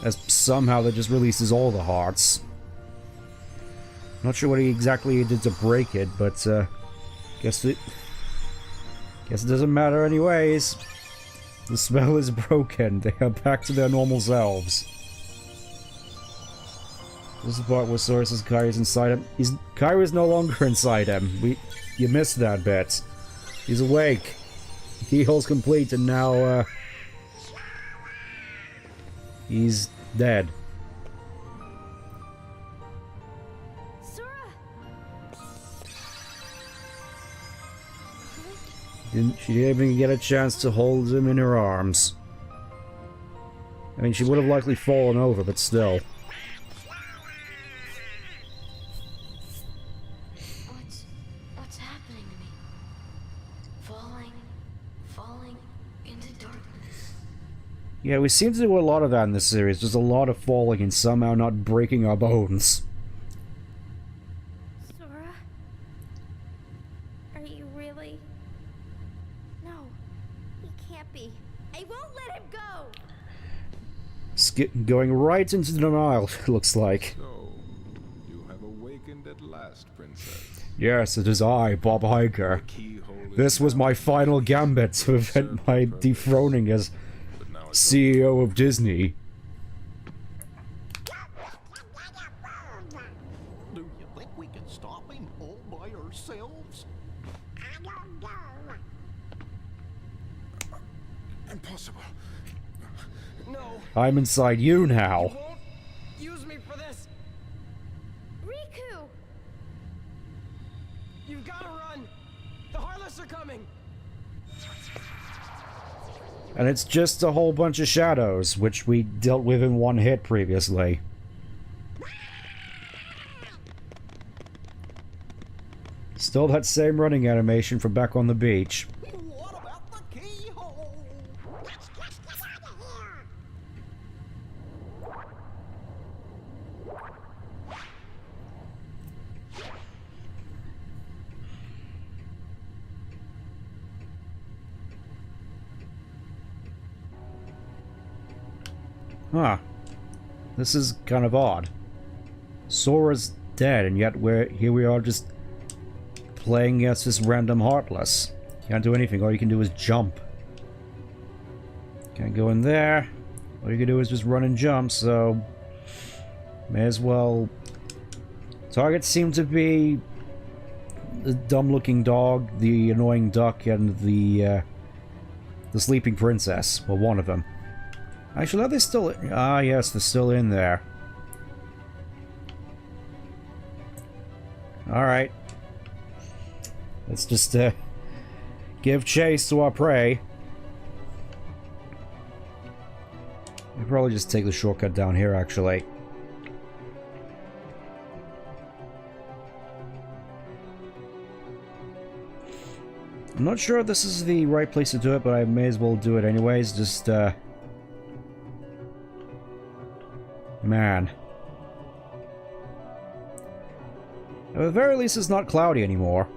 Speaker 1: As somehow that just releases all the hearts. Not sure what exactly he did to break it, but guess it doesn't matter anyways. The spell is broken. They are back to their normal selves. This is the part where Sora says Kyrie's inside him. Kyrie's no longer inside him. You missed that bit. He's awake. The keyhole's complete, and now he's dead.
Speaker 3: Sora!
Speaker 1: She didn't even get a chance to hold him in her arms. I mean, she would have likely fallen over, but still.
Speaker 3: What's happening to me? Falling into darkness.
Speaker 1: Yeah, we seem to do a lot of that in this series. Just a lot of falling and somehow not breaking our bones.
Speaker 8: Sora? Are you really? No, he can't be. I won't let him go!
Speaker 1: Going right into denial, looks like.
Speaker 4: So, you have awakened at last, Princess.
Speaker 1: Yes, it is I, Bob Iger. This was my final gambit to prevent my dethroning as CEO of Disney.
Speaker 5: Do you think we can stop him all by ourselves?
Speaker 6: I don't know.
Speaker 4: Impossible.
Speaker 2: No,
Speaker 1: I'm inside you now.
Speaker 2: won't use me for this.
Speaker 8: Riku!
Speaker 2: You've got to run. The Heartless are coming.
Speaker 1: And it's just a whole bunch of shadows, which we dealt with in one hit previously. Still that same running animation from back on the beach.
Speaker 5: What about the keyhole?
Speaker 6: Let's just get out of here.
Speaker 1: Huh. This is kind of odd. Sora's dead, and yet here we are just playing against this random Heartless. Can't do anything, all you can do is jump. Can't go in there. All you can do is just run and jump, so... May as well... Targets seem to be... the dumb-looking dog, the annoying duck, and the sleeping princess. Well, one of them. Actually, are they still... Ah, yes, they're still in there. Alright. Let's just, give chase to our prey. We'll probably just take the shortcut down here, actually. I'm not sure if this is the right place to do it, but I may as well do it anyways. Just, man. At the very least, it's not cloudy anymore.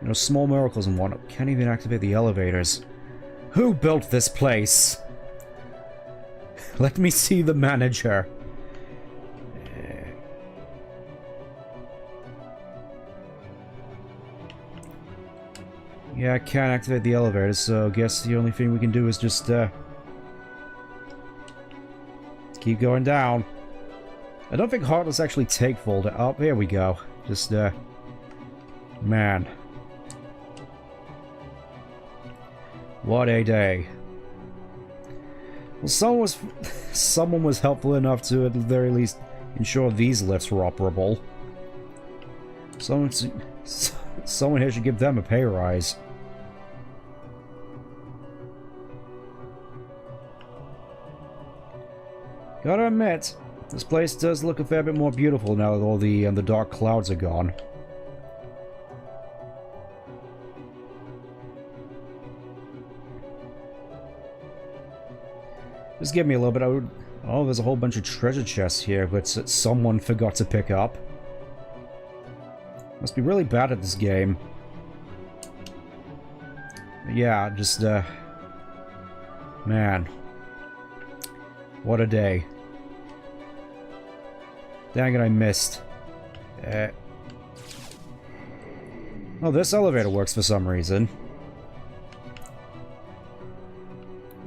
Speaker 1: You know, small miracles and whatnot. Can't even activate the elevators. Who built this place? Let me see the manager. Yeah, I can't activate the elevators, so I guess the only thing we can do is just, keep going down. I don't think Heartless actually take full to... Oh, here we go. Just, man. What a day. Well, someone was helpful enough to, at the very least, ensure these lifts were operable. Someone here should give them a pay rise. Gotta admit, this place does look a fair bit more beautiful now that all the dark clouds are gone. Just give me a little bit. Oh, there's a whole bunch of treasure chests here, but someone forgot to pick up. Must be really bad at this game. Yeah, just, man. What a day. Dang it, I missed. Oh, this elevator works for some reason.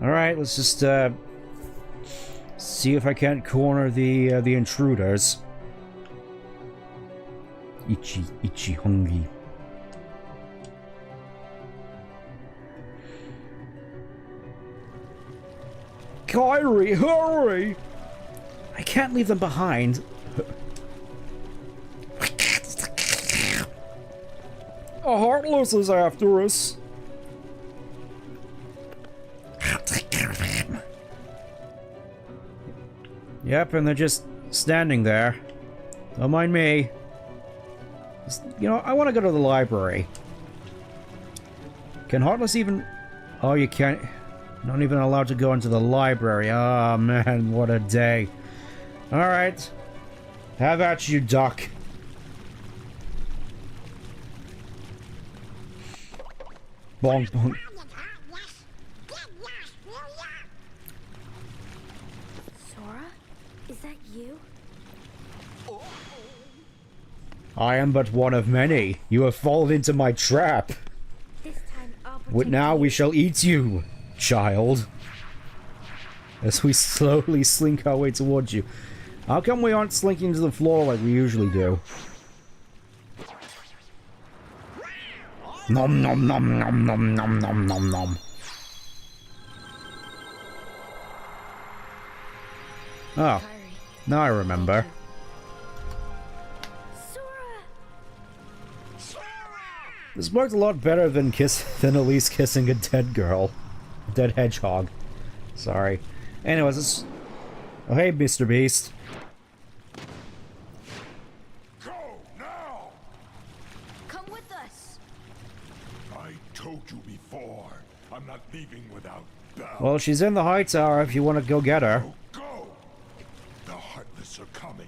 Speaker 1: Alright, let's just, see if I can't corner the intruders. Itchy, hungry. Kyrie, hurry! I can't leave them behind. A Heartless is after us.
Speaker 9: I'll take care of him.
Speaker 1: Yep, and they're just standing there. Don't mind me. You know, I want to go to the library. Can Heartless even... Oh, you can't... Not even allowed to go into the library. Oh, man, what a day. Alright. How about you, Doc? Bonk, bonk.
Speaker 8: Sora? Is that you?
Speaker 1: I am but one of many. You have fallen into my trap.
Speaker 8: This time I'll
Speaker 1: Now we shall eat you, child. As we slowly slink our way towards you. How come we aren't slinking to the floor like we usually do? Nom nom nom nom nom nom nom nom nom. Oh, now I remember. This worked a lot better than Elise kissing a dead girl. A dead hedgehog. Sorry. Anyways, it's... Oh, hey, Mr. Beast.
Speaker 4: Go now!
Speaker 3: Come with us.
Speaker 4: I told you before, I'm not leaving without Belle.
Speaker 1: Well, she's in the high tower if you want to go get her.
Speaker 4: Go, go! The Heartless are coming.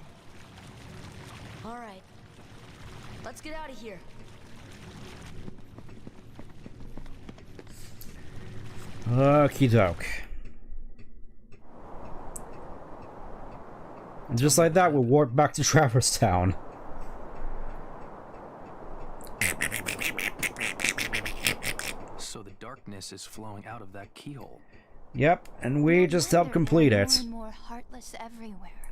Speaker 3: All right. Let's get out of here.
Speaker 1: Okie doke. And just like that, we'll warp back to Traverse Town.
Speaker 2: So the darkness is flowing out of that keyhole.
Speaker 1: Yep, and we just helped complete it.
Speaker 8: More and more Heartless everywhere.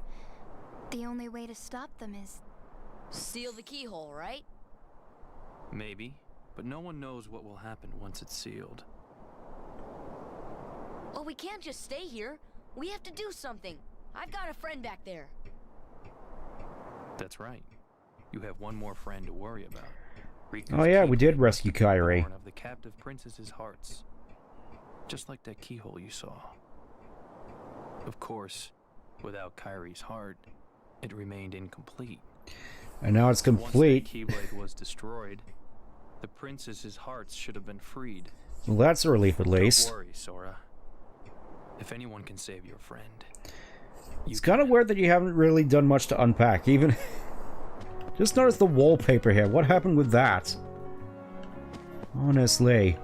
Speaker 8: The only way to stop them is...
Speaker 3: Seal the keyhole, right?
Speaker 2: Maybe, but no one knows what will happen once it's sealed.
Speaker 3: Well, we can't just stay here. We have to do something. I've got a friend back there.
Speaker 2: That's right. You have one more friend to worry about. Riku's
Speaker 1: Oh yeah, we did
Speaker 2: Keyblade
Speaker 1: rescue Kairi.
Speaker 2: born of the captive princess's hearts. Just like that keyhole you saw. Of course, without Kairi's heart, it remained incomplete.
Speaker 1: And now it's complete.
Speaker 2: Once that Keyblade was destroyed, the princess's hearts should have been freed.
Speaker 1: Well, that's a relief at least.
Speaker 2: Don't worry, Sora. If anyone can save your friend,
Speaker 1: It's kind of weird that you haven't really done much to unpack. Even... Just notice the wallpaper here. What happened with that? Honestly.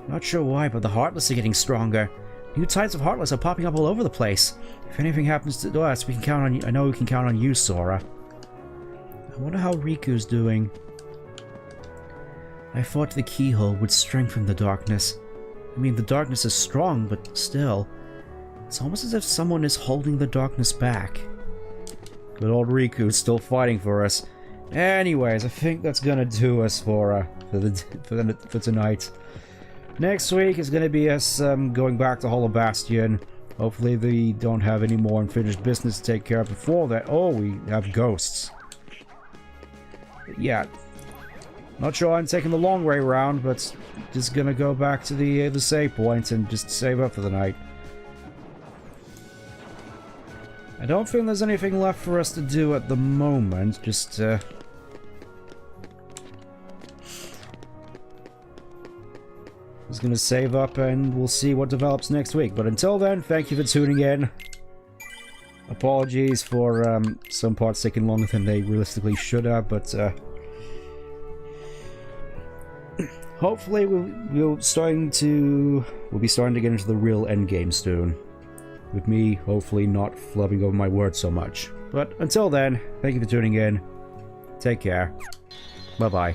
Speaker 1: Not sure why, but the Heartless are getting stronger. New types of Heartless are popping up all over the place. If anything happens to us, we can count on you. I know we can count on you, Sora. I wonder how Riku's doing. I thought the keyhole would strengthen the darkness. I mean, the darkness is strong, but still. It's almost as if someone is holding the darkness back. Good old Riku's still fighting for us. Anyways, I think that's gonna do us for tonight. Next week is gonna be us going back to Hollow Bastion. Hopefully they don't have any more unfinished business to take care of before that. Oh, we have ghosts. Yeah. Not sure I'm taking the long way around, but just gonna go back to the save point and just save up for the night. I don't think there's anything left for us to do at the moment, just just gonna save up and we'll see what develops next week. But until then, thank you for tuning in. Apologies for some parts taking longer than they realistically should have, but hopefully we'll be starting to get into the real end game soon. With me, hopefully not flubbing over my words so much. But until then, thank you for tuning in. Take care. Bye-bye.